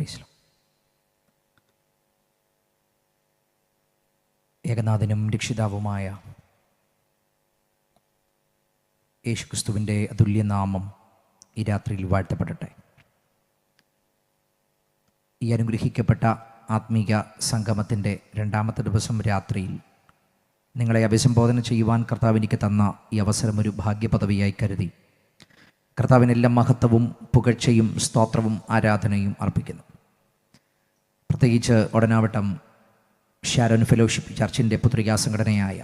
Praise Lord. ഏകനാഥനും രക്ഷിതാവുമായ യേശുക്രിസ്തുവിൻ്റെ അതുല്യനാമം ഈ രാത്രിയിൽ വാഴ്ത്തപ്പെടട്ടെ. ഈ അനുഗ്രഹിക്കപ്പെട്ട ആത്മീക സംഗമത്തിൻ്റെ രണ്ടാമത്തെ ദിവസം രാത്രിയിൽ നിങ്ങളെ അഭിസംബോധന ചെയ്യുവാൻ കർത്താവ് എനിക്ക് തന്ന ഈ അവസരം ഒരു ഭാഗ്യപദവിയായി കരുതി കർത്താവിനെല്ലാം മഹത്വവും പുകഴ്ചയും സ്തോത്രവും ആരാധനയും അർപ്പിക്കുന്നു. പ്രത്യേകിച്ച് ഒടനാവട്ടം ഷാരോൺ ഫെലോഷിപ്പ് ചർച്ചിൻ്റെ പുത്രികാ സംഘടനയായ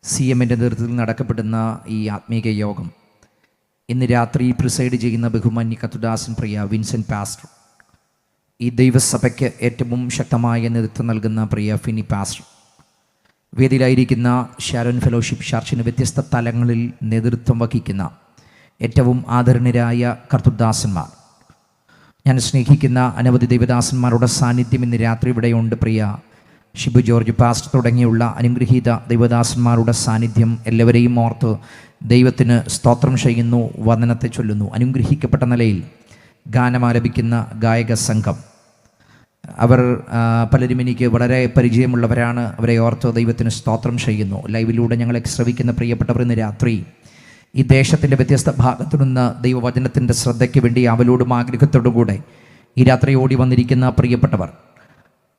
CMൻ്റെ നേതൃത്വത്തിൽ നടക്കപ്പെടുന്ന ഈ ആത്മീക യോഗം ഇന്ന് രാത്രി പ്രിസൈഡ് ചെയ്യുന്ന ബഹുമാന്യ കത്തുദാസൻ പ്രിയ വിൻസെൻ്റ് പാസ്റ്റർ, ഈ ദൈവസഭയ്ക്ക് ഏറ്റവും ശക്തമായ നേതൃത്വം നൽകുന്ന പ്രിയ ഫിനി പാസ്റ്റർ, വേദിയിലായിരിക്കുന്ന ഷാരോൺ ഫെലോഷിപ്പ് ചർച്ചിന് വ്യത്യസ്ത തലങ്ങളിൽ നേതൃത്വം വഹിക്കുന്ന ഏറ്റവും ആദരണീയരായ കർത്തൃദാസന്മാർ, ഞാൻ സ്നേഹിക്കുന്ന അനവധി ദൈവദാസന്മാരുടെ സാന്നിധ്യം ഇന്ന് രാത്രി ഇവിടെയുണ്ട്. പ്രിയ ഷിബു ജോർജ് പാസ്റ്റർ തുടങ്ങിയുള്ള അനുഗ്രഹീത ദൈവദാസന്മാരുടെ സാന്നിധ്യം എല്ലാവരെയും ഓർത്ത് ദൈവത്തിന് സ്തോത്രം ചെയ്യുന്നു, വന്ദനത്തെ ചൊല്ലുന്നു. അനുഗ്രഹിക്കപ്പെട്ട നിലയിൽ ഗാനമാലപിക്കുന്ന ഗായക സംഘം, അവർ പലരും എനിക്ക് വളരെ പരിചയമുള്ളവരാണ്. അവരെ ഓർത്ത് ദൈവത്തിന് സ്തോത്രം ചെയ്യുന്നു. ലൈവിലൂടെ ഞങ്ങളെ ശ്രവിക്കുന്ന പ്രിയപ്പെട്ടവർ ഇന്ന് രാത്രി ഈ ദേശത്തിൻ്റെ വ്യത്യസ്ത ഭാഗത്തു നിന്ന് ദൈവവചനത്തിൻ്റെ ശ്രദ്ധയ്ക്ക് വേണ്ടി അവലോടും ആഗ്രഹത്തോടും കൂടെ ഈ രാത്രി ഓടി വന്നിരിക്കുന്ന പ്രിയപ്പെട്ടവർ,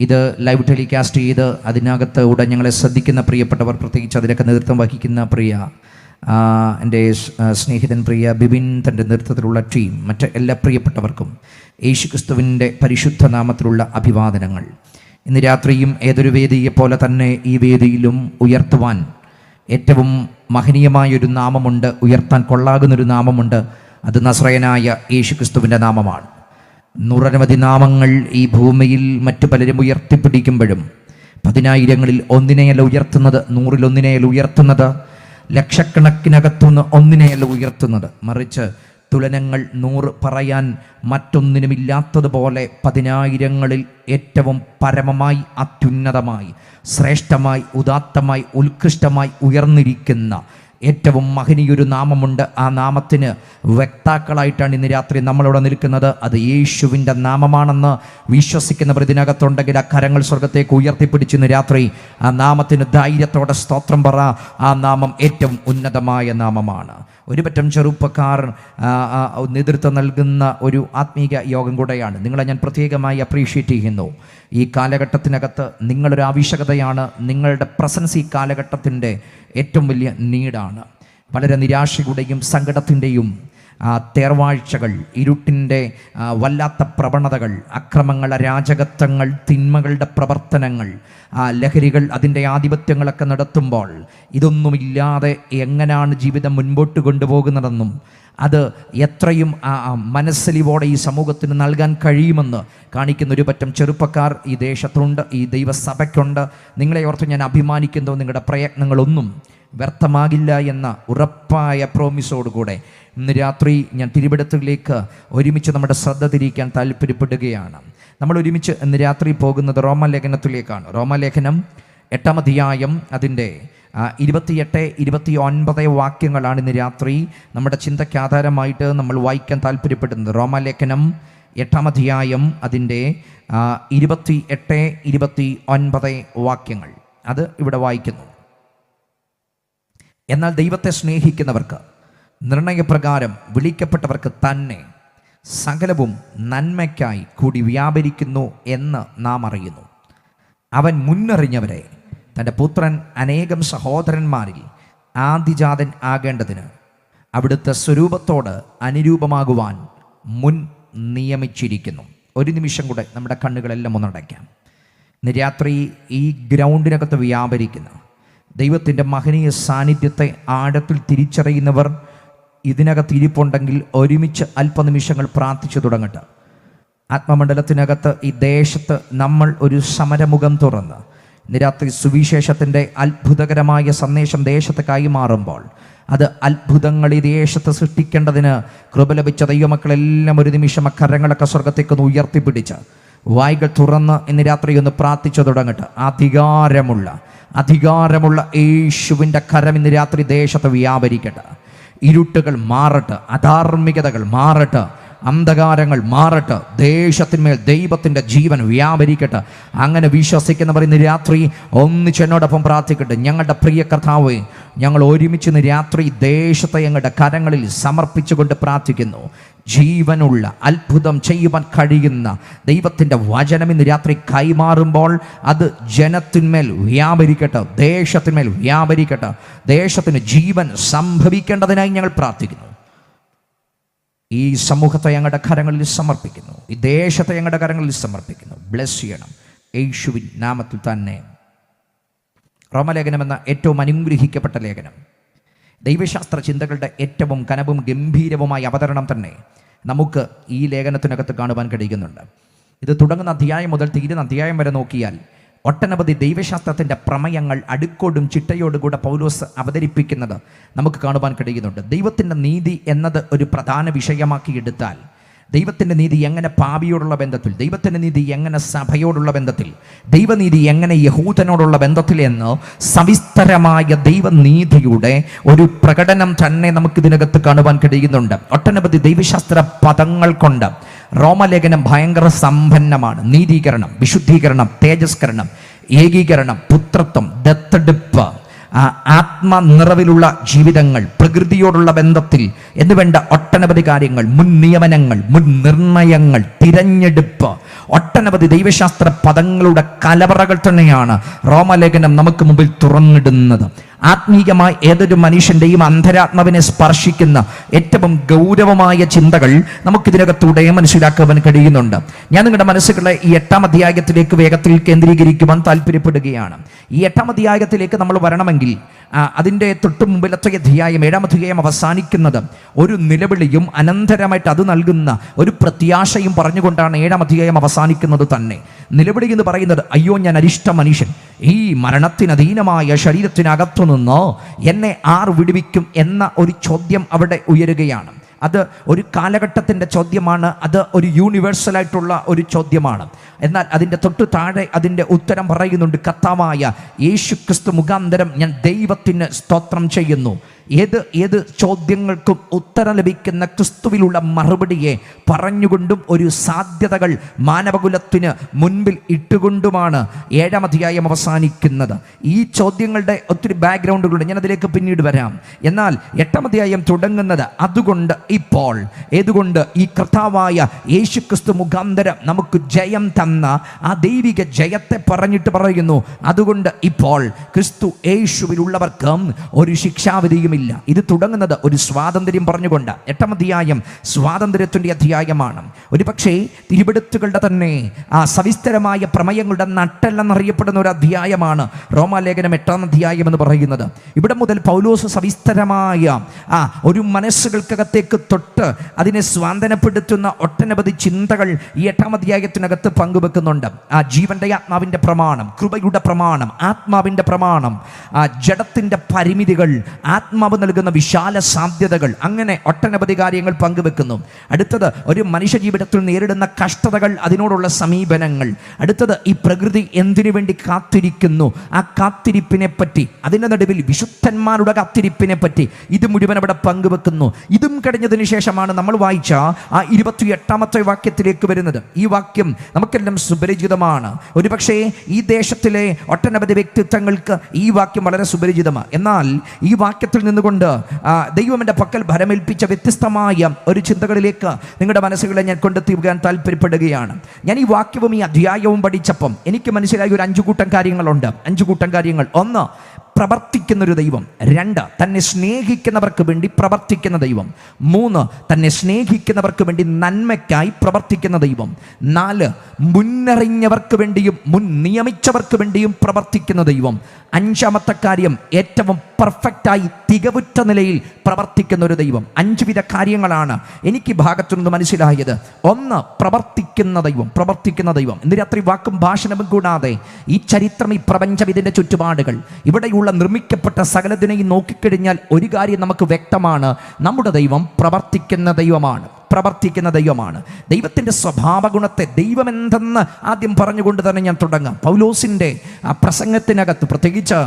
ഇത് ലൈവ് ടെലികാസ്റ്റ് ചെയ്ത് അതിനകത്ത് ഉടൻ ഞങ്ങളെ ശ്രദ്ധിക്കുന്ന പ്രിയപ്പെട്ടവർ, പ്രത്യേകിച്ച് അതിലൊക്കെ നേതൃത്വം വഹിക്കുന്ന പ്രിയ എൻ്റെ സ്നേഹിതൻ പ്രിയ ബിബിൻ, തൻ്റെ നേതൃത്വത്തിലുള്ള ടീം, മറ്റ് എല്ലാ പ്രിയപ്പെട്ടവർക്കും യേശുക്രിസ്തുവിൻ്റെ പരിശുദ്ധ നാമത്തിലുള്ള അഭിവാദനങ്ങൾ. ഇന്ന് രാത്രിയും ഏതൊരു വേദിയെപ്പോലെ തന്നെ ഈ വേദിയിലും ഉയർത്തുവാൻ ഏറ്റവും മഹനീയമായൊരു നാമമുണ്ട്, ഉയർത്താൻ കൊള്ളാകുന്നൊരു നാമമുണ്ട്. അത് നസ്രയനായ യേശുക്രിസ്തുവിൻ്റെ നാമമാണ്. നൂറനവധി നാമങ്ങൾ ഈ ഭൂമിയിൽ മറ്റു പലരും ഉയർത്തിപ്പിടിക്കുമ്പോഴും പതിനായിരങ്ങളിൽ ഒന്നിനെയല്ല ഉയർത്തുന്നത്, നൂറിലൊന്നിനെയല്ല ഉയർത്തുന്നത്, ലക്ഷക്കണക്കിനകത്തുനിന്ന് ഒന്നിനെയല്ല ഉയർത്തുന്നത്, മറിച്ച് തുലനങ്ങൾ 100 പറയാൻ മറ്റൊന്നിനുമില്ലാത്തതുപോലെ പതിനായിരങ്ങളിൽ ഏറ്റവും പരമമായി, അത്യുന്നതമായി, ശ്രേഷ്ഠമായി, ഉദാത്തമായി, ഉത്കൃഷ്ടമായി ഉയർന്നിരിക്കുന്ന ഏറ്റവും മഹനീയൊരു നാമമുണ്ട്. ആ നാമത്തിന് വക്താക്കളായിട്ടാണ് ഇന്ന് രാത്രി നമ്മളിവിടെ നിൽക്കുന്നത്. അത് യേശുവിൻ്റെ നാമമാണെന്ന് വിശ്വസിക്കുന്നവർ ഇതിനകത്തുണ്ടെങ്കിൽ ആ കരങ്ങൾ സ്വർഗത്തേക്ക് ഉയർത്തിപ്പിടിച്ച് ഇന്ന് രാത്രി ആ നാമത്തിന് ധൈര്യത്തോടെ സ്തോത്രം പറ. ആ നാമം ഏറ്റവും ഉന്നതമായ നാമമാണ്. ഒരുപറ്റം ചെറുപ്പക്കാർ നേതൃത്വം നൽകുന്ന ഒരു ആത്മീക യോഗം കൂടെയാണ്. നിങ്ങളെ ഞാൻ പ്രത്യേകമായി അപ്രീഷിയേറ്റ് ചെയ്യുന്നു. ഈ കാലഘട്ടത്തിനകത്ത് നിങ്ങളൊരു ആവശ്യകതയാണ്. നിങ്ങളുടെ പ്രസൻസ് ഈ കാലഘട്ടത്തിൻ്റെ ഏറ്റവും വലിയ നീഡാണ്. വളരെ നിരാശയുടെയും സങ്കടത്തിൻ്റെയും തേർവാഴ്ചകൾ, ഇരുട്ടിൻ്റെ വല്ലാത്ത പ്രവണതകൾ, അക്രമങ്ങൾ, അരാജകത്വങ്ങൾ, തിന്മകളുടെ പ്രവർത്തനങ്ങൾ, ലഹരികൾ, അതിൻ്റെ ആധിപത്യങ്ങളൊക്കെ നടത്തുമ്പോൾ ഇതൊന്നുമില്ലാതെ എങ്ങനെയാണ് ജീവിതം മുൻപോട്ട് കൊണ്ടുപോകുന്നതെന്നും അത് എത്രയും മനസ്സലിവോടെ ഈ സമൂഹത്തിന് നൽകാൻ കഴിയുമെന്ന് കാണിക്കുന്ന ഒരു പറ്റം ചെറുപ്പക്കാർ ഈ ദേശത്തുണ്ട്, ഈ ദൈവസഭയ്ക്കുണ്ട്. നിങ്ങളെ ഓർത്ത് ഞാൻ അഭിമാനിക്കുന്നു. നിങ്ങളുടെ പ്രയത്നങ്ങളൊന്നും വ്യർത്ഥമാകില്ല എന്ന ഉറപ്പായ പ്രോമിസോടുകൂടെ ഇന്ന് രാത്രി ഞാൻ തിരുവെടുത്തിലേക്ക് ഒരുമിച്ച് നമ്മുടെ ശ്രദ്ധ തിരിക്കാൻ താല്പര്യപ്പെടുകയാണ്. നമ്മൾ ഒരുമിച്ച് ഇന്ന് രാത്രി പോകുന്നത് റോമാലേഖനത്തിലേക്കാണ്. റോമാലേഖനം 8-ാം അധ്യായം അതിൻ്റെ 28-29 വാക്യങ്ങളാണ് ഇന്ന് രാത്രി നമ്മുടെ ചിന്തയ്ക്ക് ആധാരമായിട്ട് നമ്മൾ വായിക്കാൻ താല്പര്യപ്പെടുന്നത്. റോമാലേഖനം 8-ാം അധ്യായം അതിൻ്റെ 28-29 വാക്യങ്ങൾ അത് ഇവിടെ വായിക്കുന്നു. എന്നാൽ ദൈവത്തെ സ്നേഹിക്കുന്നവർക്ക്, നിർണയപ്രകാരം വിളിക്കപ്പെട്ടവർക്ക് തന്നെ സകലവും നന്മയ്ക്കായി കൂടി വ്യാപരിക്കുന്നു എന്ന് നാം അറിയുന്നു. അവൻ മുന്നറിഞ്ഞവരെ തൻ്റെ പുത്രൻ അനേകം സഹോദരന്മാരിൽ ആദിജാതൻ ആകേണ്ടതിന് അവിടുത്തെ സ്വരൂപത്തോട് അനുരൂപമാകുവാൻ മുൻ നിയമിച്ചിരിക്കുന്നു. ഒരു നിമിഷം കൂടെ നമ്മുടെ കണ്ണുകളെല്ലാം ഒന്നടയ്ക്കാം. ഇന്ന് രാത്രി ഈ ഗ്രൗണ്ടിനകത്ത് വ്യാപരിക്കുന്ന ദൈവത്തിൻ്റെ മഹനീയ സാന്നിധ്യത്തെ ആഴത്തിൽ തിരിച്ചറിയുന്നവർ ഇതിനകത്ത് ഇരിപ്പുണ്ടെങ്കിൽ ഒരുമിച്ച് അല്പനിമിഷങ്ങൾ പ്രാർത്ഥിച്ചു തുടങ്ങട്ടെ. ആത്മമണ്ഡലത്തിനകത്ത് ഈ ദേശത്ത് നമ്മൾ ഒരു സമരമുഖം തുറന്ന് ഇന്ന് രാത്രി സുവിശേഷത്തിൻ്റെ അത്ഭുതകരമായ സന്ദേശം ദേശത്ത് കൈമാറുമ്പോൾ അത് അത്ഭുതങ്ങൾ ഈ ദേശത്ത് സൃഷ്ടിക്കേണ്ടതിന് കൃപ ലഭിച്ച ദൈവമക്കളെല്ലാം ഒരു നിമിഷം അക്കരങ്ങളൊക്കെ സ്വർഗത്തേക്കൊന്ന് ഉയർത്തിപ്പിടിച്ച് വായ്കൾ തുറന്ന് ഇന്ന് രാത്രി ഒന്ന് പ്രാർത്ഥിച്ചു തുടങ്ങട്ടെ. അധികാരമുള്ള യേശുവിൻ്റെ കരം ഇന്ന് രാത്രി ദേശത്ത് വ്യാപരിക്കട്ടെ. ഇരുട്ടുകൾ മാറട്ടെ, അധാർമികതകൾ മാറട്ടെ, അന്ധകാരങ്ങൾ മാറട്ടെ, ദേശത്തിന്മേൽ ദൈവത്തിൻ്റെ ജീവൻ വ്യാപരിക്കട്ടെ. അങ്ങനെ വിശ്വസിക്കുന്നവർ ഇന്ന് രാത്രി ഒന്നിച്ച് എന്നോടൊപ്പം പ്രാർത്ഥിക്കട്ടെ. ഞങ്ങളുടെ പ്രിയ കർത്താവേ, ഞങ്ങൾ ഒരുമിച്ച് ഇന്ന് രാത്രി ദേശത്തെ ഞങ്ങളുടെ കരങ്ങളിൽ സമർപ്പിച്ചുകൊണ്ട് പ്രാർത്ഥിക്കുന്നു. ജീവനുള്ള അത്ഭുതം ചെയ്യുവാൻ കഴിയുന്ന ദൈവത്തിൻ്റെ വചനം ഇന്ന് രാത്രി കൈമാറുമ്പോൾ അത് ജനത്തിന്മേൽ വ്യാപരിക്കട്ടെ, ദേശത്തിന്മേൽ വ്യാപരിക്കട്ടെ. ദേശത്തിന് ജീവൻ സംഭവിക്കേണ്ടതിനായി ഞങ്ങൾ പ്രാർത്ഥിക്കുന്നു. ഈ സമൂഹത്തെ ഞങ്ങളുടെ കരങ്ങളിൽ സമർപ്പിക്കുന്നു, ഈ ദേശത്തെ ഞങ്ങളുടെ കരങ്ങളിൽ സമർപ്പിക്കുന്നു. ബ്ലെസ് ചെയ്യണം യേശുവിൻ നാമത്തിൽ തന്നെ. റോമലേഖനം എന്ന ഏറ്റവും അനുഗ്രഹിക്കപ്പെട്ട ലേഖനം, ദൈവശാസ്ത്ര ചിന്തകളുടെ ഏറ്റവും കനവും ഗംഭീരവുമായ അവതരണം തന്നെ നമുക്ക് ഈ ലേഖനത്തിനകത്ത് കാണുവാൻ കഴിയുന്നുണ്ട്. ഇത് തുടങ്ങുന്ന അധ്യായം മുതൽ തീരുന്ന അധ്യായം വരെ നോക്കിയാൽ ഒട്ടനവധി ദൈവശാസ്ത്രത്തിൻ്റെ പ്രമേയങ്ങൾ അടുക്കോടും ചിട്ടയോടുകൂടെ പൗലോസ് അവതരിപ്പിക്കുന്നത് നമുക്ക് കാണുവാൻ കഴിയുന്നുണ്ട്. ദൈവത്തിൻ്റെ നീതി എന്നത് ഒരു പ്രധാന വിഷയമാക്കി എടുത്താൽ ദൈവത്തിൻ്റെ നീതി എങ്ങനെ പാപിയോടുള്ള ബന്ധത്തിൽ, ദൈവത്തിൻ്റെ നീതി എങ്ങനെ സഭയോടുള്ള ബന്ധത്തിൽ, ദൈവനീതി എങ്ങനെ യഹൂദനോടുള്ള ബന്ധത്തിൽ എന്ന് സവിസ്തരമായ ദൈവനീതിയുടെ ഒരു പ്രകടനം തന്നെ നമുക്കിതിനകത്ത് കാണുവാൻ കഴിയുന്നുണ്ട്. ഒട്ടനവധി ദൈവശാസ്ത്ര പദങ്ങൾ കൊണ്ട് റോമലേഖനം ഭയങ്കര സമ്പന്നമാണ്. നീതീകരണം, വിശുദ്ധീകരണം, തേജസ്കരണം, ഏകീകരണം, പുത്രത്വം, ദത്തെടുപ്പ്, ആത്മനിറവിലുള്ള ജീവിതങ്ങൾ, പ്രകൃതിയോടുള്ള ബന്ധത്തിൽ എന്നുവേണ്ട ഒട്ടനവധി കാര്യങ്ങൾ, മുൻ നിയമനങ്ങൾ, മുൻ നിർണയങ്ങൾ, തിരഞ്ഞെടുപ്പ്, ഒട്ടനവധി ദൈവശാസ്ത്ര പദങ്ങളുടെ കലവറകൾ തന്നെയാണ് റോമലേഖനം നമുക്ക് മുമ്പിൽ തുറന്നിടുന്നത്. ആത്മീയമായ ഏതൊരു മനുഷ്യൻ്റെയും അന്തരാത്മാവിനെ സ്പർശിക്കുന്ന ഏറ്റവും ഗൗരവമായ ചിന്തകൾ നമുക്കിതിനകത്തൂടെ മനസ്സിലാക്കുവാൻ കഴിയുന്നുണ്ട്. ഞാൻ നിങ്ങളുടെ മനസ്സുകളെ ഈ 8-ാം അധ്യായത്തിലേക്ക് വേഗത്തിൽ കേന്ദ്രീകരിക്കുവാൻ താല്പര്യപ്പെടുകയാണ്. ഈ 8-ാം അധ്യായത്തിലേക്ക് നമ്മൾ വരണമെങ്കിൽ അതിൻ്റെ തൊട്ട് മുമ്പിലത്തെ അധ്യായം 7-ാം അധ്യായം അവസാനിക്കുന്നത് ഒരു നിലവിളിയും അനന്തരമായിട്ട് അത് നൽകുന്ന ഒരു പ്രത്യാശയും പറഞ്ഞുകൊണ്ടാണ് 7-ാം അധ്യായം അവസാനിക്കുന്നത് തന്നെ. നിലവിളി എന്ന് പറയുന്നത്, അയ്യോ ഞാൻ അരിഷ്ട മനുഷ്യൻ, ഈ മരണത്തിനധീനമായ ശരീരത്തിനകത്തു നിന്ന് എന്നെ ആർ വിടുവിക്കും എന്ന ഒരു ചോദ്യം അവിടെ ഉയരുകയാണ്. അത് ഒരു കാലഘട്ടത്തിൻ്റെ ചോദ്യമാണ്, അത് ഒരു യൂണിവേഴ്സലായിട്ടുള്ള ഒരു ചോദ്യമാണ്. എന്നാൽ അതിൻ്റെ തൊട്ടു താഴെ അതിൻ്റെ ഉത്തരം പറയുന്നുണ്ട്, കർത്താവായ യേശുക്രിസ്തു മുഖാന്തരം ഞാൻ ദൈവത്തിന് സ്തോത്രം ചെയ്യുന്നു. ഏത് ചോദ്യങ്ങൾക്കും ഉത്തരം ലഭിക്കുന്ന ക്രിസ്തുവിലുള്ള മറുപടിയെ പറഞ്ഞുകൊണ്ടും ഒരു സാധ്യതകൾ മാനവകുലത്തിന് മുൻപിൽ ഇട്ടുകൊണ്ടുമാണ് 7-ാം അധ്യായം അവസാനിക്കുന്നത്. ഈ ചോദ്യങ്ങളുടെ ഒത്തിരി ബാക്ക്ഗ്രൗണ്ടുകളുണ്ട്, ഞാൻ അതിലേക്ക് പിന്നീട് വരാം. എന്നാൽ 8-ാം അധ്യായം തുടങ്ങുന്നത് അതുകൊണ്ട് ഇപ്പോൾ, ഏതുകൊണ്ട് ഈ കർത്താവായ യേശുക്രിസ്തു മുഖാന്തരം നമുക്ക് ജയം തന്ന ആ ദൈവിക ജയത്തെ പറഞ്ഞിട്ട് പറയുന്നു, അതുകൊണ്ട് ഇപ്പോൾ ക്രിസ്തു യേശുവിലുള്ളവർക്ക് ഒരു ശിക്ഷാവിധിയും ഇല്ല. ഇത് തുടങ്ങുന്നത് ഒരു സ്വാതന്ത്ര്യം പറഞ്ഞുകൊണ്ട്. 8-ാം അധ്യായം സ്വാതന്ത്ര്യത്തിൻ്റെ അധ്യായമാണ്. ഒരു പക്ഷേ തിരുവെടുത്തുകളുടെ തന്നെ ആ സവിസ്തരമായ പ്രമേയങ്ങളുടെ നട്ടെല്ലെന്നറിയപ്പെടുന്ന ഒരു അധ്യായമാണ് റോമാലേഖനം 8-ാം അധ്യായം എന്ന് പറയുന്നത്. ഇവിടെ മുതൽ പൗലോസ് സവിസ്തരമായ ഒരു മനസ്സുകൾക്കകത്തേക്ക് തൊട്ട് അതിനെ സ്വാന്തനപ്പെടുത്തുന്ന ഒട്ടനവധി ചിന്തകൾ ഈ 8-ാം അധ്യായത്തിനകത്ത് പങ്കുവെക്കുന്നുണ്ട്. ആ ജീവന്റെ ആത്മാവിൻ്റെ പ്രമാണം, കൃപയുടെ പ്രമാണം, ആത്മാവിൻ്റെ പ്രമാണം, ജഡത്തിൻ്റെ പരിമിതികൾ, ആത്മാവ് നൽകുന്ന വിശാല സാധ്യതകൾ, അങ്ങനെ ഒട്ടനവധി കാര്യങ്ങൾ പങ്കുവെക്കുന്നു. അടുത്തത് ഒരു മനുഷ്യ ജീവിതത്തിൽ നേരിടുന്ന കഷ്ടതകൾ, അതിനോടുള്ള സമീപനങ്ങൾ. അടുത്തത് ഈ പ്രകൃതി എന്തിനു വേണ്ടി കാത്തിരിക്കുന്നു, ആ കാത്തിരിപ്പിനെ പറ്റി, അതിൻ്റെ നടുവിൽ വിശുദ്ധന്മാരുടെ കാത്തിരിപ്പിനെ പറ്റി ഇത് മുഴുവൻ അവിടെ പങ്കുവെക്കുന്നു. ഇതും കഴിഞ്ഞതിന് ശേഷമാണ് നമ്മൾ വായിച്ച ആ 28-ാമത്തെ വാക്യത്തിലേക്ക് വരുന്നത്. ഈ വാക്യം നമുക്കെല്ലാം സുപരിചിതമാണ്. ഒരുപക്ഷേ ഈ ദേശത്തിലെ ഒട്ടനവധി വ്യക്തിത്വങ്ങൾക്ക് ഈ വാക്യം വളരെ സുപരിചിതമാണ്. എന്നാൽ ഈ വാക്യത്തിൽ നിന്നുകൊണ്ട് ദൈവം എൻ്റെ പക്കൽ ഭരമേൽപ്പിച്ച വ്യത്യസ്തമായ ഒരു ചിന്തകളിലേക്ക് നിങ്ങളുടെ മനസ്സുകളെ ഞാൻ കൊണ്ടെത്തിക്കാൻ താല്പര്യപ്പെടുകയാണ്. ഞാൻ ഈ വാക്യവും ഈ അധ്യായവും പഠിച്ചപ്പം എനിക്ക് മനസ്സിലായ ഒരു 5 കൂട്ടം കാര്യങ്ങളുണ്ട്. 5 കൂട്ടം കാര്യങ്ങൾ. 1, പ്രവർത്തിക്കുന്നൊരു ദൈവം. 2, തന്നെ സ്നേഹിക്കുന്നവർക്ക് വേണ്ടി പ്രവർത്തിക്കുന്ന ദൈവം. 3, തന്നെ സ്നേഹിക്കുന്നവർക്ക് വേണ്ടി നന്മയ്ക്കായി പ്രവർത്തിക്കുന്ന ദൈവം. 4, മുന്നറിഞ്ഞവർക്ക് വേണ്ടിയും മുൻ നിയമിച്ചവർക്ക് വേണ്ടിയും പ്രവർത്തിക്കുന്ന ദൈവം. 5-ാമത്തെ കാര്യം, ഏറ്റവും പെർഫെക്റ്റായി തികവുറ്റ നിലയിൽ പ്രവർത്തിക്കുന്ന ഒരു ദൈവം. 5 വിധ കാര്യങ്ങളാണ് എനിക്ക് ഭാഗത്തു നിന്ന് മനസ്സിലായത്. 1, പ്രവർത്തിക്കുന്ന ദൈവം. പ്രവർത്തിക്കുന്ന ദൈവം ഇന്ന് രാത്രി വാക്കും ഭാഷണവും കൂടാതെ ഈ ചരിത്രം, ഈ പ്രപഞ്ചം, ഇതിൻ്റെ ചുറ്റുപാടുകൾ, ഇവിടെയുള്ള നിർമ്മിക്കപ്പെട്ട സകലതിനെയും നോക്കിക്കഴിഞ്ഞാൽ ഒരു കാര്യം നമുക്ക് വ്യക്തമാണ്, നമ്മുടെ ദൈവം പ്രവർത്തിക്കുന്ന ദൈവമാണ്. പ്രവർത്തിക്കുന്ന ദൈവമാണ്. ദൈവത്തിൻ്റെ സ്വഭാവ ഗുണത്തെ, ദൈവമെന്തെന്ന് ആദ്യം പറഞ്ഞുകൊണ്ട് തന്നെ ഞാൻ തുടങ്ങാം. പൗലോസിൻ്റെ പ്രസംഗത്തിനകത്ത്, പ്രത്യേകിച്ച്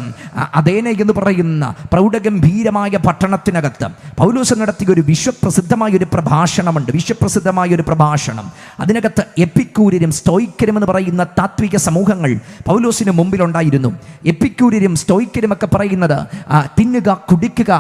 അഥേന എന്ന് പറയുന്ന പ്രൗഢഗംഭീരമായ പട്ടണത്തിനകത്ത് പൗലോസ് നടത്തിയ ഒരു വിശ്വപ്രസിദ്ധമായ ഒരു പ്രഭാഷണമുണ്ട്. വിശ്വപ്രസിദ്ധമായ ഒരു പ്രഭാഷണം. അതിനകത്ത് എപ്പിക്കൂര്യരും സ്റ്റോയിക്കരും എന്ന് പറയുന്ന താത്വിക സമൂഹങ്ങൾ പൗലോസിന് മുമ്പിലുണ്ടായിരുന്നു. എപ്പിക്കൂര്യരും സ്റ്റോയിക്കരും ഒക്കെ പറയുന്നത് തിന്നുക, കുടിക്കുക,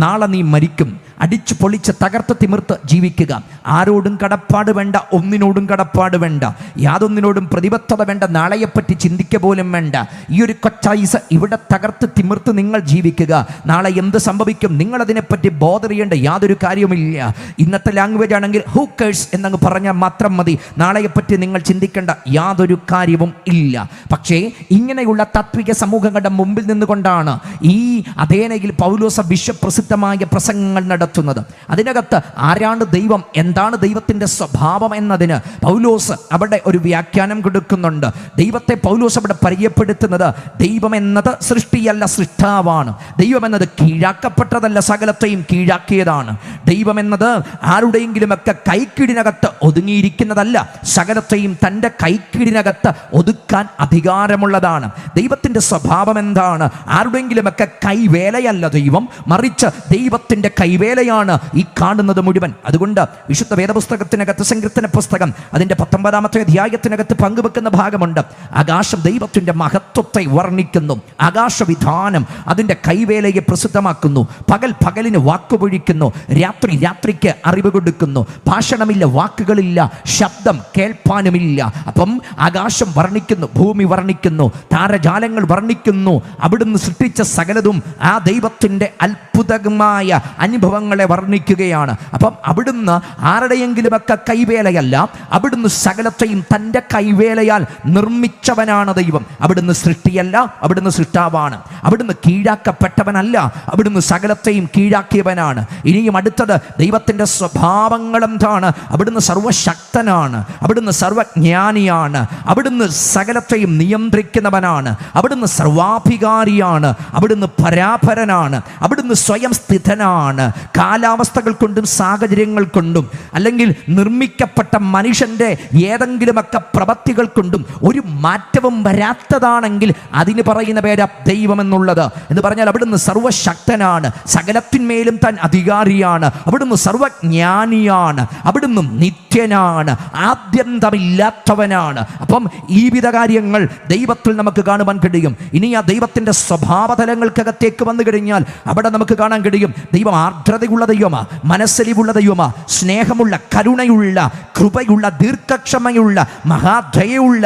നാളെ നീ മരിക്കും, അടിച്ചു പൊളിച്ച് തകർത്ത് തിമിർത്ത് ജീവിക്കുക, ആരോടും കടപ്പാട് വേണ്ട, ഒന്നിനോടും കടപ്പാട് വേണ്ട, യാതൊന്നിനോടും പ്രതിബദ്ധത വേണ്ട, നാളെയെപ്പറ്റി ചിന്തിക്കുക പോലും വേണ്ട. ഈ ഒരു കൊച്ചായിസ് ഇവിടെ തകർത്ത് തിമിർത്ത് നിങ്ങൾ ജീവിക്കുക. നാളെ എന്ത് സംഭവിക്കും നിങ്ങളതിനെപ്പറ്റി ബോധർ ചെയ്യേണ്ട യാതൊരു കാര്യമില്ല. ഇന്നത്തെ ലാംഗ്വേജ് ആണെങ്കിൽ ഹൂ കേഴ്സ് എന്നങ്ങ് പറഞ്ഞാൽ മാത്രം മതി. നാളെയെപ്പറ്റി നിങ്ങൾ ചിന്തിക്കേണ്ട യാതൊരു കാര്യവും ഇല്ല. പക്ഷേ ഇങ്ങനെയുള്ള താത്വിക സമൂഹങ്ങളുടെ മുമ്പിൽ നിന്നുകൊണ്ടാണ് ഈ അഥേനയിൽ പൗലോസ് വിശ്വപ്രസിദ്ധമായ പ്രസംഗങ്ങൾ നടത്തുന്നത്. അതിനകത്ത് ആരാണ് ദൈവം, എന്താണ് ദൈവത്തിൻ്റെ സ്വഭാവം എന്നതിന് പൗലോസ് അവിടെ ഒരു വ്യാഖ്യാനം കൊടുക്കുന്നുണ്ട്. ദൈവത്തെ പൗലോസ് അവിടെ പരിചയപ്പെടുത്തുന്നത് ദൈവം എന്നത് സൃഷ്ടിയല്ല, സൃഷ്ടാവാണ്. ദൈവം എന്നത് കീഴാക്കപ്പെട്ടതല്ല, സകലത്തെയും കീഴാക്കിയതാണ്. ദൈവം എന്നത് ആരുടെയെങ്കിലുമൊക്കെ കൈക്കീടിനകത്ത് ഒതുങ്ങിയിരിക്കുന്നതല്ല, സകലത്തെയും തൻ്റെ കൈക്കീടിനകത്ത് ഒതുക്കാൻ അധികാരമുള്ളതാണ്. ദൈവത്തിൻ്റെ സ്വഭാവം എന്താണ്? ആരുടെയെങ്കിലുമൊക്കെ കൈവേലയല്ല ദൈവം, മറിച്ച് ദൈവത്തിൻ്റെ കൈവേലയാണ് ഈ കാണുന്നത് മുഴുവൻ. അതുകൊണ്ട് വിശുദ്ധ വേദപുസ്തകത്തിനകത്ത്, സങ്കീർത്തന പുസ്തകം അതിൻ്റെ 19-ാമത്തെ അധ്യായത്തിനകത്ത് പങ്കുവെക്കുന്ന ഭാഗമുണ്ട്. ആകാശം ദൈവത്തിൻ്റെ മഹത്വത്തെ വർണ്ണിക്കുന്നു, ആകാശവിധാനം അതിൻ്റെ കൈവേലയെ പ്രസിദ്ധമാക്കുന്നു, പകൽ പകലിന് വാക്കുപൊഴിക്കുന്നു, രാത്രി രാത്രിക്ക് അറിവ് കൊടുക്കുന്നു. ഭാഷണമില്ല, വാക്കുകളില്ല, ശബ്ദം കേൾപ്പാനുമില്ല. അപ്പം ആകാശം വർണ്ണിക്കുന്നു, ഭൂമി വർണ്ണിക്കുന്നു, താരജാലങ്ങൾ വർണ്ണിക്കുന്നു. അവിടുന്ന് സൃഷ്ടിച്ച സകലതും ആ ദൈവത്തിൻ്റെ അത്ഭുതമായ അനുഭവങ്ങളെ വർണ്ണിക്കുകയാണ്. അപ്പം അവിടുന്ന് ആരുടെയെങ്കിലുമൊക്കെ കൈവേലയല്ല, അവിടുന്ന് സകലത്തെയും തൻ്റെ കൈവേലയാൽ നിർമ്മിച്ചവനാണ് ദൈവം. അവിടുന്ന് സൃഷ്ടിയല്ല, അവിടുന്ന് സൃഷ്ടാവാണ്. അവിടുന്ന് കീഴാക്കപ്പെട്ടവനല്ല, അവിടുന്ന് സകലത്തെയും കീഴാക്കിയവനാണ്. ഇനിയും അടുത്തത് ദൈവത്തിൻ്റെ സ്വഭാവങ്ങൾ എന്താണ്? അവിടുന്ന് സർവശക്തനാണ്, അവിടുന്ന് സർവജ്ഞാനിയാണ്, അവിടുന്ന് സകലത്തെയും നിയന്ത്രിക്കുന്നവനാണ്, അവിടുന്ന് സർവാധികാരിയാണ്, അവിടുന്ന് പരാപരനാണ്, അവിടുന്ന് സ്വയം സ്ഥിതനാണ്. കാലാവസ്ഥകൾ കൊണ്ടും സാഹചര്യങ്ങൾ കൊണ്ടും അല്ലെങ്കിൽ നിർമ്മിക്കപ്പെട്ട മനുഷ്യൻ്റെ ഏതെങ്കിലുമൊക്കെ പ്രവൃത്തികൾ കൊണ്ടും ഒരു മാറ്റവും വരാത്തതാണെങ്കിൽ അതിന് പറയുന്ന പേരാ ദൈവമെന്നുള്ളത്. എന്ന് പറഞ്ഞാൽ അവിടുന്ന് സർവശക്തനാണ്, സകലത്തിന്മേലും താൻ അധികാരിയാണ്, അവിടുന്ന് സർവജ്ഞാനിയാണ്, അവിടുന്ന് നിത്യനാണ്, ആദ്യന്തമില്ലാത്തവനാണ്. അപ്പം ഈ വിധ കാര്യങ്ങൾ ദൈവത്തിൽ നമുക്ക് കാണുവാൻ കഴിയും. ഇനി ആ ദൈവത്തിൻ്റെ സ്വഭാവതലങ്ങൾക്കകത്തേക്ക് വന്നു കഴിഞ്ഞാൽ അവിടെ നമുക്ക് കാണാൻ കഴിയും ദൈവം ആർദ്രതയുള്ള ദൈവമാ, മനസ്സലിവുള്ള ദൈവമാ, സ്നേഹമുള്ള, കരുണയുള്ള, കൃപയുള്ള, ദീർഘക്ഷമയുള്ള, മഹാദയുള്ള,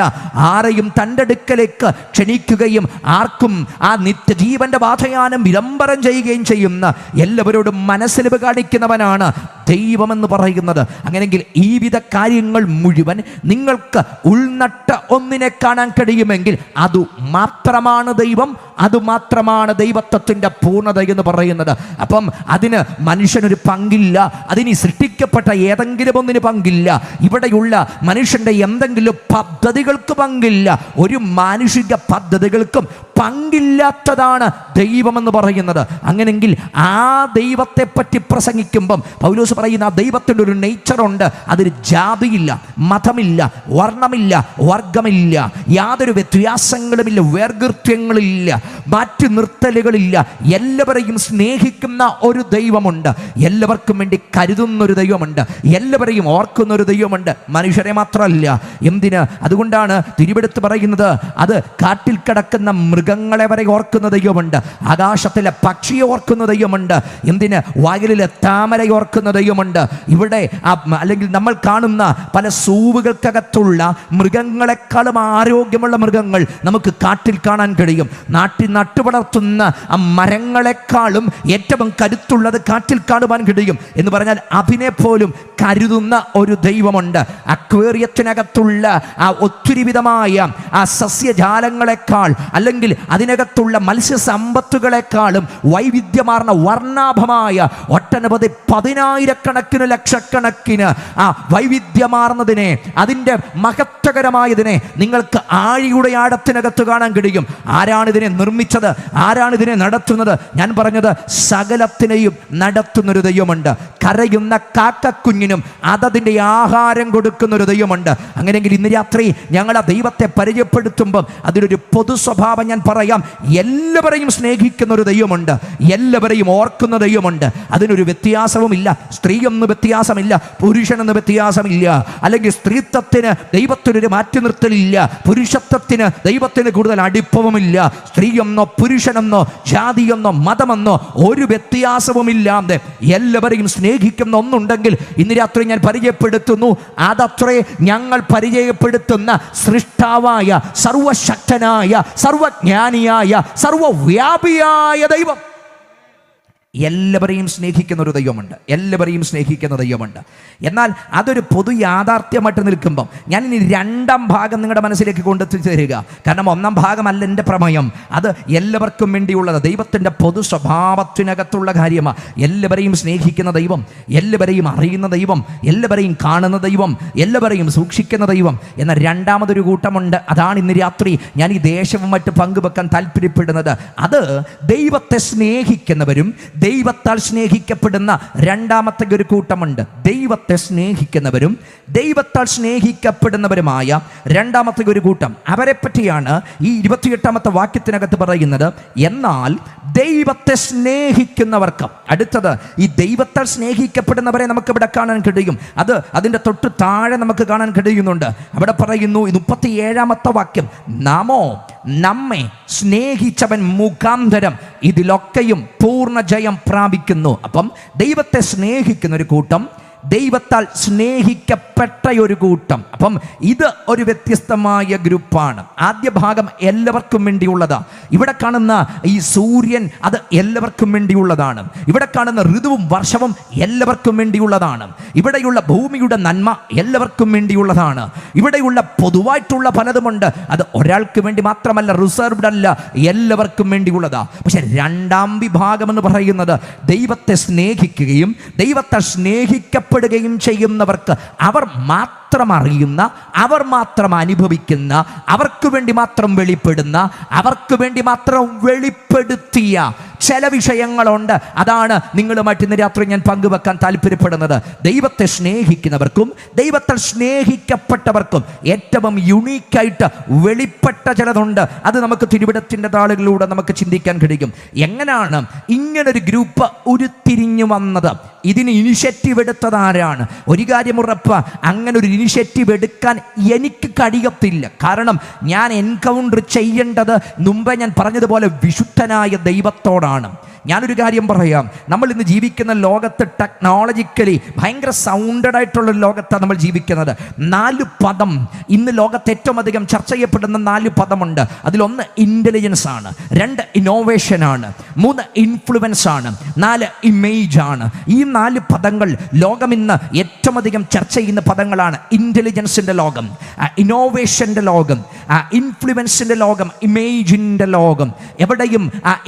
ആരെയും തൻ്റെ അടുക്കലേക്ക് ക്ഷണിക്കുകയും ആർക്കും ആ നിത്യജീവന്റെ വാചയാനം വിളംബരം ചെയ്യുകയും ചെയ്യുന്ന എല്ലാവരോടും മനസ്സലിവ് കാണിക്കുന്നവനാണ് ദൈവമെന്ന് പറയുന്നത്. അങ്ങനെയെങ്കിൽ ഈ വിധ കാര്യങ്ങൾ മുഴുവൻ നിങ്ങൾക്ക് ഉൾനട്ട് ഒന്നിനെ കാണാൻ കഴിയുമെങ്കിൽ അതു മാത്രമാണ് ദൈവം, അതുമാത്രമാണ് ദൈവത്വത്തിൻ്റെ പൂർണ്ണത എന്ന് പറയുന്നത്. അപ്പം അതിന് മനുഷ്യനൊരു പങ്കില്ല, അതിന് സൃഷ്ടിക്കപ്പെട്ട ഏതെങ്കിലും ഒന്നിന് പങ്കില്ല, ഇവിടെയുള്ള മനുഷ്യൻ്റെ എന്തെങ്കിലും പദ്ധതികൾക്ക് പങ്കില്ല, ഒരു മാനുഷിക പദ്ധതികൾക്കും പങ്കില്ലാത്തതാണ് ദൈവമെന്ന് പറയുന്നത്. അങ്ങനെങ്കിൽ ആ ദൈവത്തെ പറ്റി പ്രസംഗിക്കുമ്പം പൗലോസ് പറയുന്ന ആ ദൈവത്തിൻ്റെ ഒരു നേച്ചറുണ്ട്. അതിന് ജാതിയില്ല, മതമില്ല, വർണ്ണമില്ല, വർഗമില്ല, യാതൊരു വ്യത്യാസങ്ങളുമില്ല, വേർകൃത്യങ്ങളില്ല, മാറ്റി നിർത്തലുകളില്ല. എല്ലാവരെയും സ്നേഹിക്കുന്ന ഒരു ദൈവമുണ്ട്, എല്ലാവർക്കും വേണ്ടി കരുതുന്നൊരു ദൈവമുണ്ട്, എല്ലാവരെയും ഓർക്കുന്നൊരു ദൈവമുണ്ട്, മനുഷ്യരെ മാത്രമല്ല. എന്തിന്? അതുകൊണ്ടാണ് തിരുവെടുത്ത് പറയുന്നത് അത് കാട്ടിൽ കിടക്കുന്ന മൃഗങ്ങളെ വരെ ഓർക്കുന്ന ദൈവമുണ്ട്, ആകാശത്തിലെ പക്ഷിയെ ഓർക്കുന്ന ദൈവമുണ്ട്, എന്തിന്? വയലിലെ താമരയെ ഓർക്കുന്ന ദൈവമുണ്ട്. ഇവിടെ അല്ലെങ്കിൽ നമ്മൾ കാണുന്ന പല സൂവുകൾക്കകത്തുള്ള മൃഗങ്ങളെക്കാളും ആരോഗ്യമുള്ള മൃഗങ്ങൾ നമുക്ക് കാട്ടിൽ കാണാൻ കഴിയും. നാട്ടിൽ നട്ടുവളർത്തുന്ന ആ മരങ്ങളെക്കാളും ഏറ്റവും കരുത്തുള്ളത് കാട്ടിൽ കാണുവാൻ കഴിയും. എന്ന് പറഞ്ഞാൽ അതിനെ പോലും കരുതുന്ന ഒരു ദൈവമുണ്ട്. അക്വേറിയത്തിനകത്തുള്ള ആ ഒത്തിരി വിധമായ ആ സസ്യജാലങ്ങളെക്കാൾ അല്ലെങ്കിൽ അതിനകത്തുള്ള മത്സ്യസമ്പത്തുകളെക്കാളും വൈവിധ്യമാർന്ന വർണ്ണാഭമായ ഒട്ടനവധി 10,000 ആയിരക്കണക്കിന് ലക്ഷക്കണക്കിന് ആ വൈവിധ്യമാർന്നതിനെ, അതിൻ്റെ മഹത്വകരമായതിനെ നിങ്ങൾക്ക് ആഴിയുടെ ആഴത്തിനകത്ത് കാണാൻ കഴിയും. ആരാണിതിനെ നിർമ്മിച്ചത്? ആരാണിതിനെ നടത്തുന്നത്? ഞാൻ പറഞ്ഞത് സകലത്തിനെയും നടത്തുന്നൊരു ദൈവമുണ്ട്. കരയുന്ന കാക്കക്കുഞ്ഞിനും അതതിൻ്റെ ആഹാരം കൊടുക്കുന്നൊരു ദൈവമുണ്ട്. അങ്ങനെയെങ്കിൽ ഇന്ന് രാത്രി ഞങ്ങൾ ആ ദൈവത്തെ പരിചയപ്പെടുത്തുമ്പം അതിലൊരു പൊതു സ്വഭാവം ഞാൻ പറയാം. എല്ലാവരെയും സ്നേഹിക്കുന്ന ഒരു ദൈവമുണ്ട്, എല്ലാവരെയും ഓർക്കുന്ന ദൈവമുണ്ട്. അതിനൊരു വ്യത്യാസവുമില്ല. സ്ത്രീയൊന്നും വ്യത്യാസമില്ല, പുരുഷനെന്ന് വ്യത്യാസമില്ല. അല്ലെങ്കിൽ സ്ത്രീത്വത്തിന് ദൈവത്തിനൊരു മാറ്റി നിർത്തലില്ല, പുരുഷത്വത്തിന് ദൈവത്തിന് കൂടുതൽ അടുപ്പവുമില്ല. സ്ത്രീയെന്നോ പുരുഷനെന്നോ ജാതിയെന്നോ മതമെന്നോ ഒരു വ്യത്യാസവുമില്ലാതെ എല്ലാവരെയും സ്നേഹിക്കുന്ന ഒന്നുണ്ടെങ്കിൽ ഇന്ന് രാത്രി ഞാൻ പരിചയപ്പെടുത്തുന്നു. അതത്രേ ഞങ്ങൾ പരിചയപ്പെടുത്തുന്ന സൃഷ്ടാവായ, സർവശക്തനായ, സർവജ്ഞാനിയായ, സർവവ്യാപിയായ ദൈവം. എല്ലാവരെയും സ്നേഹിക്കുന്ന ഒരു ദൈവമുണ്ട്, എല്ലാവരെയും സ്നേഹിക്കുന്ന ദൈവമുണ്ട്. എന്നാൽ അതൊരു പൊതു യാഥാർത്ഥ്യമായിട്ട് നിൽക്കുമ്പം ഞാൻ ഇനി രണ്ടാം ഭാഗം നിങ്ങളുടെ മനസ്സിലേക്ക് കൊണ്ടെത്തിച്ചു തരിക. കാരണം ഒന്നാം ഭാഗമല്ല എൻ്റെ പ്രമേയം, അത് എല്ലാവർക്കും വേണ്ടിയുള്ളത്, ദൈവത്തിൻ്റെ പൊതു സ്വഭാവത്തിനകത്തുള്ള കാര്യമാണ്. എല്ലാവരെയും സ്നേഹിക്കുന്ന ദൈവം, എല്ലാവരെയും അറിയുന്ന ദൈവം, എല്ലാവരെയും കാണുന്ന ദൈവം, എല്ലാവരെയും സൂക്ഷിക്കുന്ന ദൈവം. എന്നാൽ രണ്ടാമതൊരു കൂട്ടമുണ്ട്. അതാണ് ഇന്ന് രാത്രി ഞാൻ ഈ ദേശവുമായിട്ട് പങ്കുവെക്കാൻ താല്പര്യപ്പെടുന്നത്. അത് ദൈവത്തെ സ്നേഹിക്കുന്നവരും ദൈവത്താൽ സ്നേഹിക്കപ്പെടുന്ന രണ്ടാമത്തെ ഒരു കൂട്ടമുണ്ട്. ദൈവത്തെ സ്നേഹിക്കുന്നവരും ദൈവത്താൽ സ്നേഹിക്കപ്പെടുന്നവരുമായ രണ്ടാമത്തെ ഒരു കൂട്ടം. അവരെ പറ്റിയാണ് ഈ 28-ാമത്തെ വാക്യത്തിനകത്ത് പറയുന്നത്. എന്നാൽ ദൈവത്തെ സ്നേഹിക്കുന്നവർക്ക്, അടുത്തത് ഈ ദൈവത്താൽ സ്നേഹിക്കപ്പെടുന്നവരെ നമുക്ക് ഇവിടെ കാണാൻ കഴിയും. അത് അതിൻ്റെ തൊട്ട് താഴെ നമുക്ക് കാണാൻ കഴിയുന്നുണ്ട്. അവിടെ പറയുന്നു 37-ാമത്തെ വാക്യം, നാമോ നമ്മെ സ്നേഹിച്ചവൻ മുഖാന്തരം ഇതിലൊക്കെയും പൂർണ്ണ ജയം പ്രാപിക്കുന്നു. അപ്പം ദൈവത്തെ സ്നേഹിക്കുന്ന ഒരു കൂട്ടം, ദൈവത്താൽ സ്നേഹിക്കപ്പെട്ട ഒരു കൂട്ടം. അപ്പം ഇത് ഒരു വ്യത്യസ്തമായ ഗ്രൂപ്പാണ്. ആദ്യ ഭാഗം എല്ലാവർക്കും വേണ്ടിയുള്ളതാണ്. ഇവിടെ കാണുന്ന ഈ സൂര്യൻ അത് എല്ലാവർക്കും വേണ്ടിയുള്ളതാണ്. ഇവിടെ കാണുന്ന ഋതുവും വർഷവും എല്ലാവർക്കും വേണ്ടിയുള്ളതാണ്. ഇവിടെയുള്ള ഭൂമിയുടെ നന്മ എല്ലാവർക്കും വേണ്ടിയുള്ളതാണ്. ഇവിടെയുള്ള പൊതുവായിട്ടുള്ള പലതുമുണ്ട്, അത് ഒരാൾക്ക് വേണ്ടി മാത്രമല്ല, റിസർവ്ഡ് അല്ല, എല്ലാവർക്കും വേണ്ടിയുള്ളതാണ്. പക്ഷെ രണ്ടാം വിഭാഗം എന്ന് പറയുന്നത് ദൈവത്തെ സ്നേഹിക്കുകയും ദൈവത്തെ സ്നേഹിക്കപ്പെടുകയും ചെയ്യുന്നവർക്ക്, അവർ മാത്രം അറിയുന്ന, അവർ മാത്രം അനുഭവിക്കുന്ന, അവർക്ക് വേണ്ടി മാത്രം വെളിപ്പെടുന്ന, അവർക്ക് വേണ്ടി മാത്രം വെളിപ്പെടുത്തിയ ചില വിഷയങ്ങളുണ്ട്. അതാണ് നിങ്ങളുമായിട്ട് ഇന്ന് രാത്രി ഞാൻ പങ്കുവെക്കാൻ താല്പര്യപ്പെടുന്നത്. ദൈവത്തെ സ്നേഹിക്കുന്നവർക്കും ദൈവത്താൽ സ്നേഹിക്കപ്പെട്ടവർക്കും ഏറ്റവും യുണീക്കായിട്ട് വെളിപ്പെട്ട ചിലതുണ്ട്. അത് നമുക്ക് തിരുവിടത്തിൻ്റെ താളുകളിലൂടെ നമുക്ക് ചിന്തിക്കാൻ കഴിയും. എങ്ങനെയാണ് ഇങ്ങനൊരു ഗ്രൂപ്പ് ഉരുത്തിരിഞ്ഞു വന്നത്? ഇതിന് ഇനിഷ്യേറ്റീവ് എടുത്തത് ആരാണ്? ഒരു കാര്യം ഉറപ്പ്, അങ്ങനെ ഒരു ഇനിഷ്യേറ്റീവ് എടുക്കാൻ എനിക്ക് കഴിയത്തില്ല. കാരണം ഞാൻ എൻകൗണ്ടർ ചെയ്യേണ്ടത് മുമ്പേ ഞാൻ പറഞ്ഞതുപോലെ വിശുദ്ധനായ ദൈവത്തോടാണ്. ഞാനൊരു കാര്യം പറയാം, നമ്മൾ ഇന്ന് ജീവിക്കുന്ന ലോകത്ത് ടെക്നോളജിക്കലി ഭയങ്കര സൗണ്ടഡ് ആയിട്ടുള്ള ലോകത്താണ് നമ്മൾ ജീവിക്കുന്നത്. 4 പദം ഇന്ന് ലോകത്ത് ഏറ്റവും അധികം ചർച്ച ചെയ്യപ്പെടുന്ന 4 പദമുണ്ട്. അതിലൊന്ന് ഇൻ്റലിജൻസ് ആണ്, 2 ഇന്നോവേഷൻ ആണ്, 3 ഇൻഫ്ലുവൻസ് ആണ്, 4 ഇമേജ് ആണ്. ഈ 4 പദങ്ങൾ ലോകം ഇന്ന് ഏറ്റവും അധികം ചർച്ച ചെയ്യുന്ന പദങ്ങളാണ്. ഇൻ്റലിജൻസിൻ്റെ ലോകം, ഇന്നോവേഷൻ്റെ ലോകം, ഇൻഫ്ലുവൻസിൻ്റെ ലോകം, ഇമേജിൻ്റെ ലോകം. എവിടെയും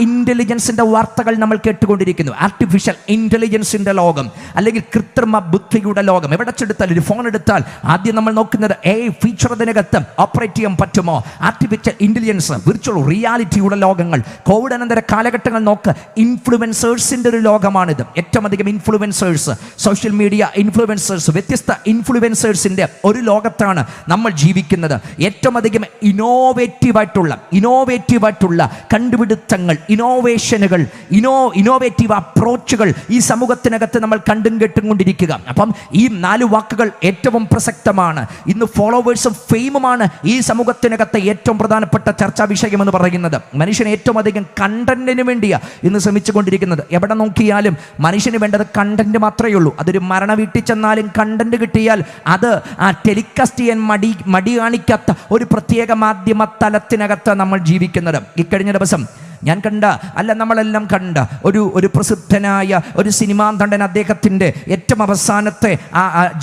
ഇൻ്റലിജൻസിൻ്റെ വാർത്ത നമ്മൾ കേട്ടുകൊണ്ടിരിക്കുന്നു. ആർട്ടിഫിഷ്യൽ ഇന്റലിജൻസിന്റെ ലോകം, അല്ലെങ്കിൽ കൃത്രിമ ബുദ്ധിയുടെ ലോകം. എവിടെ ചെടുത്താൽ, ഒരു ഫോൺ എടുത്താൽ ആദ്യം നമ്മൾ നോക്കുന്നത് ഫീച്ചർ അതിനകത്ത് ഓപ്പറേറ്റ് ചെയ്യാൻ പറ്റുമോ? ആർട്ടിഫിഷ്യൽ ഇന്റലിജൻസ്, വിർച്വൽ റിയാലിറ്റിയുടെ ലോകങ്ങൾ. കോവിഡ് അനന്തര കാലഘട്ടങ്ങൾ നോക്ക്, ഇൻഫ്ലുവൻസേഴ്സിന്റെ ഒരു ലോകമാണിത്. ഏറ്റവും അധികം ഇൻഫ്ലുവൻസേഴ്സ്, സോഷ്യൽ മീഡിയ ഇൻഫ്ലുവൻസേഴ്സ്, വ്യത്യസ്ത ഇൻഫ്ലുവൻസേഴ്സിന്റെ ഒരു ലോകത്താണ് നമ്മൾ ജീവിക്കുന്നത്. ഏറ്റവും അധികം ഇന്നോവേറ്റീവായിട്ടുള്ള കണ്ടുപിടുത്തങ്ങൾ, ഇന്നോവേഷനുകൾ, ഇന്നോവേറ്റീവ് അപ്രോച്ചുകൾ ഈ സമൂഹത്തിനകത്ത് നമ്മൾ കണ്ടും കേട്ടുകൊണ്ടിരിക്കുക. അപ്പം ഈ 4 വാക്കുകൾ ഏറ്റവും പ്രസക്തമാണ്. ഇന്ന് ഫോളോവേഴ്സും ഫെയിമുമാണ് ഈ സമൂഹത്തിനകത്ത് ഏറ്റവും പ്രധാനപ്പെട്ട ചർച്ചാ വിഷയം എന്ന് പറയുന്നത്. മനുഷ്യൻ ഏറ്റവും അധികം കണ്ടന്റിന് വേണ്ടിയാണ് ഇന്ന് ശ്രമിച്ചുകൊണ്ടിരിക്കുന്നത്. എവിടെ നോക്കിയാലും മനുഷ്യന് വേണ്ടത് കണ്ടന്റ് മാത്രമേ ഉള്ളൂ. അതൊരു മരണ വീട്ടിൽ ചെന്നാലും കണ്ടന്റ് കിട്ടിയാൽ അത് ടെലികാസ്റ്റ് ചെയ്യാൻ മടി കാണിക്കാത്ത ഒരു പ്രത്യേക മാധ്യമ തലത്തിനകത്ത് നമ്മൾ ജീവിക്കുന്നത്. ഇക്കഴിഞ്ഞ ദിവസം ഞാൻ കണ്ട അല്ല നമ്മളെല്ലാം കണ്ട ഒരു പ്രസിദ്ധനായ ഒരു സിനിമാ നടൻ, അദ്ദേഹത്തിൻ്റെ ഏറ്റവും അവസാനത്തെ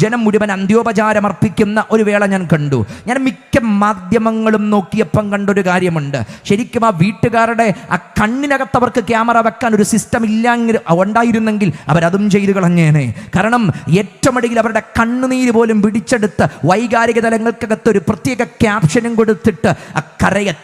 ജനം മുഴുവൻ അന്ത്യോപചാരം അർപ്പിക്കുന്ന ഒരു വേള ഞാൻ കണ്ടു. ഞാൻ മിക്ക മാധ്യമങ്ങളും നോക്കിയപ്പം കണ്ടൊരു കാര്യമുണ്ട്. ശരിക്കും ആ വീട്ടുകാരുടെ ആ കണ്ണിനകത്ത് അവർക്ക് ക്യാമറ വെക്കാൻ ഒരു സിസ്റ്റം ഉണ്ടായിരുന്നെങ്കിൽ അവരതും ചെയ്തു കളഞ്ഞേനെ. കാരണം ഏറ്റവും അടിയിൽ അവരുടെ കണ്ണുനീര് പോലും പിടിച്ചെടുത്ത് വൈകാരിക തലങ്ങൾക്കകത്ത് ഒരു പ്രത്യേക ക്യാപ്ഷനും കൊടുത്തിട്ട്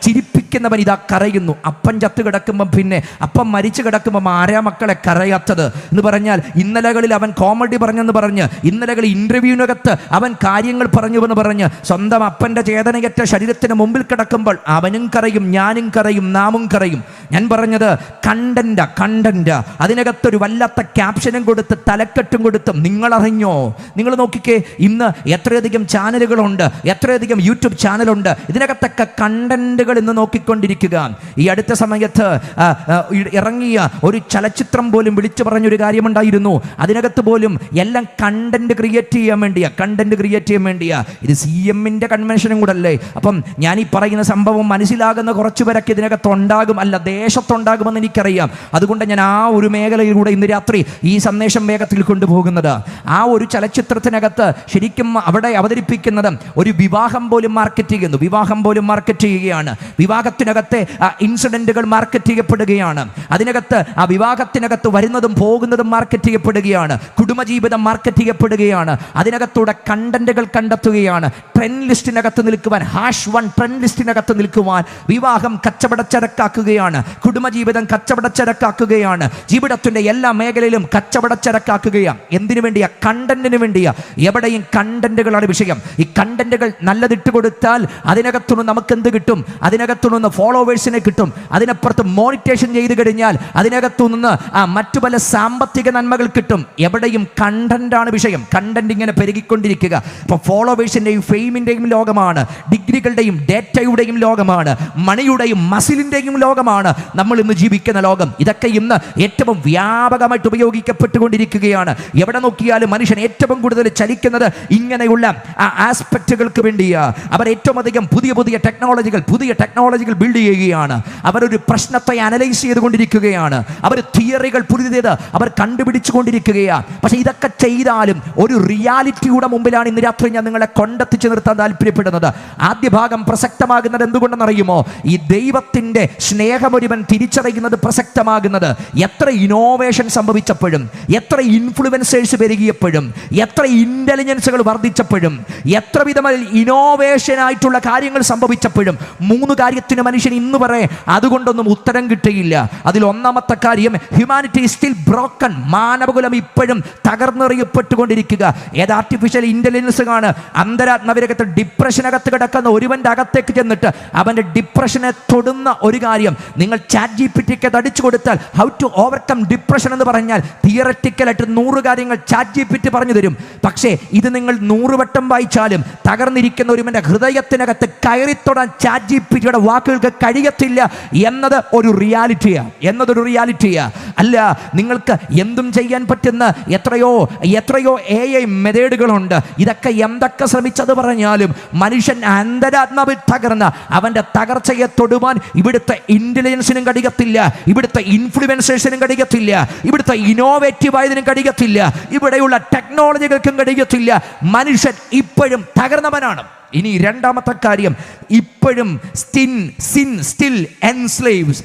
ചിരിപ്പിക്കുന്നവൻ ഇതാ കരയുന്നു. അപ്പൻ ചത്ത് കിടക്കുമ്പം, പിന്നെ അപ്പം മരിച്ചു കിടക്കുമ്പം ആരാ മക്കളെ കരയാത്തത് എന്ന് പറഞ്ഞാൽ, ഇന്നലകളിൽ അവൻ കോമഡി പറഞ്ഞെന്ന് പറഞ്ഞ്, ഇന്നലകളിൽ ഇൻ്റർവ്യൂവിനകത്ത് അവൻ കാര്യങ്ങൾ പറഞ്ഞുവെന്ന് പറഞ്ഞ്, സ്വന്തം അപ്പൻ്റെ ചേതനയറ്റ ശരീരത്തിന് മുമ്പിൽ കിടക്കുമ്പോൾ അവനും കരയും, ഞാനും കരയും, നാമും കരയും. ഞാൻ പറഞ്ഞത് കണ്ടന്റ് അതിനകത്തൊരു വല്ലാത്ത ക്യാപ്ഷനും കൊടുത്ത് തലക്കെട്ടും കൊടുത്ത് നിങ്ങളറിഞ്ഞോ? നിങ്ങൾ നോക്കിക്കേ, ഇന്ന് എത്രയധികം ചാനലുകളുണ്ട്, എത്രയധികം യൂട്യൂബ് ചാനലുണ്ട്. ഇതിനകത്തൊക്കെ കണ്ടന്റുകൾ ഇന്ന് നോക്കിക്കൊണ്ടിരിക്കുക. ഈ അടുത്ത സമയത്ത് ഇറങ്ങിയ ഒരു ചലച്ചിത്രം പോലും വിളിച്ചു പറഞ്ഞൊരു കാര്യമുണ്ടായിരുന്നു. അതിനകത്ത് പോലും എല്ലാം കണ്ടന്റ് ക്രിയേറ്റ് ചെയ്യാൻ വേണ്ടിയാ. ഇത് CM-ന്റെ കൺവെൻഷനും കൂടെ അല്ലേ? അപ്പം ഞാൻ ഈ പറയുന്ന സംഭവം മനസ്സിലാകുന്ന കുറച്ചു പേരൊക്കെ ഇതിനകത്ത് ഉണ്ടാകും, അല്ല ദേശത്തുണ്ടാകുമെന്ന് എനിക്കറിയാം. അതുകൊണ്ട് ഞാൻ ആ ഒരു മേഖലയിലൂടെ ഇന്ന് രാത്രി ഈ സന്ദേശം വേഗത്തിൽ കൊണ്ടുപോകുന്നത്. ആ ഒരു ചലച്ചിത്രത്തിനകത്ത് ശരിക്കും അവിടെ അവതരിപ്പിക്കുന്നത് ഒരു വിവാഹം പോലും മാർക്കറ്റ് ചെയ്യുകയാണ്. വിവാഹത്തിനകത്തെ ഇൻസിഡന്റുകൾ മാർക്കറ്റ് ചെയ്യപ്പെടുകയാണ്. അതിനകത്ത് ആ വിവാഹത്തിനകത്ത് വരുന്നതും പോകുന്നതും മാർക്കറ്റ് ചെയ്യപ്പെടുകയാണ്. കുടുംബജീവിതം മാർക്കറ്റ് ചെയ്യപ്പെടുകയാണ്. അതിനകത്തൂടെ കണ്ടന്റുകൾ കണ്ടെത്തുകയാണ്. ട്രെൻഡ് ലിസ്റ്റിനകത്ത് നിൽക്കുവാൻ, ട്രെൻഡ് ലിസ്റ്റിനകത്ത് നിൽക്കുവാൻ വിവാഹം കച്ചവടച്ചരക്കാക്കുകയാണ്. കുടുംബജീവിതം കച്ചവടച്ചരക്കാക്കുകയാണ്. ജീവിതത്തിന്റെ എല്ലാ മേഖലയിലും കച്ചവടച്ചരക്കാക്കുകയാണ്. എന്തിനു വേണ്ടിയാ? കണ്ടന്റിന് വേണ്ടിയാ. എവിടെയും കണ്ടന്റുകളാണ് വിഷയം. ഈ കണ്ടന്റുകൾ നല്ലതിട്ട് കൊടുത്താൽ അതിനകത്തുനിന്ന് നമുക്ക് എന്ത് കിട്ടും? അതിനകത്തുനിന്ന് ഫോളോവേഴ്സിനെ കിട്ടും. അതിനപ്പുറത്ത് മോണിറ്റേഷൻ ചെയ്ത് കഴിഞ്ഞാൽ അതിനകത്തുനിന്ന് മറ്റു പല സാമ്പത്തിക നന്മകൾ കിട്ടും. എവിടെയും കണ്ടന്റാണ് വിഷയം. കണ്ടന്റ് ഇങ്ങനെ പെരുകിക്കൊണ്ടിരിക്കുക. ഇപ്പോൾ ഫോളോവേഴ്സിൻ്റെയും ഫെയിമിൻ്റെയും ലോകമാണ്, ഡിഗ്രികളുടെയും ഡേറ്റയുടെയും ലോകമാണ്, മണിയുടെയും മസിലിൻ്റെയും ലോകമാണ് നമ്മൾ ഇന്ന് ജീവിക്കുന്ന ലോകം. ഇതൊക്കെ ഇന്ന് ഏറ്റവും വ്യാപകമായിട്ട് ഉപയോഗിക്കപ്പെട്ടുകൊണ്ടിരിക്കുകയാണ്. എവിടെ നോക്കിയാലും മനുഷ്യൻ ഏറ്റവും കൂടുതൽ ചലിക്കുന്നത് ഇങ്ങനെയുള്ള ആസ്പെക്റ്റുകൾക്ക് വേണ്ടിയാണ്. അവർ ഏറ്റവും അധികം പുതിയ ടെക്നോളജികൾ ബിൽഡ് ചെയ്യുകയാണ്. അവരൊരു പ്രശ്നത്തെ അനലൈസ് ചെയ്തുകൊണ്ടിരിക്കുകയാണ്. അവർ തിയറികൾ പുതിയത് അവർ കണ്ടുപിടിച്ചു കൊണ്ടിരിക്കുകയാണ്. പക്ഷേ ഇതൊക്കെ ചെയ്താലും ഒരു റിയാലിറ്റിയുടെ മുമ്പിലാണ് ഇന്ന് രാത്രി ഞാൻ നിങ്ങളെ കൊണ്ടെത്തിച്ച് നിർത്താൻ താല്പര്യപ്പെടുന്നത്. ആദ്യ ഭാഗം പ്രസക്തമാകുന്നത് എന്തുകൊണ്ടെന്നറിയുമോ? ഈ ദൈവത്തിൻ്റെ സ്നേഹമൊരുവൻ തിരിച്ചറിയുന്നത് പ്രസക്തമാകുന്നത് എത്ര ഇന്നോവേഷൻ സംഭവിച്ചപ്പോഴും, എത്ര ഇൻഫ്ലുവൻസേഴ്സ് പെരുകിയപ്പോഴും, എത്ര ഇന്റലിജൻസുകൾ വർദ്ധിച്ചപ്പോഴും, എത്ര വിധമായ ഇന്നോവേഷൻ ആയിട്ടുള്ള കാര്യങ്ങൾ സംഭവിച്ചപ്പോഴും 3 കാര്യത്തിന് മനുഷ്യൻ ഇന്ന് പറയും അതുകൊണ്ടൊന്നും ഉത്തരം കിട്ടുകയില്ല. അതിൽ ഒന്നാമത്തെ കാര്യം, ഹ്യൂമാനിറ്റി സ്റ്റിൽ ബ്രോക്കൺ. മാനവകുലം ഇപ്പോഴും തകർന്നെറിയപ്പെട്ടുകൊണ്ടിരിക്കുക. ഏത് ആർട്ടിഫിഷ്യൽ ഇന്റലിജൻസ് ആണ് അന്തരാത്മവിരകത്ത് ഡിപ്രഷനകത്ത് കിടക്കുന്ന ഒരുവന്റെ അകത്തേക്ക് ചെന്നിട്ട് അവന്റെ ഡിപ്രഷനെ തൊടുന്ന ഒരു കാര്യം നിങ്ങൾ ChatGPT-ക്ക് അടിച്ചു കൊടുത്താൽ ഹൗ ടു ഓവർകം ഡിപ്രഷൻ എന്ന് പറഞ്ഞാൽ തിയററ്റിക്കലായിട്ട് 100 കാര്യങ്ങൾ ChatGPT പറഞ്ഞു തരും. പക്ഷേ ഇത് നിങ്ങൾ 100 വട്ടം വായിച്ചാലും തകർന്നിരിക്കുന്ന ഒരുവന്റെ ഹൃദയത്തിനകത്ത് കയറിത്തൊടാൻ ChatGPT-യുടെ വാക്കുകൾക്ക് കഴിയത്തില്ല എന്നത് ഒരു റിയാലിറ്റിയാ. അല്ല, നിങ്ങൾക്ക് എന്തും ചെയ്യാൻ പറ്റുന്ന എത്രയോ AI മെത്തേഡുകളുണ്ട്. ഇതൊക്കെ എന്തൊക്കെ ശ്രമിച്ചത് പറഞ്ഞാലും മനുഷ്യൻ അന്തരാത്മാവിൽ തകർന്ന അവന്റെ തകർച്ചയെ തൊടുവാൻ ഇവിടുത്തെ ഇന്റലിജൻസിനും കഴിയത്തില്ല, ഇവിടുത്തെ ഇൻഫ്ലുവൻസേഴ്സിനും കഴിയത്തില്ല, ഇവിടുത്തെ ഇന്നോവേറ്റീവ് ആയതിനും കഴിയത്തില്ല, ഇവിടെയുള്ള ടെക്നോളജികൾക്കും കഴിയത്തില്ല. മനുഷ്യൻ ഇപ്പോഴും തകർന്നവനാണ്. ഇനി രണ്ടാമത്തെ കാര്യം, ഇപ്പോഴും സ്റ്റിൽ എൻസ്ലേവ്സ്.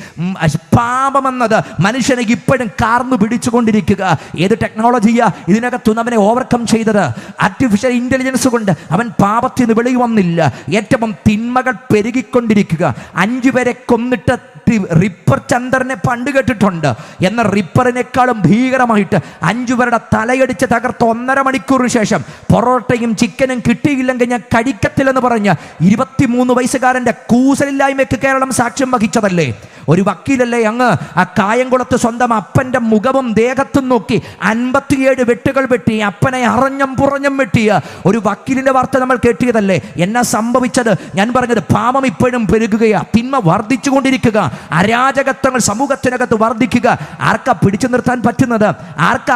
പാപമെന്നത് മനുഷ്യനെ ഇപ്പോഴും കാർന്നു പിടിച്ചുകൊണ്ടിരിക്കുക. ഏത് ടെക്നോളജിയാ ഇതിനകത്തുനിന്ന് ഓവർകം ചെയ്തത്? ആർട്ടിഫിഷ്യൽ ഇന്റലിജൻസ് കൊണ്ട് അവൻ പാപത്തിന് വെളി വന്നില്ല. ഏറ്റവും തിന്മകൾ പെരുകിക്കൊണ്ടിരിക്കുക. 5 പേരെ കൊന്നിട്ട് റിപ്പർ ചന്ദ്രനെ പണ്ട് കേട്ടിട്ടുണ്ട്. എന്നാൽ റിപ്പറിനേക്കാളും ഭീകരമായിട്ട് 5 പേരുടെ തലയടിച്ച് തകർത്ത് 1.5 മണിക്കൂറിന് ശേഷം പൊറോട്ടയും ചിക്കനും കിട്ടിയില്ലെങ്കിൽ ഞാൻ കഴിക്കത്തില്ലെന്ന് പറഞ്ഞ 23 വയസ്സുകാരൻ്റെ കൂസലില്ലായ്മയ്ക്ക് കേരളം സാക്ഷ്യം വഹിച്ചതല്ലേ? ഒരു വക്കീലല്ലേ അങ്ങ് ആ കായംകുളത്ത് സ്വന്തം അപ്പൻ്റെ മുഖവും ദേഹത്തും നോക്കി 57 വെട്ടുകൾ വെട്ടി അപ്പനെ അറിഞ്ഞം പുറഞ്ഞം വെട്ടിയ ഒരു വക്കീലിൻ്റെ വാർത്ത നമ്മൾ കേട്ടിയതല്ലേ? എന്നാ സംഭവിച്ചത്? ഞാൻ പറഞ്ഞത്, പാപം ഇപ്പോഴും പെരുകുകയാ, തിന്മ വർദ്ധിച്ചു കൊണ്ടിരിക്കുക, അരാജകത്വങ്ങൾ സമൂഹത്തിനകത്ത് വർദ്ധിക്കുക. ആർക്കാ പിടിച്ചു നിർത്താൻ പറ്റുന്നത്?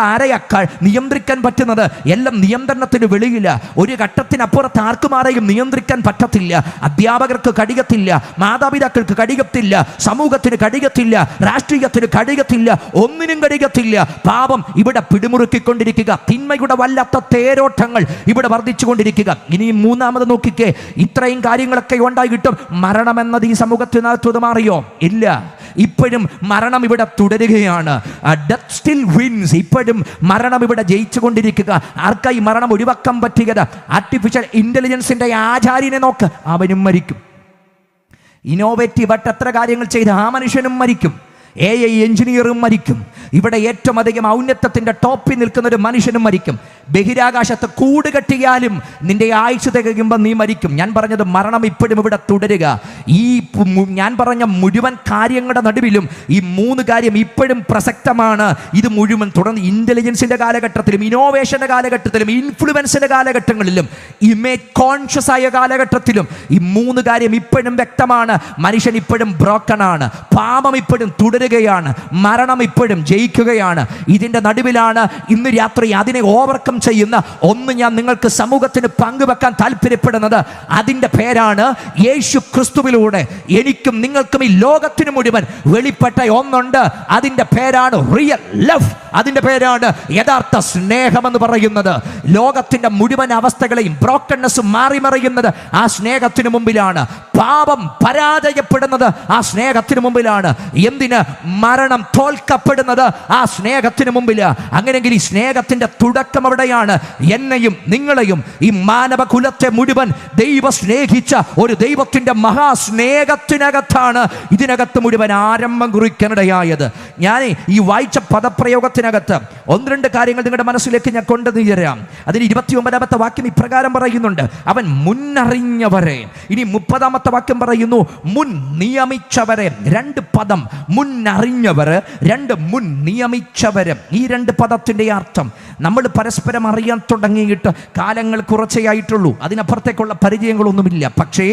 ആരെയൊക്കെ നിയന്ത്രിക്കാൻ പറ്റുന്നത്? എല്ലാം നിയന്ത്രണത്തിന് വെളിയില്ല. ഒരു ഘട്ടത്തിനപ്പുറത്ത് ആർക്കും ആരെയും നിയന്ത്രിക്കാൻ പറ്റത്തില്ല. അധ്യാപകർക്ക് കഴിയത്തില്ല, മാതാപിതാക്കൾക്ക് കഴിയത്തില്ല, സമൂഹ സമൂഹത്തിന് കഴിയത്തില്ല, രാഷ്ട്രീയത്തിന് കഴിയത്തില്ല, ഒന്നിനും കഴിയത്തില്ല. പാപം ഇവിടെ പിടിമുറുക്കിക്കൊണ്ടിരിക്കുക, തിന്മയുടെ വല്ലാത്ത തേരോട്ടങ്ങൾ ഇവിടെ വർദ്ധിച്ചുകൊണ്ടിരിക്കുക. ഇനി മൂന്നാമത് നോക്കിക്കേ, ഇത്രയും കാര്യങ്ങളൊക്കെ ഉണ്ടായിട്ടും മരണമെന്നത് ഈ സമൂഹത്തിനകത്ത് മാറിയോ? ഇല്ല. ഇപ്പോഴും മരണം ഇവിടെ തുടരുകയാണ്. Death still wins. ഇപ്പോഴും മരണം ഇവിടെ ജയിച്ചുകൊണ്ടിരിക്കുക. ആർക്കായി മരണം ഒഴിവാക്കാൻ പറ്റിയത്? ആർട്ടിഫിഷ്യൽ ഇന്റലിജൻസിന്റെ ആചാര്യനെ നോക്ക്, അവനും മരിക്കും. ഇന്നോവേറ്റീവ് ആയിട്ട് എത്ര കാര്യങ്ങൾ ചെയ്ത് ആ മനുഷ്യനും മരിക്കും. AI എഞ്ചിനീയറും മരിക്കും. ഇവിടെ ഏറ്റവും അധികം ഔന്നത്യത്തിന്റെ ടോപ്പിൽ നിൽക്കുന്ന ഒരു മനുഷ്യനും മരിക്കും. ബഹിരാകാശത്ത് കൂട് കെട്ടിയാലും നിന്റെ ആയുസ് തികയുമ്പോൾ നീ മരിക്കും. ഞാൻ പറഞ്ഞത് മരണം ഇപ്പോഴും ഇവിടെ തുടരുക. ഈ ഞാൻ പറഞ്ഞ മുഴുവൻ കാര്യങ്ങളുടെ നടുവിലും ഈ മൂന്ന് കാര്യം ഇപ്പോഴും പ്രസക്തമാണ്. ഇത് മുഴുവൻ തുടർന്ന് ഇന്റലിജൻസിന്റെ കാലഘട്ടത്തിലും, ഇന്നോവേഷന്റെ കാലഘട്ടത്തിലും, ഇൻഫ്ലുവൻസിന്റെ കാലഘട്ടങ്ങളിലും, ഇമേജ് കോൺഷ്യസ് ആയ കാലഘട്ടത്തിലും ഈ മൂന്ന് കാര്യം ഇപ്പോഴും വ്യക്തമാണ്. മനുഷ്യൻ ഇപ്പോഴും ബ്രോക്കണാണ്. പാപം ഇപ്പോഴും തുടരുകയാണ്. മരണം ഇപ്പോഴും ജയിക്കുകയാണ്. ഇതിന്റെ നടുവിലാണ് ഇന്ന് രാത്രി അതിനെ ഓവർകം ചെയ്യുന്ന ഒന്ന് ഞാൻ നിങ്ങൾക്ക് സമൂഹത്തിന് പങ്കുവെക്കാൻ താല്പര്യപ്പെടുന്നത്. അതിന്റെ പേരാണ് യേശു ക്രിസ്തുവിലൂടെ എനിക്കും നിങ്ങൾക്കും ഈ ലോകത്തിന് മുഴുവൻ വെളിപ്പെട്ട ഒന്നുണ്ട്. അതിന്റെ പേരാണ് റിയൽ ലവ്. അതിന്റെ പേരാണ് യഥാർത്ഥ സ്നേഹമെന്ന് പറയുന്നത്. ലോകത്തിന്റെ മുഴുവൻ അവസ്ഥകളെയും ബ്രോക്കൺനെസ്സും മാറി മറിയുന്നത് ആ സ്നേഹത്തിന് മുമ്പിലാണ്. പാപം പരാജയപ്പെടുന്നത് ആ സ്നേഹത്തിന് മുമ്പിലാണ്. എന്തിന്? മരണം തോൽക്കപ്പെടുന്നത് ആ സ്നേഹത്തിന് മുമ്പില്. അങ്ങനെയെങ്കിൽ ഈ സ്നേഹത്തിന്റെ തുടക്കം അവിടെയാണ്. എന്നെയും നിങ്ങളെയും ഈ മാനവകുലത്തെ മുഴുവൻ ദൈവം സ്നേഹിച്ച ഒരു ദൈവത്തിന്റെ മഹാസ്നേഹത്തിനകത്താണ് ഇതിനകത്ത് മുഴുവൻ ആരംഭം കുറിക്കാനിടയായത്. ഞാൻ ഈ വായിച്ച പദപ്രയോഗത്തിനകത്ത് ഒന്ന് രണ്ട് കാര്യങ്ങൾ നിങ്ങളുടെ മനസ്സിലേക്ക് ഞാൻ കൊണ്ടുതരാം. അതിന് 29ാമത്തെ വാക്യം ഇപ്രകാരം പറയുന്നുണ്ട്, അവൻ മുന്നറിഞ്ഞവരെ. ഇനി 30ാമത്തെ വാക്യം പറയുന്നു, മുൻ നിയമിച്ചവരെ. രണ്ട് പദം, മുന്നറിഞ്ഞവര്, രണ്ട് മുൻ നിയമിച്ചവര്. ഈ രണ്ട് പദത്തിന്റെ അർത്ഥം നമ്മൾ പരസ്പരം അറിയാൻ തുടങ്ങിയിട്ട് കാലങ്ങൾ കുറച്ചേ ആയിട്ടുള്ളൂ. അതിനപ്പുറത്തേക്കുള്ള പരിചയങ്ങളൊന്നുമില്ല. പക്ഷേ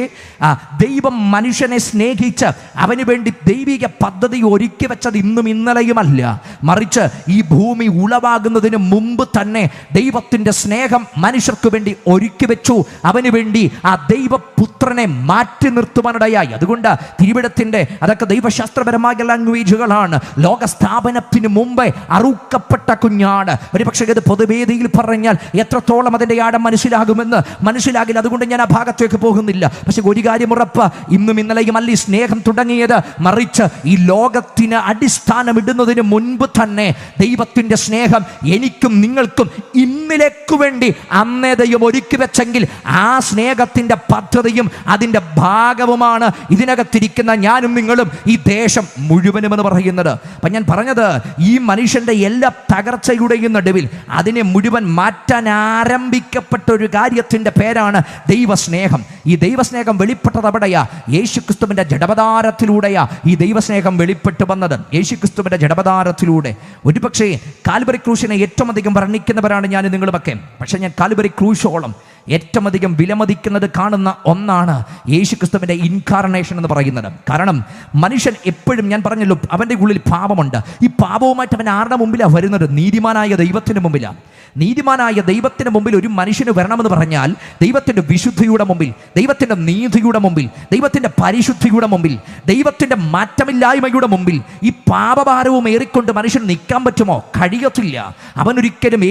ദൈവം മനുഷ്യനെ സ്നേഹിച്ച് അവന് വേണ്ടി ദൈവിക പദ്ധതി ഒരുക്കി വെച്ചത് ഇന്നും ഇന്നലെയുമല്ല. മറിച്ച് ഈ ഭൂമി ഉളവാകുന്നതിന് മുമ്പ് തന്നെ ദൈവത്തിന്റെ സ്നേഹം മനുഷ്യർക്ക് വേണ്ടി ഒരുക്കി വെച്ചു. അവന് വേണ്ടി ആ ദൈവപുത്രനെ മാറ്റി നിർത്തുവാനിടയായി. അതുകൊണ്ട് തിരുവിടത്തിന്റെ അതൊക്കെ ദൈവശാസ്ത്രപരമായ ലാംഗ്വേജുകളാണ്. ലോകസ്ഥാപനത്തിന് മുമ്പേ അറുക്കപ്പെട്ട കുഞ്ഞാട്. ഒരുപക്ഷെ ഇത് പൊതുവേദിയിൽ പറഞ്ഞാൽ എത്രത്തോളം അതിൻ്റെ ആഴം മനസ്സിലാകില്ല. അതുകൊണ്ട് ഞാൻ ആ ഭാഗത്തേക്ക് പോകുന്നില്ല. പക്ഷെ ഒരു കാര്യം ഉറപ്പ്, ഇന്നും ഇന്നലെയും അല്ല ഈ സ്നേഹം തുടങ്ങിയത്. മറിച്ച് ഈ ലോകത്തിന് അടിസ്ഥാനം ഇടുന്നതിന് മുൻപ് തന്നെ ദൈവത്തിൻ്റെ സ്നേഹം എനിക്കും നിങ്ങൾക്കും ഇന്നിലേക്ക് വേണ്ടി അന്നേ ദൈവം ഒരുക്കി വെച്ചെങ്കിൽ ആ സ്നേഹത്തിൻ്റെ പദ്ധതിയും അതിൻ്റെ ഭാഗവുമാണ് ഇതിനകത്തിരിക്കുന്ന ഞാനും നിങ്ങളും ഈ ദേശം മുഴുവനും എന്ന് പറയുന്നത്. അപ്പം ഞാൻ പറഞ്ഞത്, ഈ മനുഷ്യൻ്റെ എല്ലാ തകർച്ചയുടെയും നടുവിൽ അതിനെ മുഴുവൻ മാറ്റാൻ ആരംഭിക്കപ്പെട്ട ഒരു കാര്യത്തിൻ്റെ പേരാണ് ദൈവസ്നേഹം. ഈ ദൈവസ്നേഹം വെളിപ്പെട്ടത് അവിടെയാ, യേശുക്രിസ്തുവിൻ്റെ ജഡവതാരത്തിലൂടെയാ ഈ ദൈവസ്നേഹം വെളിപ്പെട്ടു വന്നത്. യേശുക്രിസ്തുവിൻ്റെ ജഡവതാരത്തിലൂടെ. ഒരുപക്ഷേ കാൽവരി ക്രൂശിനെ ഏറ്റവും അധികം വർണ്ണിക്കുന്നവരാണ് ഞാൻ നിങ്ങളുമൊക്കെ. പക്ഷേ ഞാൻ കാൽവരി ക്രൂശോളം ഏറ്റവും അധികം വിലമതിക്കുന്നത് കാണുന്ന ഒന്നാണ് യേശുക്രിസ്തുവിൻ്റെ ഇൻകാർണേഷൻ എന്ന് പറയുന്നത്. കാരണം മനുഷ്യൻ എപ്പോഴും, ഞാൻ പറഞ്ഞല്ലോ, അവൻ്റെ ഉള്ളിൽ പാപമുണ്ട്. ഈ പാപവുമായിട്ട് അവൻ ആരുടെ മുമ്പിലാണ് വരുന്നത്? നീതിമാനായ ദൈവത്തിന് മുമ്പിലാണ്. നീതിമാനായ ദൈവത്തിന് മുമ്പിൽ ഒരു മനുഷ്യന് വരണമെന്ന് പറഞ്ഞാൽ ദൈവത്തിൻ്റെ വിശുദ്ധിയുടെ മുമ്പിൽ, ദൈവത്തിൻ്റെ നീതിയുടെ മുമ്പിൽ, ദൈവത്തിൻ്റെ പരിശുദ്ധിയുടെ മുമ്പിൽ, ദൈവത്തിൻ്റെ മാറ്റമില്ലായ്മയുടെ മുമ്പിൽ ഈ പാപഭാരവും ഏറിക്കൊണ്ട് മനുഷ്യൻ നിൽക്കാൻ പറ്റുമോ? കഴിയത്തില്ല. അവനൊരിക്കലും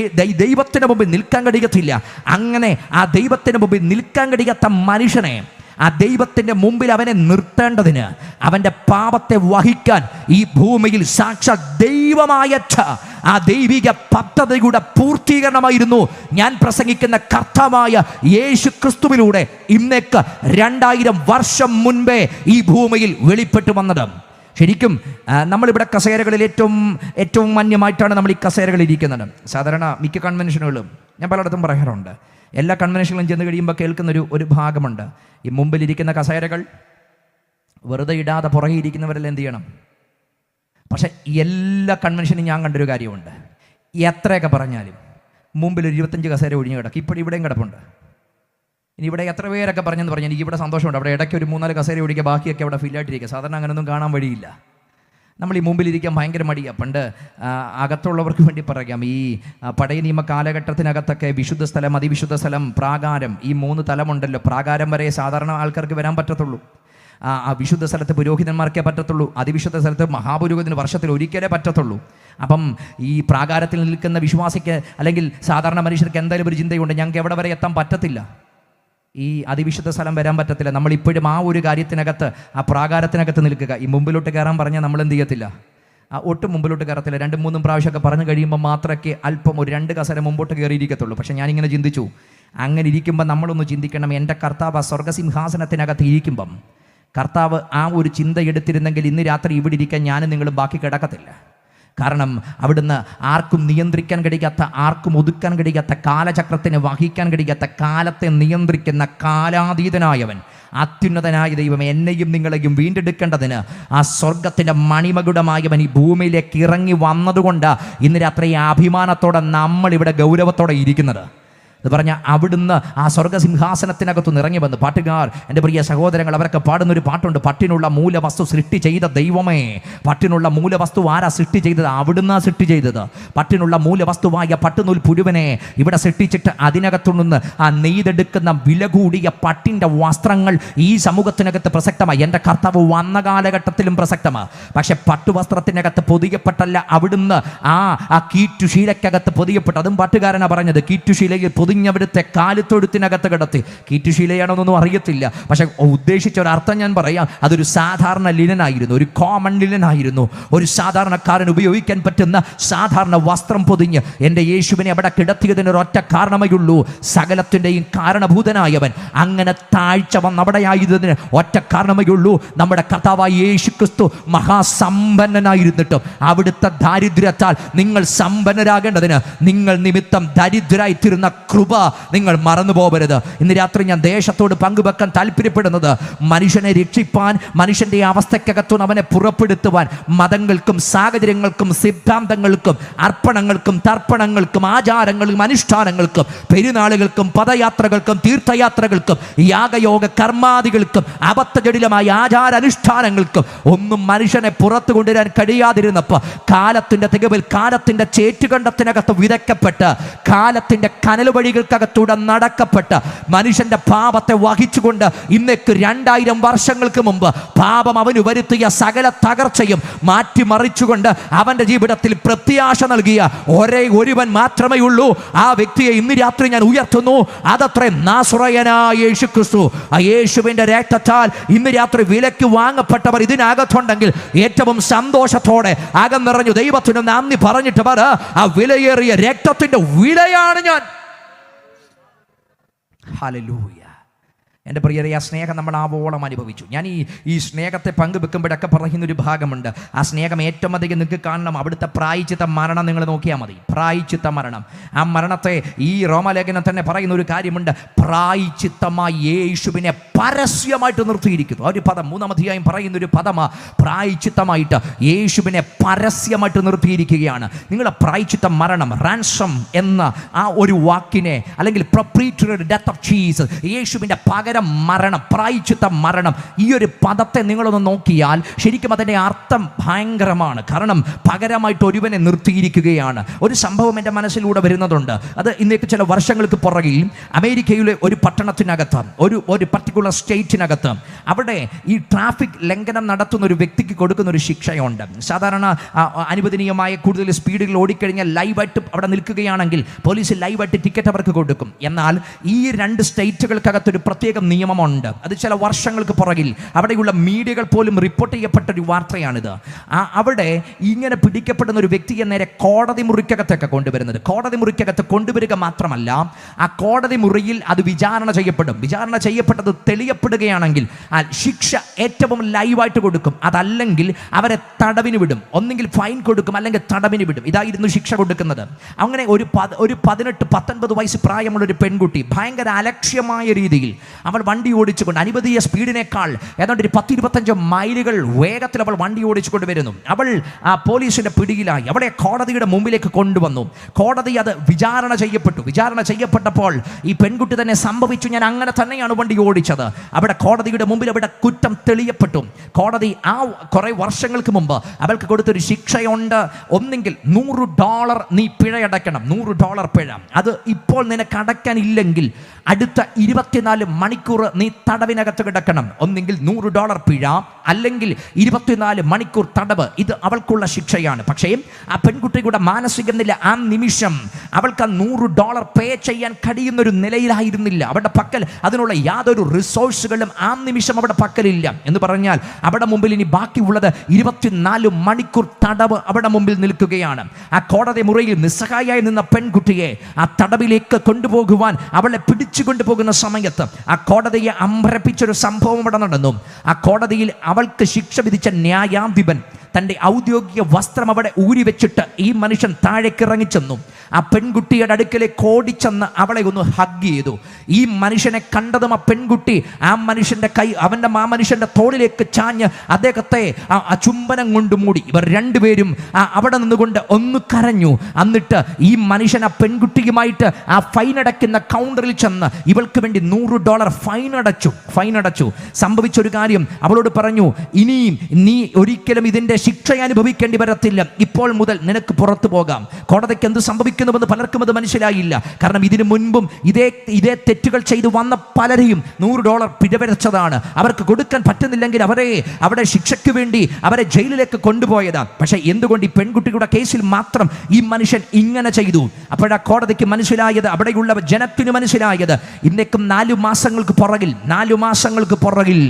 ദൈവത്തിന് മുമ്പിൽ നിൽക്കാൻ കഴിയത്തില്ല. അങ്ങനെ ആ ദൈവത്തിന് മുമ്പിൽ നിൽക്കാൻ കഴിയാത്ത മനുഷ്യനെ ആ ദൈവത്തിൻ്റെ മുമ്പിൽ അവനെ നിർത്തേണ്ടതിന്, അവൻ്റെ പാപത്തെ വഹിക്കാൻ ഈ ഭൂമിയിൽ സാക്ഷാൽ ദൈവമായ ആ ദൈവിക പദ്ധതിയുടെ പൂർത്തീകരണമായിരുന്നു ഞാൻ പ്രസംഗിക്കുന്ന കർത്താവായ യേശു ക്രിസ്തുവിലൂടെ ഇന്നേക്ക് 2000 വർഷം മുൻപേ ഈ ഭൂമിയിൽ വെളിപ്പെട്ടു വന്നത്. ശരിക്കും നമ്മളിവിടെ കസേരകളിൽ ഏറ്റവും മാന്യമായിട്ടാണ് നമ്മൾ ഈ കസേരകളിൽ ഇരിക്കുന്നത്. സാധാരണ മിക്ക കൺവെൻഷനുകളും ഞാൻ പലയിടത്തും പറയാറുണ്ട്, എല്ലാ കൺവെൻഷനുകളും ചെന്ന് കഴിയുമ്പോൾ കേൾക്കുന്നൊരു ഭാഗമുണ്ട്, ഈ മുമ്പിലിരിക്കുന്ന കസേരകൾ വെറുതെ ഇടാതെ പുറകെ ഇരിക്കുന്നവരെല്ലാം എന്ത് ചെയ്യണം? പക്ഷെ എല്ലാ കൺവെൻഷനും ഞാൻ കണ്ടൊരു കാര്യമുണ്ട്, എത്രയൊക്കെ പറഞ്ഞാലും മുമ്പിൽ ഒരു 25 കസേര ഒഴിഞ്ഞു കിടക്കും. ഇപ്പോഴും ഇവിടെയും കിടപ്പുണ്ട്. ഇനി ഇവിടെ എത്ര പേരൊക്കെ പറഞ്ഞെന്ന് പറഞ്ഞാൽ എനിക്ക് ഇവിടെ സന്തോഷമുണ്ട്. അവിടെ ഇടയ്ക്ക് ഒരു 3-4 കസേര ഒഴിക്കുക, ബാക്കിയൊക്കെ അവിടെ ഫില്ലായിട്ടിരിക്കുക. സാധാരണ അങ്ങനെയൊന്നും കാണാൻ വഴിയില്ല. നമ്മൾ ഈ മുമ്പിലിരിക്കാൻ ഭയങ്കര മടിയാണ്. പണ്ട് അകത്തുള്ളവർക്ക് വേണ്ടി പറയാം, ഈ പഴയ നിയമ കാലഘട്ടത്തിനകത്തൊക്കെ വിശുദ്ധ സ്ഥലം, അതിവിശുദ്ധ സ്ഥലം, പ്രാകാരം, ഈ 3 തലമുണ്ടല്ലോ. പ്രാകാരം വരെ സാധാരണ ആൾക്കാർക്ക് വരാൻ പറ്റത്തുള്ളൂ. വിശുദ്ധ സ്ഥലത്ത് പുരോഹിതന്മാർക്കേ പറ്റത്തുള്ളൂ, അതിവിശുദ്ധ സ്ഥലത്ത് മഹാപുരോഹിതന് വർഷത്തിൽ ഒരിക്കലേ പറ്റത്തുള്ളൂ. അപ്പം ഈ പ്രാകാരത്തിൽ നിൽക്കുന്ന വിശ്വാസിക്ക് അല്ലെങ്കിൽ സാധാരണ മനുഷ്യർക്ക് എന്തായാലും ഒരു ചിന്തയുണ്ട്, ഞങ്ങൾക്ക് എവിടെ വരെ എത്താൻ പറ്റത്തില്ല, ഈ അതിവിശുദ്ധ സ്ഥലം വരാൻ പറ്റത്തില്ല. നമ്മളിപ്പോഴും ആ ഒരു കാര്യത്തിനകത്ത്, ആ പ്രാകാരത്തിനകത്ത് നിൽക്കുക. ഈ മുമ്പിലോട്ട് കയറാൻ പറഞ്ഞാൽ നമ്മൾ എന്ത് ചെയ്യത്തില്ല, ഒട്ടും മുമ്പിലോട്ട് കയറത്തില്ല. 2-3 പ്രാവശ്യമൊക്കെ പറഞ്ഞു കഴിയുമ്പോൾ മാത്രമേ അല്പം ഒരു 2 കസര മുമ്പോട്ട് കയറിയിരിക്കത്തുള്ളൂ. പക്ഷേ ഞാനിങ്ങനെ ചിന്തിച്ചു, അങ്ങനെ ഇരിക്കുമ്പോൾ നമ്മളൊന്ന് ചിന്തിക്കണം, എൻ്റെ കർത്താവ് ആ സ്വർഗ്ഗസിംഹാസനത്തിനകത്ത് ഇരിക്കുമ്പം കർത്താവ് ആ ഒരു ചിന്ത എടുത്തിരുന്നെങ്കിൽ ഇന്ന് രാത്രി ഇവിടെ ഇരിക്കാൻ ഞാനും നിങ്ങളും ബാക്കി കിടക്കത്തില്ല. കാരണം അവിടുന്ന് ആർക്കും നിയന്ത്രിക്കാൻ കഴിയാത്ത, ആർക്കും ഒതുക്കാൻ കഴിയാത്ത, കാലചക്രത്തിന് വഹിക്കാൻ കഴിയാത്ത, കാലത്തെ നിയന്ത്രിക്കുന്ന കാലാതീതനായവൻ, അത്യുന്നതനായ ദൈവം എന്നെയും നിങ്ങളെയും വീണ്ടെടുക്കേണ്ടതിന് ആ സ്വർഗത്തിൻ്റെ മണിമകുടമായവൻ ഈ ഭൂമിയിലേക്ക് ഇറങ്ങി വന്നതുകൊണ്ട് ഇന്ന് രാത്രി അഭിമാനത്തോടെ നമ്മളിവിടെ ഗൗരവത്തോടെ ഇരിക്കുന്നത്. എന്ന് പറഞ്ഞാൽ അവിടുന്ന് ആ സ്വർഗ്ഗസിംഹാസനത്തിനകത്തുനിന്ന് ഇറങ്ങി വന്ന്, പാട്ടുകാർ, എൻ്റെ പ്രിയ സഹോദരങ്ങൾ, അവരൊക്കെ പാടുന്നൊരു പാട്ടുണ്ട്, പട്ടിനുള്ള മൂലവസ്തു സൃഷ്ടി ചെയ്ത ദൈവമേ. പട്ടിനുള്ള മൂലവസ്തു ആരാ സൃഷ്ടി ചെയ്തത്? അവിടുന്ന് സൃഷ്ടി ചെയ്തത്. പട്ടിനുള്ള മൂലവസ്തുവായ പട്ടുനൂൽ പുഴുവിനെ ഇവിടെ സൃഷ്ടിച്ചിട്ട് അതിനകത്തുനിന്ന് ആ നെയ്തെടുക്കുന്ന വില കൂടിയ പട്ടിൻ്റെ വസ്ത്രങ്ങൾ ഈ സമൂഹത്തിനകത്ത് പ്രസക്തമായി. എൻ്റെ കർത്താവ് വന്ന കാലഘട്ടത്തിലും പ്രസക്തമാണ്. പക്ഷെ പട്ടുവസ്ത്രത്തിനകത്ത് പൊതിയപ്പെട്ടല്ല, അവിടുന്ന് ആ കീറ്റുശീലക്കകത്ത് പൊതിയപ്പെട്ടു. അതും പാട്ടുകാരനാണ് പറഞ്ഞത്, കീറ്റുശീലയിൽ പൊതിഞ്ഞവിടുത്തെ കാലിത്തൊഴുത്തിനകത്ത് കിടത്തി. കീറ്റുശീലയാണോന്നൊന്നും അറിയത്തില്ല, പക്ഷെ ഉദ്ദേശിച്ച ഒരു അർത്ഥം ഞാൻ പറയാം. അതൊരു സാധാരണ ലിനനായിരുന്നു, ഒരു കോമൺ ലിനനായിരുന്നു. ഒരു സാധാരണക്കാരൻ ഉപയോഗിക്കാൻ പറ്റുന്ന സാധാരണ വസ്ത്രം പൊതിഞ്ഞ് എൻ്റെ യേശുവിനെ അവിടെ കിടത്തിയതിനൊരൊറ്റ കാരണമേയുള്ളൂ, സകലത്തിൻ്റെയും കാരണഭൂതനായവൻ അങ്ങനെ താഴ്ച വന്ന് അവിടെ ആയതിന് ഒറ്റ കാരണമേയുള്ളൂ. നമ്മുടെ കർത്താവായ യേശു ക്രിസ്തു മഹാസമ്പന്നനായിരുന്നിട്ടും അവിടുത്തെ ദാരിദ്ര്യത്താൽ നിങ്ങൾ സമ്പന്നരാകേണ്ടതിന് നിങ്ങൾ നിമിത്തം ദരിദ്രരായിത്തീരുന്ന കൃപ നിങ്ങൾ മറന്നു പോകരുത്. ഇന്ന് രാത്രി ഞാൻ ദേശത്തോട് പങ്കുവെക്കാൻ താല്പര്യപ്പെടുന്നത്, മനുഷ്യനെ രക്ഷിപ്പാൻ, മനുഷ്യൻ്റെ അവസ്ഥക്കകത്തുനിന്ന് അവനെ പുറപ്പെടുത്തുവാൻ മതങ്ങൾക്കും സാഹചര്യങ്ങൾക്കും സിദ്ധാന്തങ്ങൾക്കും അർപ്പണങ്ങൾക്കും തർപ്പണങ്ങൾക്കും ആചാരങ്ങൾക്കും അനുഷ്ഠാനങ്ങൾക്കും പെരുന്നാളുകൾക്കും പദയാത്രകൾക്കും തീർത്ഥയാത്രകൾക്കും യാഗയോഗ കർമാദികൾക്കും അബദ്ധജടിലമായ ആചാരാനുഷ്ഠാനങ്ങൾക്കും ഒന്നും മനുഷ്യനെ പുറത്തു കൊണ്ടുവരാൻ കഴിയാതിരുന്നപ്പോൾ കാലത്തിൻ്റെ തികവിൽ, കാലത്തിൻ്റെ ചേറ്റുകണ്ടത്തിനകത്ത് വിതയ്ക്കപ്പെട്ട്, കാലത്തിൻ്റെ കനൽ വഴികൾക്കകത്തൂടെ നടക്കപ്പെട്ട് മനുഷ്യന്റെ പാപത്തെ വഹിച്ചുകൊണ്ട് ഇന്നേക്ക് 2000 വർഷങ്ങൾക്ക് മുമ്പ് പാപം അവന് വരുത്തിയ സകല തകർച്ചയും മാറ്റിമറിച്ചുകൊണ്ട് അവന്റെ ജീവിതത്തിൽ പ്രത്യാശ നൽകിയ ഒരേ ഒരുവൻ മാത്രമേ ഉള്ളൂ. ആ വ്യക്തിയെ ഇന്ന് രാത്രി ഞാൻ ഉയർത്തുന്നു. അതത്രേ നാസറയനായ യേശു ക്രിസ്തു. ആ യേശുവിന്റെ രക്തത്താൽ ഇന്ന് രാത്രി വിലയ്ക്ക് വാങ്ങപ്പെട്ടവർ ഇതിനകത്തുണ്ടെങ്കിൽ ഏറ്റവും സന്തോഷത്തോടെ അകം നിറഞ്ഞു ദൈവത്തിന് നന്ദി പറഞ്ഞിട്ട് പറ, ആ വിലയേറിയ രക്തത്തിന്റെ വിലയാണ് ഞാൻ. ഹല്ലേലൂയ. എൻ്റെ പ്രിയരെ, ആ സ്നേഹം നമ്മൾ ആവോളം അനുഭവിച്ചു. ഞാൻ ഈ സ്നേഹത്തെ പങ്കുവെക്കുമ്പോഴൊക്കെ പറയുന്നൊരു ഭാഗമുണ്ട്. ആ സ്നേഹം ഏറ്റവും അധികം നിങ്ങൾക്ക് കാണണം അവിടുത്തെ പ്രായശ്ചിത്ത മരണം. നിങ്ങൾ നോക്കിയാൽ മതി, പ്രായശ്ചിത്ത മരണം. ആ മരണത്തെ ഈ റോമാലേഖനം തന്നെ പറയുന്ന ഒരു കാര്യമുണ്ട്, പ്രായശ്ചിത്തമായി യേശുവിനെ പരസ്യമായിട്ട് നിർത്തിയിരിക്കുന്നു. ഒരു പദം 3-ാം അധ്യായം പറയുന്നൊരു പദമാ, പ്രായശ്ചിത്തമായിട്ട് യേശുവിനെ പരസ്യമായിട്ട് നിർത്തിയിരിക്കുകയാണ്. നിങ്ങളെ പ്രായശ്ചിത്ത മരണം, റാൻസം എന്ന ആ ഒരു വാക്കിനെ, അല്ലെങ്കിൽ പ്രൊപ്രീറ്ററി ഡെത്ത് ഓഫ് ജീസസ്, യേശുവിൻ്റെ പകരം മരണം, പ്രായശ്ചിത്ത മരണം, ഈ ഒരു പദത്തെ നിങ്ങളൊന്ന് നോക്കിയാൽ ശരിക്കും അതിൻ്റെ അർത്ഥം ഭയങ്കരമാണ്. കാരണം പകരമായിട്ട് ഒരുവനെ നിർത്തിയിരിക്കുകയാണ്. ഒരു സംഭവം എൻ്റെ മനസ്സിലൂടെ വരുന്നതുണ്ട്. അത് ഇന്നേക്ക് ചില വർഷങ്ങൾക്ക് പുറകിൽ അമേരിക്കയിലെ ഒരു പട്ടണത്തിനകത്ത്, ഒരു പർട്ടിക്കുലർ സ്റ്റേറ്റിനകത്ത്, അവിടെ ഈ ട്രാഫിക് ലംഘനം നടത്തുന്ന ഒരു വ്യക്തിക്ക് കൊടുക്കുന്ന ഒരു ശിക്ഷയുണ്ട്. സാധാരണ അനുവദനീയമായ കൂടുതൽ സ്പീഡിൽ ഓടിക്കഴിഞ്ഞാൽ ലൈവായിട്ട് അവിടെ നിൽക്കുകയാണെങ്കിൽ പോലീസ് ലൈവായിട്ട് ടിക്കറ്റ് അവർക്ക് കൊടുക്കും. എന്നാൽ ഈ 2 സ്റ്റേറ്റുകൾക്കകത്തൊരു പ്രത്യേക നിയമമുണ്ട്. അത് ചില വർഷങ്ങൾക്ക് പുറകിൽ അവിടെയുള്ള മീഡിയകൾ പോലും റിപ്പോർട്ട് ചെയ്യപ്പെട്ടൊരു വാർത്തയാണിത്. അവിടെ ഇങ്ങനെ പിടിക്കപ്പെടുന്ന ഒരു വ്യക്തിയെ നേരെ കോടതി മുറിക്കകത്തൊക്കെ കൊണ്ടുവരുന്നത്. കോടതി മുറിക്കകത്ത് കൊണ്ടുവരിക മാത്രമല്ല, ആ കോടതി മുറിയിൽ അത് വിചാരണ ചെയ്യപ്പെടും. വിചാരണ ചെയ്യപ്പെട്ടത് തെളിയപ്പെടുകയാണെങ്കിൽ ആ ശിക്ഷ ഏറ്റവും ലൈവായിട്ട് കൊടുക്കും. അതല്ലെങ്കിൽ അവരെ തടവിന് വിടും. ഒന്നെങ്കിൽ ഫൈൻ കൊടുക്കും, അല്ലെങ്കിൽ തടവിന് വിടും. ഇതായിരുന്നു ശിക്ഷ കൊടുക്കുന്നത്. അങ്ങനെ ഒരു 18-19 വയസ്സ് പ്രായമുള്ള ഒരു പെൺകുട്ടി ഭയങ്കര അലക്ഷ്യമായ രീതിയിൽ അവൾ വണ്ടി ഓടിച്ചുകൊണ്ട് അനുവദീയ സ്പീഡിനേക്കാൾ ഏതാണ്ട് ഒരു 10-25 മൈലുകൾ വേഗത്തിൽ അവൾ വണ്ടി ഓടിച്ചുകൊണ്ട് വരുന്നു. അവൾ ആ പോലീസിന്റെ പിടിയിലായി. അവളെ കോടതിയുടെ മുമ്പിലേക്ക് കൊണ്ടുവന്നു. കോടതി അത് വിചാരണ ചെയ്യപ്പെട്ടു. വിചാരണ ചെയ്യപ്പെട്ടപ്പോൾ ഈ പെൺകുട്ടി തന്നെ സംഭവിച്ചു, ഞാൻ അങ്ങനെ തന്നെയാണ് വണ്ടി ഓടിച്ചത്. അവിടെ കോടതിയുടെ മുമ്പിൽ അവിടെ കുറ്റം തെളിയപ്പെട്ടു. കോടതി ആ കുറെ വർഷങ്ങൾക്ക് മുമ്പ് അവൾക്ക് കൊടുത്തൊരു ശിക്ഷയുണ്ട്. ഒന്നെങ്കിൽ $100 നീ പിഴയടയ്ക്കണം. $100 പിഴ. അത് ഇപ്പോൾ നിനക്ക് അടയ്ക്കാനില്ലെങ്കിൽ അടുത്ത 24 മണിക്കൂർ മണിക്കൂർ നീ തടവിനകത്ത് കിടക്കണം. ഒന്നെങ്കിൽ $100 പിഴ, അല്ലെങ്കിൽ 24 മണിക്കൂർ തടവ്. ഇത് അവൾക്കുള്ള ശിക്ഷയാണ്. പക്ഷേ ആ പെൺകുട്ടിയുടെ മാനസിക നില ആ നിമിഷം അവൾക്ക് $100 പേ ചെയ്യാൻ കഴിയുന്നൊരു നിലയിലായിരുന്നില്ല. അവരുടെ പക്കൽ അതിനുള്ള യാതൊരു റിസോഴ്സുകളും ആ നിമിഷം അവിടെ പക്കലില്ല. എന്ന് പറഞ്ഞാൽ അവിടെ മുമ്പിൽ ഇനി ബാക്കിയുള്ളത് 24 മണിക്കൂർ തടവ് അവിടെ മുമ്പിൽ നിൽക്കുകയാണ്. ആ കോടതി മുറിയിൽ നിസ്സഹായായി നിന്ന പെൺകുട്ടിയെ ആ തടവിലേക്ക് കൊണ്ടുപോകുവാൻ അവളെ പിടിച്ചു കൊണ്ടുപോകുന്ന സമയത്ത് ആ കോടതിയെ അമ്പരപ്പിച്ചൊരു സംഭവം അവിടെ നടന്നു. ആ കോടതിയിൽ അവൾക്ക് ശിക്ഷ വിധിച്ച ന്യായാധിപൻ തൻ്റെ ഔദ്യോഗിക വസ്ത്രം അവിടെ ഊരിവെച്ചിട്ട് ഈ മനുഷ്യൻ താഴേക്കിറങ്ങി ചെന്നു. ആ പെൺകുട്ടിയുടെ അടുക്കലേക്ക് ഓടിച്ചെന്ന് അവളെ ഒന്ന് ഹഗ് ചെയ്തു. ഈ മനുഷ്യനെ കണ്ടതും ആ പെൺകുട്ടി ആ മനുഷ്യൻ്റെ കൈ ആ മനുഷ്യൻ്റെ തോളിലേക്ക് ചാഞ്ഞ് അദ്ദേഹത്തെ ആ ചുംബനം കൊണ്ട് മൂടി. ഇവർ രണ്ടുപേരും അവിടെ നിന്നുകൊണ്ട് ഒന്ന് കരഞ്ഞു. എന്നിട്ട് ഈ മനുഷ്യൻ ആ പെൺകുട്ടിയുമായിട്ട് ആ ഫൈൻ അടയ്ക്കുന്ന കൗണ്ടറിൽ ചെന്ന് ഇവൾക്ക് വേണ്ടി $100 ഫൈൻ അടച്ചു. സംഭവിച്ചൊരു കാര്യം അവളോട് പറഞ്ഞു, ഇനിയും നീ ഒരിക്കലും ഇതിൻ്റെ ശിക്ഷ അനുഭവിക്കേണ്ടി വരത്തില്ല. ഇപ്പോൾ മുതൽ നിനക്ക് പുറത്തു പോകാം. കോടതിക്ക് എന്ത് സംഭവിക്കുന്നുവെന്ന് പലർക്കും അത് മനസ്സിലായില്ല. കാരണം ഇതിനു മുൻപും ഇതേ തെറ്റുകൾ ചെയ്തു വന്ന പലരെയും $100 പിഴവരച്ചതാണ്. അവർക്ക് കൊടുക്കാൻ പറ്റുന്നില്ലെങ്കിൽ അവിടെ ശിക്ഷയ്ക്ക് വേണ്ടി അവരെ ജയിലിലേക്ക് കൊണ്ടുപോയതാണ്. പക്ഷേ എന്തുകൊണ്ട് ഈ പെൺകുട്ടിയുടെ കേസിൽ മാത്രം ഈ മനുഷ്യൻ ഇങ്ങനെ ചെയ്തു? അപ്പോഴാ കോടതിക്ക് മനസ്സിലായത്, അവിടെയുള്ള ജനത്തിന് മനസ്സിലായത്, ഇന്നേക്കും 4 മാസങ്ങൾക്ക് പുറകിൽ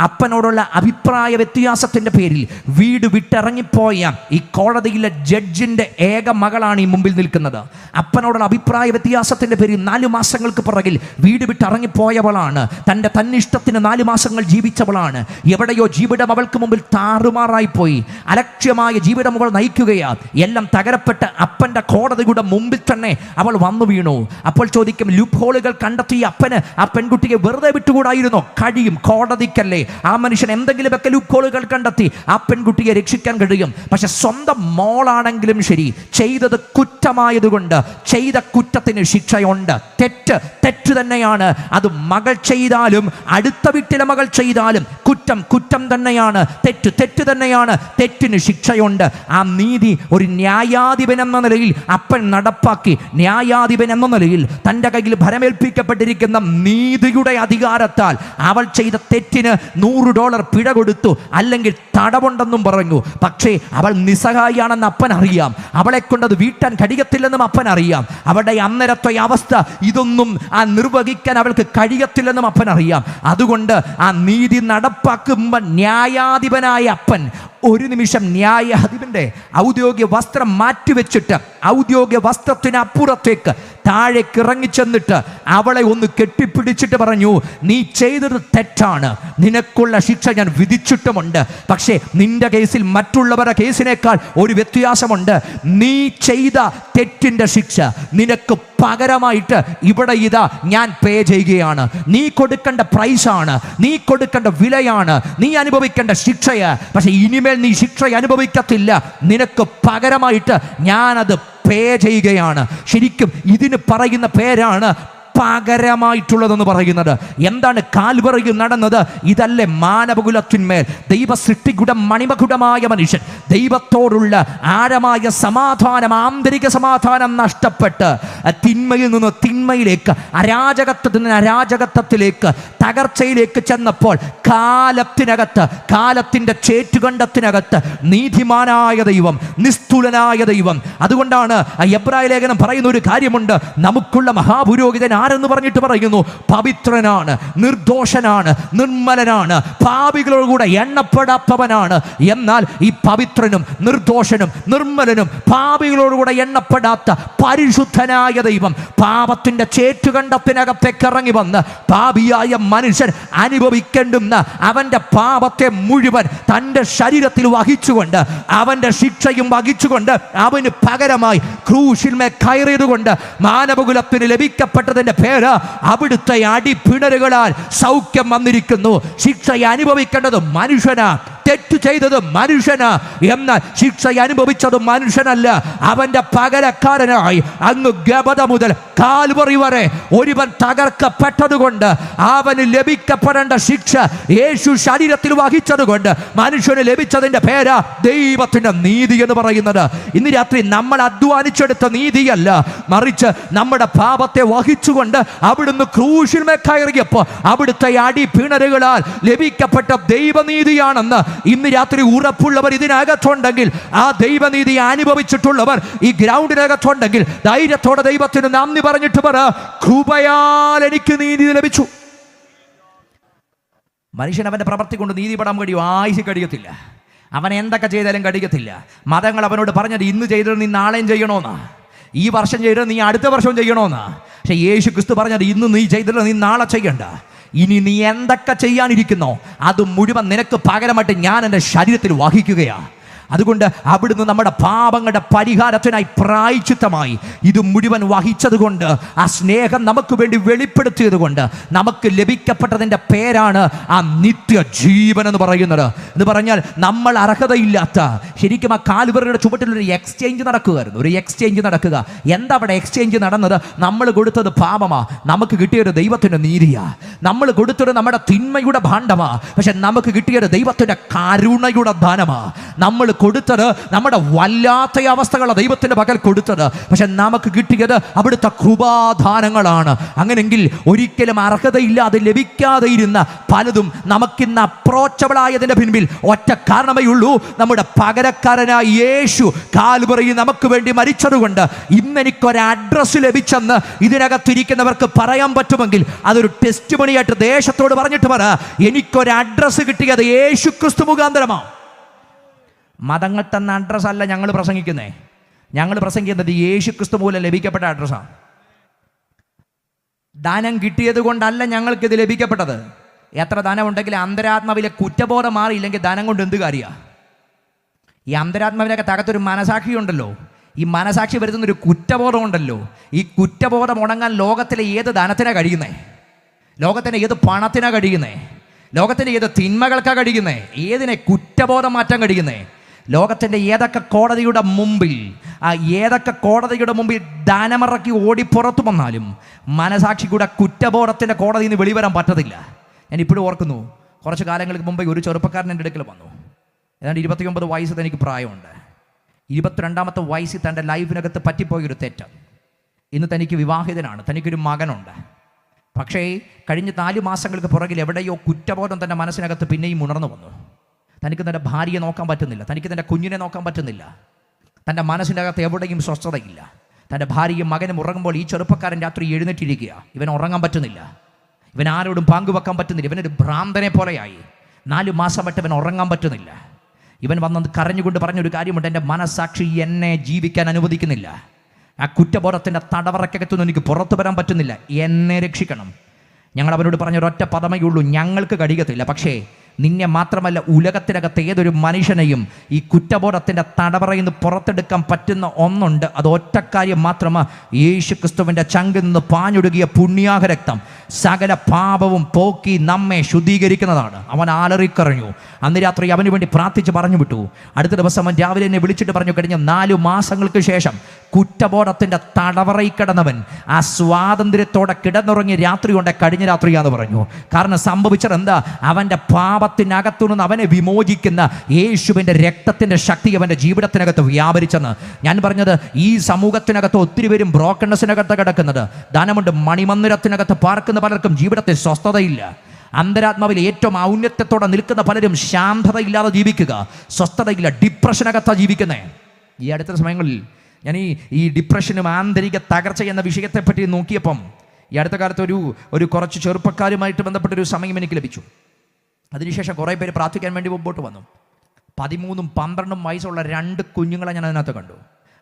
അപ്പനോടുള്ള അഭിപ്രായ വ്യത്യാസത്തിന്റെ പേരിൽ വീട് വിട്ടിറങ്ങിപ്പോയ ഈ കോടതിയിലെ ജഡ്ജിന്റെ ഏക മകളാണ് ഈ മുമ്പിൽ നിൽക്കുന്നത്. അപ്പനോടുള്ള അഭിപ്രായ വ്യത്യാസത്തിന്റെ പേരിൽ 4 മാസങ്ങൾക്ക് പുറകിൽ വീട് വിട്ടിറങ്ങിപ്പോയവളാണ്. തൻ്റെ തന്നിഷ്ടത്തിന് 4 മാസങ്ങൾ ജീവിച്ചവളാണ്. എവിടെയോ ജീവിതം അവൾക്ക് മുമ്പിൽ താറുമാറായി പോയി. അലക്ഷ്യമായ ജീവിതം അവൾ നയിക്കുകയാ. എല്ലാം തകരപ്പെട്ട് അപ്പൻ്റെ കോടതിയുടെ മുമ്പിൽ തന്നെ അവൾ വന്നു വീണു. അപ്പോൾ ചോദിക്കും, ലൂപ്പ് ഹോളുകൾ കണ്ടെത്തിയ അപ്പന് ആ പെൺകുട്ടിയെ വെറുതെ വിട്ടുകൂടായിരുന്നോ? കഴിയും, കോടതിക്കല്ലേ. ആ മനുഷ്യൻ എന്തെങ്കിലുമൊക്കെ ലൂപ്പ് ഹോളുകൾ കണ്ടെത്തി ആ പെൺകുട്ടിയെ രക്ഷിക്കാൻ കഴിയും. പക്ഷെ സ്വന്തം മോളാണെങ്കിലും ശരി, ചെയ്തത് കുറ്റമായതുകൊണ്ട് ചെയ്ത കുറ്റത്തിന് ശിക്ഷയുണ്ട്. തെറ്റ് തന്നെയാണ്. അത് മകൾ ചെയ്താലും അടുത്ത വീട്ടിലെ മകൾ ചെയ്താലും കുറ്റം തന്നെയാണ്. തെറ്റ് തന്നെയാണ്. തെറ്റിന് ശിക്ഷയുണ്ട്. ആ നീതി ഒരു ന്യായാധിപൻ എന്ന നിലയിൽ അപ്പൻ നടപ്പാക്കി. ന്യായാധിപൻ എന്ന നിലയിൽ തൻ്റെ കയ്യിൽ ഭരമേൽപ്പിക്കപ്പെട്ടിരിക്കുന്ന നീതിയുടെ അധികാരത്താൽ അവൾ ചെയ്ത തെറ്റിന് $100 പിഴ കൊടുത്തു, അല്ലെങ്കിൽ തടവുണ്ടെന്നും പറഞ്ഞു. പക്ഷേ അവൾ നിസ്സഹായിയാണെന്ന് അപ്പൻ അറിയാം. അവളെ കൊണ്ടത് വീട്ടാൻ കഴിയത്തില്ലെന്നും അപ്പൻ അറിയാം. അവളുടെ അന്നേരത്തെ അവസ്ഥ ഇതൊന്നും നിർവഹിക്കാൻ അവൾക്ക് കഴിയത്തില്ലെന്നും അപ്പൻ അറിയാം. അതുകൊണ്ട് ആ നീതി നടപ്പാക്കുമ്പോൾ ന്യായാധിപനായ അപ്പൻ ഒരു നിമിഷം ന്യായാധിപന്റെ ഔദ്യോഗിക വസ്ത്രം മാറ്റിവെച്ചിട്ട് ഔദ്യോഗിക വസ്ത്രത്തിനപ്പുറത്തേക്ക് താഴേക്ക് ഇറങ്ങിച്ചെന്നിട്ട് അവളെ ഒന്ന് കെട്ടിപ്പിടിച്ചിട്ട് പറഞ്ഞു, നീ ചെയ്തത് തെറ്റാണ്, നിനക്കുള്ള ശിക്ഷ ഞാൻ വിധിച്ചിട്ടുമുണ്ട്. പക്ഷേ നിന്റെ കേസിൽ മറ്റുള്ളവരുടെ കേസിനേക്കാൾ ഒരു വ്യത്യാസമുണ്ട്. നീ ചെയ്ത തെറ്റിൻ്റെ ശിക്ഷ നിനക്ക് പകരമായിട്ട് ഇവിടെ ഇതാ ഞാൻ പേ ചെയ്യുകയാണ്. നീ കൊടുക്കേണ്ട പ്രൈസാണ്, നീ കൊടുക്കേണ്ട വിലയാണ്, നീ അനുഭവിക്കേണ്ട ശിക്ഷയാ. പക്ഷെ ഇനിമേൽ നീ ശിക്ഷ അനുഭവിക്കത്തില്ല. നിനക്ക് പകരമായിട്ട് ഞാനത് പേ ചെയ്യുകയാണ്. ശരിക്കും ഇതിന് പറയുന്ന പേരാണ് പകരമായിട്ടുള്ളതെന്ന് പറയുന്നത്. എന്താണ് കാൽവറിയിൽ നടന്നത്? ഇതല്ലേ മാനവകുലത്തിന്മേൽ ദൈവ സൃഷ്ടികുടം മണിമകുടമായ മനുഷ്യൻ ദൈവത്തോടുള്ള ആഴമായ സമാധാനം, ആന്തരിക സമാധാനം നഷ്ടപ്പെട്ട് തിന്മയിൽ നിന്ന് തിന്മയിലേക്ക്, അരാജകത്വത്തിൽ നിന്ന് അരാജകത്വത്തിലേക്ക്, തകർച്ചയിലേക്ക് ചെന്നപ്പോൾ കാലത്തിൻ്റെ ചേറ്റുകണ്ടത്തിനകത്ത് നീതിമാനായ ദൈവം, നിസ്തുലനായ ദൈവം. അതുകൊണ്ടാണ് എബ്രായ ലേഖനം പറയുന്ന ഒരു കാര്യമുണ്ട്, നമുക്കുള്ള മഹാപുരോഹിതൻ ആരെന്ന് പറഞ്ഞിട്ട് പറയുന്നു, പവിത്രനാണ്, നിർദോഷനാണ്, നിർമ്മലനാണ്, പാപികളോടുകൂടെ എണ്ണപ്പെടാത്തവനാണ്. എന്നാൽ ഈ പവിത്രനും നിർദോഷനും നിർമ്മലനും പാപികളോടുകൂടെ എണ്ണപ്പെടാത്ത പരിശുദ്ധനായ ദൈവം പാപത്തിന്റെ ചേറ്റുകണ്ടത്തിനകത്തേക്ക് ഇറങ്ങി വന്ന് പാപിയായ മനുഷ്യൻ അനുഭവിക്കേണ്ടുന്ന അവന്റെ പാപത്തെ മുഴുവൻ തൻ്റെ ശരീരത്തിൽ വഹിച്ചുകൊണ്ട്, അവന്റെ ശിക്ഷയും വഹിച്ചുകൊണ്ട്, അവന് പകരമായി ക്രൂശിന്മേൽ കയറിയതുകൊണ്ട് മാനവകുലത്തിന് ലഭിക്കപ്പെട്ടതിന്റെ പേര് അവിടുത്തെ അടിപ്പിണരുകളാൽ സൗഖ്യം വന്നിരിക്കുന്നു. ശിക്ഷ അനുഭവിക്കേണ്ടത് മനുഷ്യനാ, തെറ്റ് ചെയ്തത് മനുഷ്യന്, എന്നാൽ ശിക്ഷ അനുഭവിച്ചത് മനുഷ്യനല്ല. അവന്റെ പകരക്കാരനായി അങ്ങ് ഗബദ മുതൽ കാൽവറി വരെ ഒരുവൻ തകർക്കപ്പെട്ടതുകൊണ്ട് അവന് ലഭിക്കപ്പെടേണ്ട ശിക്ഷ യേശു ശരീരത്തിൽ വഹിച്ചതുകൊണ്ട് മനുഷ്യന് ലഭിച്ചതിന്റെ പേരാ ദൈവത്തിന്റെ നീതി എന്ന് പറയുന്നത്. ഇന്ന് രാത്രി നമ്മൾ അധ്വാനിച്ചെടുത്ത നീതിയല്ല, മറിച്ച് നമ്മുടെ പാപത്തെ വഹിച്ചുകൊണ്ട് അവിടുന്ന് ക്രൂശിന്മേൽ കയറിയപ്പോ അവിടുത്തെ അടിപ്പിണരുകളാൽ ലഭിക്കപ്പെട്ട ദൈവനീതിയാണെന്ന് ഇന്ന് രാത്രി ഉറപ്പുള്ളവർ ഇതിനകത്തുണ്ടെങ്കിൽ, ആ ദൈവനീതി അനുഭവിച്ചിട്ടുള്ളവർ ഈ ഗ്രൗണ്ടിനകത്തുണ്ടെങ്കിൽ ധൈര്യത്തോടെ ദൈവത്തിന് നന്ദി പറഞ്ഞിട്ട് പറ, കൃപയാൽ എനിക്ക് നീതി ലഭിച്ചു. മനുഷ്യൻ അവന്റെ പ്രവൃത്തി കൊണ്ട് നീതിപ്പെടാൻ കഴിയും, ആയുസ് കഴിയത്തില്ല. അവൻ എന്തൊക്കെ ചെയ്താലും കഴിയത്തില്ല. മതങ്ങൾ അവനോട് പറഞ്ഞത് ഇന്ന് ചെയ്തത് നീ നാളെയും ചെയ്യണമെന്നാ, ഈ വർഷം ചെയ്തത് നീ അടുത്ത വർഷവും ചെയ്യണമെന്നാ. പക്ഷെ യേശു ക്രിസ്തു പറഞ്ഞത് ഇന്ന് നീ ചെയ്തത് നീ നാളെ ചെയ്യണ്ട. ഇനി നീ എന്തൊക്കെ ചെയ്യാനിരിക്കുന്നോ അത് മുഴുവൻ നിനക്ക് പകരമായിട്ട് ഞാൻ എൻ്റെ ശരീരത്തിൽ വഹിക്കുകയാണ്. അതുകൊണ്ട് അവിടുന്ന് നമ്മുടെ പാപങ്ങളുടെ പരിഹാരത്തിനായി പ്രായശ്ചിത്തമായി ഇത് മുഴുവൻ വഹിച്ചതുകൊണ്ട്, ആ സ്നേഹം നമുക്ക് വേണ്ടി വെളിപ്പെടുത്തിയത് കൊണ്ട് നമുക്ക് ലഭിക്കപ്പെട്ടതിൻ്റെ പേരാണ് ആ നിത്യജീവൻ എന്ന് പറയുന്നത്. എന്ന് പറഞ്ഞാൽ നമ്മൾ അർഹതയില്ലാത്ത, ശരിക്കും ആ കാൽവറിയുടെ ചുവട്ടിലൊരു എക്സ്ചേഞ്ച് നടക്കുകയായിരുന്നു, ഒരു എക്സ്ചേഞ്ച് നടക്കുക. എന്താ അവിടെ എക്സ്ചേഞ്ച് നടന്നത്? നമ്മൾ കൊടുത്തത് പാപമാ, നമുക്ക് കിട്ടിയൊരു ദൈവത്തിൻ്റെ നീതിയാ. നമ്മൾ കൊടുത്തത് നമ്മുടെ തിന്മയുടെ ഭാണ്ഡമാ, പക്ഷെ നമുക്ക് കിട്ടിയത് ദൈവത്തിൻ്റെ കരുണയുടെ ദാനമാ. നമ്മൾ കൊടുത്തത് നമ്മുടെ വല്ലാത്ത അവസ്ഥകളാണ് ദൈവത്തിന്റെ പകൽ കൊടുത്തത്, പക്ഷെ നമുക്ക് കിട്ടിയത് അവിടുത്തെ കൃപാദാനങ്ങളാണ്. അങ്ങനെങ്കിൽ ഒരിക്കലും അർഹതയില്ലാതെ ലഭിക്കാതെ ഇരുന്ന പലതും നമുക്കിന്ന് അപ്രോച്ചബിൾ ആയതിന്റെ പിൻപിൽ ഒറ്റ കാരണമേ ഉള്ളൂ, നമ്മുടെ പകരക്കാരനായ യേശു കാൽവറിയിൽ നമുക്ക് വേണ്ടി മരിച്ചതുകൊണ്ട് ഇന്ന് എനിക്കൊരു അഡ്രസ്സ് ലഭിച്ചെന്ന് ഇതിനകത്തിരിക്കുന്നവർക്ക് പറയാൻ പറ്റുമെങ്കിൽ അതൊരു ടെസ്റ്റ് മണിയായിട്ട് ദേശത്തോട് പറഞ്ഞിട്ട് പറ, എനിക്കൊരു അഡ്രസ്സ് കിട്ടിയത് യേശു ക്രിസ്തു മുഖാന്തരമാണ്. മതങ്ങൾ തന്ന അഡ്രസ്സല്ല ഞങ്ങൾ പ്രസംഗിക്കുന്നത്. ഞങ്ങൾ പ്രസംഗിക്കുന്നത് യേശു ക്രിസ്തു മൂലം ലഭിക്കപ്പെട്ട അഡ്രസ്സാണ്. ദാനം കിട്ടിയത് കൊണ്ടല്ല ഞങ്ങൾക്കിത് ലഭിക്കപ്പെട്ടത്. എത്ര ധനം ഉണ്ടെങ്കിൽ അന്തരാത്മാവിലെ കുറ്റബോധം മാറിയില്ലെങ്കിൽ ധനം കൊണ്ട് എന്ത് കാര്യമാണ്? ഈ അന്തരാത്മാവിനൊക്കെ തകർത്തൊരു മനസാക്ഷി ഉണ്ടല്ലോ, ഈ മനസാക്ഷി വരുത്തുന്നൊരു കുറ്റബോധം ഉണ്ടല്ലോ. ഈ കുറ്റബോധം ഉണങ്ങാൻ ലോകത്തിലെ ഏത് ധനത്തിനാണ് കഴിയുന്നേ? ലോകത്തിൻ്റെ ഏത് പണത്തിനാണ് കഴിയുന്നേ? ലോകത്തിൻ്റെ ഏത് തിന്മകൾക്കാണ് കഴിയുന്നേ? ഏതിനെ കുറ്റബോധം മാറ്റാൻ കഴിയുന്നേ? ലോകത്തിൻ്റെ ഏതൊക്കെ കോടതിയുടെ മുമ്പിൽ ധനമിറക്കി ഓടി പുറത്തു വന്നാലും മനസാക്ഷി കൂടെ കുറ്റബോധത്തിൻ്റെ കോടതിയിൽ നിന്ന് വെളിവരാൻ പറ്റത്തില്ല. ഞാൻ ഇപ്പോഴും ഓർക്കുന്നു, കുറച്ച് കാലങ്ങൾക്ക് മുമ്പേ ഒരു ചെറുപ്പക്കാരൻ എൻ്റെ അടുക്കൽ വന്നു. ഏതാണ്ട് 29 വയസ്സ് തനിക്ക് പ്രായമുണ്ട്. 22ാമത്തെ വയസ്സിൽ തൻ്റെ ലൈഫിനകത്ത് പറ്റിപ്പോയൊരു തെറ്റ്. ഇന്ന് തനിക്ക് വിവാഹിതനാണ്, തനിക്കൊരു മകനുണ്ട്. പക്ഷേ കഴിഞ്ഞ 4 മാസങ്ങൾക്ക് പുറകിൽ എവിടെയോ കുറ്റബോധം തൻ്റെ മനസ്സിനകത്ത് പിന്നെയും ഉണർന്നു വന്നു. തനിക്ക് തൻ്റെ ഭാര്യയെ നോക്കാൻ പറ്റുന്നില്ല, തനിക്ക് തൻ്റെ കുഞ്ഞിനെ നോക്കാൻ പറ്റുന്നില്ല, തൻ്റെ മനസ്സിനകത്ത് എവിടെയും സ്വസ്ഥതയില്ല. തൻ്റെ ഭാര്യയും മകനും ഉറങ്ങുമ്പോൾ ഈ ചെറുപ്പക്കാരൻ രാത്രി എഴുന്നേറ്റിരിക്കുക. ഇവൻ ഉറങ്ങാൻ പറ്റുന്നില്ല, ഇവൻ ആരോടും പങ്കുവെക്കാൻ പറ്റുന്നില്ല, ഇവനൊരു ഭ്രാന്തനെ പോലെയായി. 4 മാസമായിട്ട് ഇവൻ ഉറങ്ങാൻ പറ്റുന്നില്ല. ഇവൻ വന്നത് കരഞ്ഞുകൊണ്ട് പറഞ്ഞൊരു കാര്യമുണ്ട്, എൻ്റെ മനസ്സാക്ഷി എന്നെ ജീവിക്കാൻ അനുവദിക്കുന്നില്ല. ആ കുറ്റബോധത്തിൻ്റെ തടവറക്കകത്തുനിന്ന് എനിക്ക് പുറത്തു വരാൻ പറ്റുന്നില്ല, എന്നെ രക്ഷിക്കണം. ഞങ്ങൾ അവനോട് പറഞ്ഞൊരൊറ്റ പദമേ ഉള്ളൂ, ഞങ്ങൾക്ക് കഴിയത്തില്ല. പക്ഷേ നിന്നെ മാത്രമല്ല, ഉലകത്തിനകത്ത് ഏതൊരു മനുഷ്യനെയും ഈ കുറ്റബോധത്തിൻ്റെ തടവറയിൽ നിന്ന് പുറത്തെടുക്കാൻ പറ്റുന്ന ഒന്നുണ്ട്. അത് ഒറ്റക്കാര്യം മാത്രമാണ്, യേശു ക്രിസ്തുവിൻ്റെ ചങ്കിൽ നിന്ന് പാഞ്ഞൊടുകിയ പുണ്യാഹ രക്തം സകല പാപവും പോക്കി നമ്മെ ശുദ്ധീകരിക്കുന്നതാണ്. അവൻ ആലറിക്കറിഞ്ഞു. അന്ന് രാത്രി അവന് വേണ്ടി പ്രാർത്ഥിച്ച് പറഞ്ഞു വിട്ടു. അടുത്ത ദിവസം അവൻ രാവിലെ എന്നെ വിളിച്ചിട്ട് പറഞ്ഞു, കഴിഞ്ഞ 4 മാസങ്ങൾക്ക് ശേഷം കുറ്റബോധത്തിൻ്റെ തടവറയിൽ കിടന്നവൻ ആ സ്വാതന്ത്ര്യത്തോടെ കിടന്നുറങ്ങി രാത്രി കൊണ്ട് കഴിഞ്ഞ രാത്രിയാന്ന് പറഞ്ഞു. കാരണം സംഭവിച്ചത് എന്താ? അവൻ്റെ പാപത്തിനകത്തുനിന്ന് അവനെ വിമോചിക്കുന്ന യേശുവിൻ്റെ രക്തത്തിൻ്റെ ശക്തി അവൻ്റെ ജീവിതത്തിനകത്ത് വ്യാപരിച്ചെന്ന് ഞാൻ പറഞ്ഞത്. ഈ സമൂഹത്തിനകത്ത് ഒത്തിരി പേരും ബ്രോക്കൺനെസ്സിനകത്ത് കിടക്കുന്നത്, ധനമുണ്ട്, മണിമന്ദിരത്തിനകത്ത് പാർക്കുന്ന പലർക്കും ജീവിതത്തിൽ സ്വസ്ഥതയില്ല. അന്തരാത്മാവിൽ ഏറ്റവും ഔന്നത്യത്തോടെ നിൽക്കുന്ന പലരും ശാന്തതയില്ലാതെ ജീവിക്കുക, സ്വസ്ഥതയില്ല, ഡിപ്രഷനകത്താണ് ജീവിക്കുന്നത്. ഈ അടുത്ത സമയങ്ങളിൽ ഞാൻ ഈ ഡിപ്രഷനും ആന്തരിക തകർച്ച എന്ന വിഷയത്തെപ്പറ്റി നോക്കിയപ്പം ഈ അടുത്ത കാലത്ത് ഒരു കുറച്ച് ചെറുപ്പക്കാരുമായിട്ട് ബന്ധപ്പെട്ടൊരു സമയം എനിക്ക് ലഭിച്ചു. അതിനുശേഷം കുറേ പേര് പ്രാർത്ഥിക്കാൻ വേണ്ടി മുമ്പോട്ട് വന്നു. 13ഉം 12ഉം വയസ്സുള്ള 2 കുഞ്ഞുങ്ങളെ ഞാൻ അതിനകത്ത് കണ്ടു.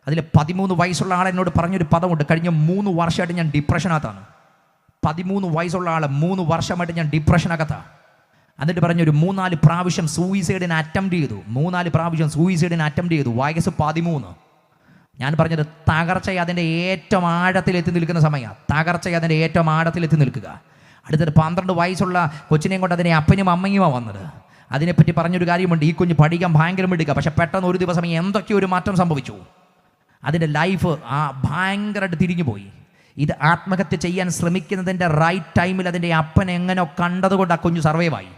അതിൽ 13 വയസ്സുള്ള ആൾ എന്നോട് പറഞ്ഞൊരു പദമുണ്ട്, കഴിഞ്ഞ 3 വർഷമായിട്ട് ഞാൻ ഡിപ്രഷനകത്താണ്. 13 വയസ്സുള്ള ആൾ 3 വർഷമായിട്ട് ഞാൻ ഡിപ്രഷനകത്താണ്. എന്നിട്ട് പറഞ്ഞൊരു 3-4 പ്രാവശ്യം സൂയിസൈഡിന് അറ്റംപ്റ്റ് ചെയ്തു. 3-4 പ്രാവശ്യം സൂയിസൈഡിന് അറ്റംപ്റ്റ് ചെയ്തു. വയസ്സ് 13. ഞാൻ പറഞ്ഞത് തകർച്ച അതിൻ്റെ ഏറ്റവും ആഴത്തിലെത്തി നിൽക്കുന്ന സമയമാണ്. തകർച്ച അതിൻ്റെ ഏറ്റവും ആഴത്തിലെത്തി നിൽക്കുക. അടുത്തൊരു 12 വയസ്സുള്ള കൊച്ചിനെയും കൊണ്ട് അതിനെ അപ്പനും അമ്മയുമാണ് വന്നത്. അതിനെപ്പറ്റി പറഞ്ഞൊരു കാര്യമുണ്ട്. ഈ കുഞ്ഞ് പഠിക്കാൻ ഭയങ്കര മിടുക്കുക, പക്ഷെ പെട്ടെന്ന് ഒരു ദിവസം എന്തൊക്കെയോ ഒരു മാറ്റം സംഭവിച്ചു. അതിൻ്റെ ലൈഫ് ഭയങ്കരമായിട്ട് തിരിഞ്ഞു പോയി. ഇത് ആത്മഹത്യ ചെയ്യാൻ ശ്രമിക്കുന്നതിൻ്റെ റൈറ്റ് ടൈമിൽ അതിൻ്റെ അപ്പൻ എങ്ങനെയോ കണ്ടതുകൊണ്ട് ആ കുഞ്ഞ് സർവൈവായി.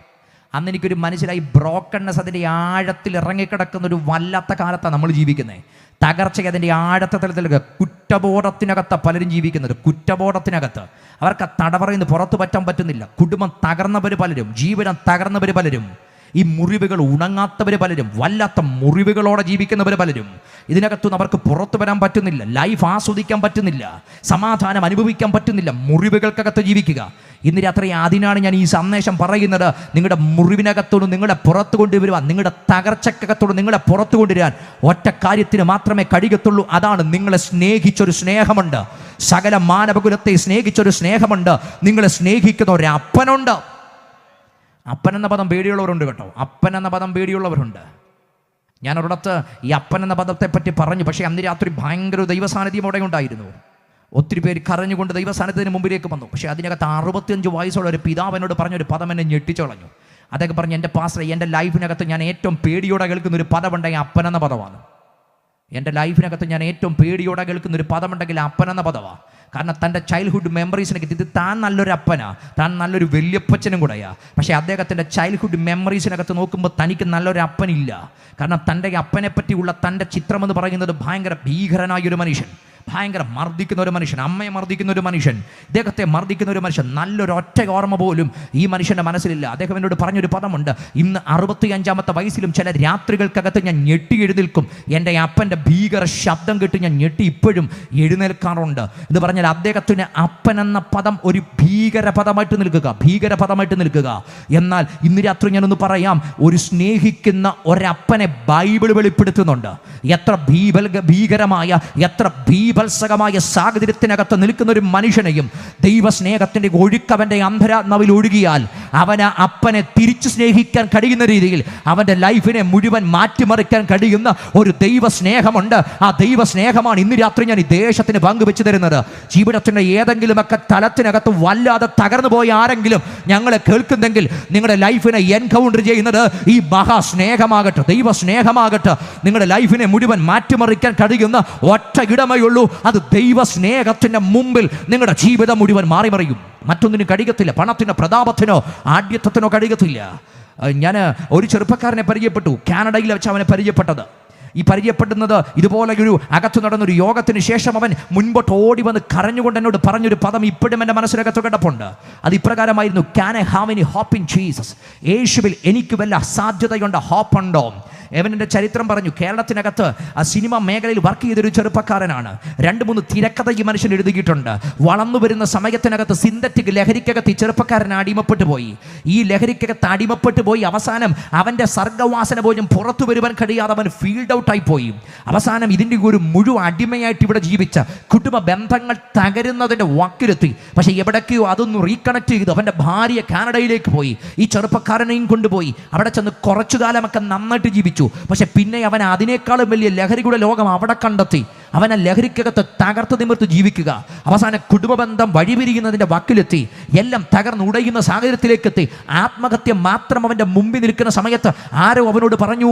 അന്ന് എനിക്കൊരു മനസ്സിലായി, ബ്രോക്കൺനെസ് അതിൻ്റെ ആഴത്തിൽ ഇറങ്ങിക്കിടക്കുന്ന ഒരു വല്ലാത്ത കാലത്താണ് നമ്മൾ ജീവിക്കുന്നത്. തകർച്ച അതിൻ്റെ ആഴത്തെ തലത്തിലേക്ക്, കുറ്റബോധത്തിനകത്താണ് പലരും ജീവിക്കുന്നത്. കുറ്റബോധത്തിനകത്ത് അവർക്ക് തടവറയിൽ നിന്ന് പുറത്തു പറ്റാൻ പറ്റുന്നില്ല. കുടുംബം തകർന്നവർ പലരും, ജീവിതം തകർന്നവർ പലരും, ഈ മുറിവുകൾ ഉണങ്ങാത്തവർ പലരും, വല്ലാത്ത മുറിവുകളോടെ ജീവിക്കുന്നവർ പലരും. ഇതിനകത്തുനിന്ന് അവർക്ക് പുറത്തു വരാൻ പറ്റുന്നില്ല, ലൈഫ് ആസ്വദിക്കാൻ പറ്റുന്നില്ല, സമാധാനം അനുഭവിക്കാൻ പറ്റുന്നില്ല, മുറിവുകൾക്കകത്ത് ജീവിക്കുക. ഇന്ന് രാത്രി അതിനാണ് ഞാൻ ഈ സന്ദേശം പറയുന്നത്. നിങ്ങളുടെ മുറിവിനകത്തോട് നിങ്ങളെ പുറത്തു കൊണ്ടുവരുവാൻ, നിങ്ങളുടെ തകർച്ചക്കകത്തോട് നിങ്ങളെ പുറത്തു കൊണ്ടുവരാൻ ഒറ്റ കാര്യത്തിന് മാത്രമേ കഴിയത്തുള്ളൂ. അതാണ് നിങ്ങളെ സ്നേഹിച്ചൊരു സ്നേഹമുണ്ട്. സകല മാനവകുലത്തെ സ്നേഹിച്ചൊരു സ്നേഹമുണ്ട്. നിങ്ങളെ സ്നേഹിക്കുന്ന ഒരു അപ്പനുണ്ട്. അപ്പൻ എന്ന പദം പേടിയുള്ളവരുണ്ട് കേട്ടോ. അപ്പൻ എന്ന പദം പേടിയുള്ളവരുണ്ട്. ഞാൻ ഒരിടത്ത് ഈ അപ്പൻ എന്ന പദത്തെപ്പറ്റി പറഞ്ഞു. പക്ഷേ അന്ന് രാത്രി ഭയങ്കര ദൈവസാന്നിധ്യം അവിടെ ഉണ്ടായിരുന്നു. ഒത്തിരി പേര് കരഞ്ഞുകൊണ്ട് ദൈവസാന്നിധ്യത്തിന് മുമ്പിലേക്ക് വന്നു. പക്ഷേ അതിനകത്ത് 65 വയസ്സുള്ള ഒരു പിതാവിനോട് പറഞ്ഞൊരു പദം എന്നെ ഞെട്ടിച്ചളഞ്ഞു. അദ്ദേഹം പറഞ്ഞു, എൻ്റെ പാസ്റ്റർ, എൻ്റെ ലൈഫിനകത്ത് ഞാൻ ഏറ്റവും പേടിയോടെ കേൾക്കുന്ന ഒരു പദമുണ്ടെങ്കിൽ അപ്പൻ എന്ന പദമാണ്. എൻ്റെ ലൈഫിനകത്ത് ഞാൻ ഏറ്റവും പേടിയോടെ കേൾക്കുന്ന ഒരു പദമുണ്ടെങ്കിൽ അപ്പൻ എന്ന പദമാണ്. കാരണം തൻ്റെ ചൈൽഡ്ഹുഡ് മെമ്മറീസിനൊക്കെ ഇത് താൻ നല്ലൊരു അപ്പനാ, താൻ നല്ലൊരു വല്യപ്പച്ചനും കൂടെയാ. പക്ഷേ അദ്ദേഹത്തിൻ്റെ ചൈൽഡ്ഹുഡ് മെമ്മറീസിനകത്ത് നോക്കുമ്പോൾ തനിക്ക് നല്ലൊരു അപ്പനില്ല. കാരണം തൻ്റെ അപ്പനെ പറ്റിയുള്ള തൻ്റെ ചിത്രമെന്ന് പറയുന്നത് ഭയങ്കര ഭീകരനായൊരു മനുഷ്യൻ, ഭയങ്കര മർദ്ദിക്കുന്ന ഒരു മനുഷ്യൻ, അമ്മയെ മർദ്ദിക്കുന്ന ഒരു മനുഷ്യൻ, ഇദ്ദേഹത്തെ മർദ്ദിക്കുന്ന ഒരു മനുഷ്യൻ. നല്ലൊരൊറ്റ ഓർമ്മ പോലും ഈ മനുഷ്യൻ്റെ മനസ്സിലില്ല. അദ്ദേഹം എന്നോട് പറഞ്ഞൊരു പദമുണ്ട്, ഇന്ന് 65-ാമത്തെ വയസ്സിലും ചില രാത്രികൾക്കകത്ത് ഞാൻ ഞെട്ടി എഴുന്നേൽക്കും. എൻ്റെ അപ്പൻ്റെ ഭീകര ശബ്ദം കേട്ട് ഞാൻ ഞെട്ടി ഇപ്പോഴും എഴുന്നേൽക്കാറുണ്ട് എന്ന് പറഞ്ഞാൽ അദ്ദേഹത്തിന് അപ്പൻ എന്ന പദം ഒരു ഭീകര പദമായിട്ട് നിൽക്കുക. എന്നാൽ ഇന്ന് രാത്രി ഞാനൊന്ന് പറയാം, ഒരു സ്നേഹിക്കുന്ന ഒരപ്പനെ ബൈബിൾ വെളിപ്പെടുത്തുന്നുണ്ട്. എത്ര ഭീകരമായ, എത്ര ഭീഭത്സകമായ സാഹചര്യത്തിനകത്ത് നിൽക്കുന്ന ഒരു മനുഷ്യനെയും ദൈവസ്നേഹത്തിൻ്റെ ഒഴുക്കവൻ്റെ അന്തരാത്മാവിൽ ഒഴുകിയാൽ അവന് അപ്പനെ തിരിച്ചു സ്നേഹിക്കാൻ കഴിയുന്ന രീതിയിൽ അവൻ്റെ ലൈഫിനെ മുഴുവൻ മാറ്റിമറിക്കാൻ കഴിയുന്ന ഒരു ദൈവസ്നേഹമുണ്ട്. ആ ദൈവസ്നേഹമാണ് ഇന്ന് രാത്രി ഞാൻ ഈ ദേശത്തിന് പങ്കുവെച്ചു തരുന്നത്. ജീവിതത്തിൻ്റെ ഏതെങ്കിലുമൊക്കെ തലത്തിനകത്ത് വല്ലാതെ തകർന്നു പോയ ആരെങ്കിലും ഞങ്ങളെ കേൾക്കുന്നെങ്കിൽ നിങ്ങളുടെ ലൈഫിനെ എൻകൗണ്ടർ ചെയ്യുന്നത് ഈ മഹാസ്നേഹമാകട്ടെ, ദൈവസ്നേഹമാകട്ടെ. നിങ്ങളുടെ ലൈഫിനെ മുഴുവൻ മാറ്റിമറിക്കാൻ കഴിയുന്ന ഒറ്റ ഇടമേ ഉള്ളൂ. അത് ദൈവസ്നേഹത്തിൻ്റെ മുമ്പിൽ നിങ്ങളുടെ ജീവിതം മുഴുവൻ മാറിമറിയും. മറ്റൊന്നിനും കഴിയത്തില്ല. പണത്തിനോ പ്രതാപത്തിനോ ആഢ്യത്വത്തിനോ കഴിയത്തില്ല. ഞാൻ ഒരു ചെറുപ്പക്കാരനെ പരിചയപ്പെട്ടു. കാനഡയിൽ വെച്ച് അവനെ പരിചയപ്പെട്ടത്. ഈ പരിചയപ്പെടുന്നത് ഇതുപോലെ ഒരു അകത്തു നടന്നൊരു യോഗത്തിന് ശേഷം അവൻ മുൻപോട്ട് ഓടി വന്ന് കരഞ്ഞുകൊണ്ട് എന്നോട് പറഞ്ഞൊരു പദം ഇപ്പോഴും എൻ്റെ മനസ്സിനകത്ത് കിടപ്പുണ്ട്. അത് ഇപ്രകാരമായിരുന്നു, can I have any hope in Jesus? യേശുവിൽ എനിക്ക് വല്ല സാധ്യതയുണ്ട്, ഹോപ്പുണ്ടോ? എവൻ്റെ ചരിത്രം പറഞ്ഞു. കേരളത്തിനകത്ത് ആ സിനിമ മേഖലയിൽ വർക്ക് ചെയ്തൊരു ചെറുപ്പക്കാരനാണ്. 2-3 തിരക്കഥ ഈ മനുഷ്യൻ എഴുതിയിട്ടുണ്ട്. വളർന്നു വരുന്ന സമയത്തിനകത്ത് സിന്തറ്റിക് ലഹരിക്കകത്ത് ഈ ചെറുപ്പക്കാരൻ അടിമപ്പെട്ടു പോയി. ഈ ലഹരിക്കകത്ത് അടിമപ്പെട്ടു പോയി അവസാനം അവൻ്റെ സർഗവാസന പോലും പുറത്തു വരുവാൻ കഴിയാതെ അവൻ ഫീൽഡ് ഔട്ടായി പോയി. അവസാനം ഇതിൻ്റെ ഒരു മുഴുവൻ അടിമയായിട്ട് ഇവിടെ ജീവിച്ച കുടുംബ ബന്ധങ്ങൾ തകരുന്നതിൻ്റെ വാക്കിലെത്തി. പക്ഷേ എവിടേക്കോ അതൊന്ന് റീകണക്ട് ചെയ്തു. അവൻ്റെ ഭാര്യ കാനഡയിലേക്ക് പോയി. ഈ ചെറുപ്പക്കാരനെയും കൊണ്ടുപോയി. അവിടെ ചെന്ന് കുറച്ചു കാലമൊക്കെ നന്നായിട്ട് ജീവിച്ചു. പക്ഷെ പിന്നെ അവൻ അതിനേക്കാളും വലിയ ലഹരിയുടെ ലോകം അവിടെ കണ്ടെത്തി. അവൻ ആ ലഹരിക്കകത്ത് തകർത്ത് നിമിർത്ത് ജീവിക്കുക. അവസാന കുടുംബബന്ധം വഴിപിരിയുന്നതിൻ്റെ വക്കിലെത്തി. എല്ലാം തകർന്നുടയുന്ന സാഹചര്യത്തിലേക്ക് എത്തി. ആത്മഹത്യ മാത്രം അവൻ്റെ മുമ്പിൽ നിൽക്കുന്ന സമയത്ത് ആരോ അവനോട് പറഞ്ഞു,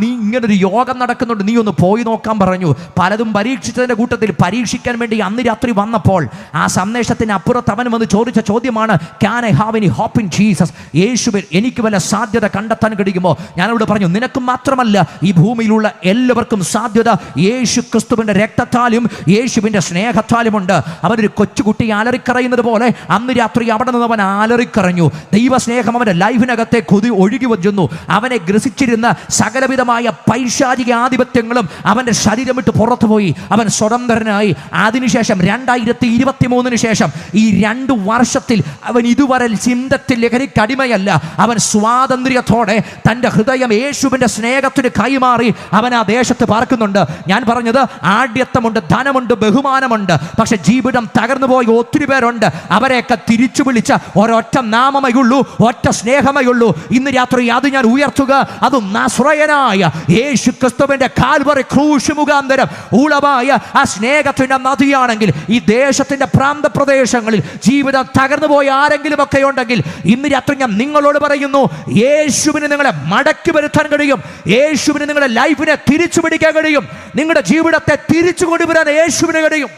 നീ ഇങ്ങനൊരു യോഗം നടക്കുന്നുണ്ട്, നീ ഒന്ന് പോയി നോക്കാൻ പറഞ്ഞു. പലതും പരീക്ഷിച്ചതിൻ്റെ കൂട്ടത്തിൽ പരീക്ഷിക്കാൻ വേണ്ടി അന്ന് രാത്രി വന്നപ്പോൾ ആ സന്ദേശത്തിന് അപ്പുറത്ത് അവൻ വന്ന് ചോദിച്ച ചോദ്യമാണ്, can I have any hope in Jesus? യേശുവിൽ എനിക്ക് വല്ല സാധ്യത കണ്ടെത്താൻ കഴിയുമോ? ഞാനവിടെ പറഞ്ഞു, നിനക്കും മാത്രമല്ല ഈ ഭൂമിയിലുള്ള എല്ലാവർക്കും സാധ്യത യേശു ക്രിസ്തുവിൻ്റെ രക്തത്താലും യേശുവിൻ്റെ സ്നേഹത്താലുമുണ്ട്. അവനൊരു കൊച്ചുകുട്ടി അലറിക്കറയുന്നത് പോലെ അന്ന് രാത്രി അവിടെ നിന്ന് അവൻ അലറിക്കറഞ്ഞു. ദൈവസ്നേഹം അവൻ്റെ ലൈഫിനകത്തെ കൊതി ഒഴുകി വന്നു. അവനെ ഗ്രസിച്ചിരുന്ന സകലവിധമായ പൈശാചിക ആധിപത്യങ്ങളും അവൻ്റെ ശരീരം വിട്ട് പുറത്തുപോയി. അവൻ സ്വതന്ത്രനായി. അതിനുശേഷം 2023 ശേഷം ഈ 2 വർഷത്തിൽ അവൻ ഇതുവരെ ചിന്തത്തിൽ ലഹരിക്കടിമയല്ല. അവൻ സ്വാതന്ത്ര്യത്തോടെ തൻ്റെ ഹൃദയം യേശുവിൻ്റെ സ്നേഹത്തിന് കൈമാറി അവൻ ആ ദേശത്ത് പാർക്കുന്നുണ്ട്. ഞാൻ പറഞ്ഞത് ആഢ്യത്വമുണ്ട്, ധനമുണ്ട്, ബഹുമാനമുണ്ട്. പക്ഷെ ജീവിതം തകർന്നു പോയ ഒത്തിരി പേരുണ്ട്. അവരെയൊക്കെ തിരിച്ചു വിളിച്ച ഒരൊറ്റ നാമമേ ഉള്ളൂ, ഒറ്റ സ്നേഹമേ ഉള്ളൂ. ഇന്ന് രാത്രി അത് ഞാൻ ഉയർത്തുക. അത് നസ്രയനായ യേശു ക്രിസ്തുവിന്റെ കാൽവറി ക്രൂശ് മുഖാന്തരം ഉളവായ ആ സ്നേഹത്തിന്റെ നദിയാണെങ്കിൽ ഈ ദേശത്തിന്റെ പ്രാന്തപ്രദേശങ്ങളിൽ ജീവിതം തകർന്നു പോയ ആരെങ്കിലും ഒക്കെ ഉണ്ടെങ്കിൽ ഇന്ന് രാത്രി ഞാൻ നിങ്ങളോട് പറയുന്നു, യേശുവിന് നിങ്ങളെ മടക്കി വരുത്താൻ കഴിയും. യേശുവിന് നിങ്ങളുടെ ലൈഫിനെ തിരിച്ചു പിടിക്കാൻ കഴിയും. നിങ്ങളുടെ ജീവിതത്തെ തിരിച്ചു കൊണ്ടുവരാൻ യേശുവിന് കഴിയും.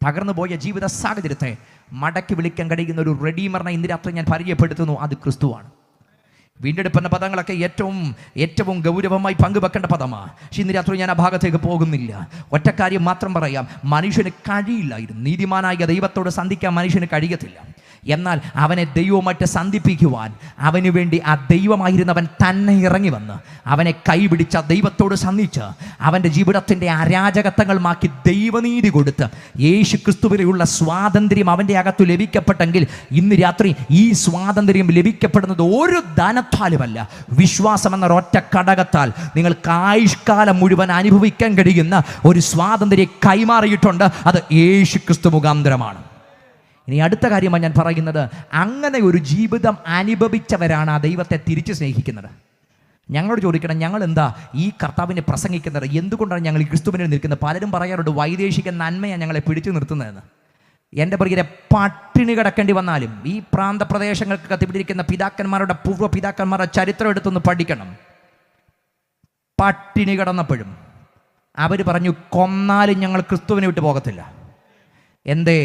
തകർന്നു പോയ ജീവിത സാഹചര്യത്തെ മടക്കി വിളിക്കാൻ കഴിയുന്ന ഒരു റെഡീമറിനെ ഇന്ന് രാത്രി ഞാൻ പരിചയപ്പെടുത്തുന്നു. അത് ക്രിസ്തുവാണ്. വീണ്ടെടുപ്പെന്ന പദങ്ങളൊക്കെ ഏറ്റവും ഗൗരവമായി പങ്കുവെക്കേണ്ട പദമാണ്. പക്ഷെ ഇന്ന് രാത്രി ഞാൻ ആ ഭാഗത്തേക്ക് പോകുന്നില്ല. ഒറ്റ കാര്യം മാത്രം പറയാം. മനുഷ്യന് കഴിയില്ലായിരുന്നു, നീതിമാനായ ദൈവത്തോട് സന്ധിക്കാൻ മനുഷ്യന് കഴിയത്തില്ല. എന്നാൽ അവനെ ദൈവവുമായിട്ട് സന്ധിപ്പിക്കുവാൻ അവന് വേണ്ടി ആ ദൈവമായിരുന്നവൻ തന്നെ ഇറങ്ങി വന്ന് അവനെ കൈപിടിച്ച ദൈവത്തോട് സന്ധിച്ച് അവൻ്റെ ജീവിതത്തിൻ്റെ അരാജകത്വങ്ങൾ മാറ്റി ദൈവനീതി കൊടുത്ത് യേശു ക്രിസ്തുവിലുള്ള സ്വാതന്ത്ര്യം അവൻ്റെ അകത്ത് ലഭിക്കപ്പെട്ടെങ്കിൽ ഇന്ന് രാത്രി ഈ സ്വാതന്ത്ര്യം ലഭിക്കപ്പെടുന്നത് ഒരു ധനത്താലുമല്ല, വിശ്വാസം എന്ന ഒറ്റ ഘടകത്താൽ നിങ്ങൾക്ക് ആയുഷ്കാലം മുഴുവൻ അനുഭവിക്കാൻ കഴിയുന്ന ഒരു സ്വാതന്ത്ര്യം കൈമാറിയിട്ടുണ്ട്. അത് യേശു ക്രിസ്തു മുഖാന്തരമാണ്. ഇനി അടുത്ത കാര്യമാണ് ഞാൻ പറയുന്നത്. അങ്ങനെ ഒരു ജീവിതം അനുഭവിച്ചവരാണ് ആ ദൈവത്തെ തിരിച്ച് സ്നേഹിക്കുന്നത്. ഞങ്ങളോട് ചോദിക്കണം, ഞങ്ങൾ എന്താ ഈ കർത്താവിനെ പ്രസംഗിക്കുന്നത്? എന്തുകൊണ്ടാണ് ഞങ്ങൾ ഈ ക്രിസ്തുവിനെ നിൽക്കുന്നത്? പലരും പറയാറുണ്ട് വൈദേശിക നന്മയാണ് ഞങ്ങളെ പിടിച്ചു നിർത്തുന്നതെന്ന്. എൻ്റെ പ്രിയരെ, പട്ടിണി കിടക്കേണ്ടി വന്നാലും ഈ പ്രാന്തപ്രദേശങ്ങൾക്ക് കത്തിപ്പിടിച്ചിരിക്കുന്ന പിതാക്കന്മാരുടെ പൂർവ്വ പിതാക്കന്മാരുടെ ചരിത്രം എടുത്തൊന്ന് പഠിക്കണം. പട്ടിണി കിടന്നപ്പോഴും അവർ പറഞ്ഞു, കൊന്നാലും ഞങ്ങൾ ക്രിസ്തുവിനെ വിട്ട് പോകത്തില്ല. എന്തേ?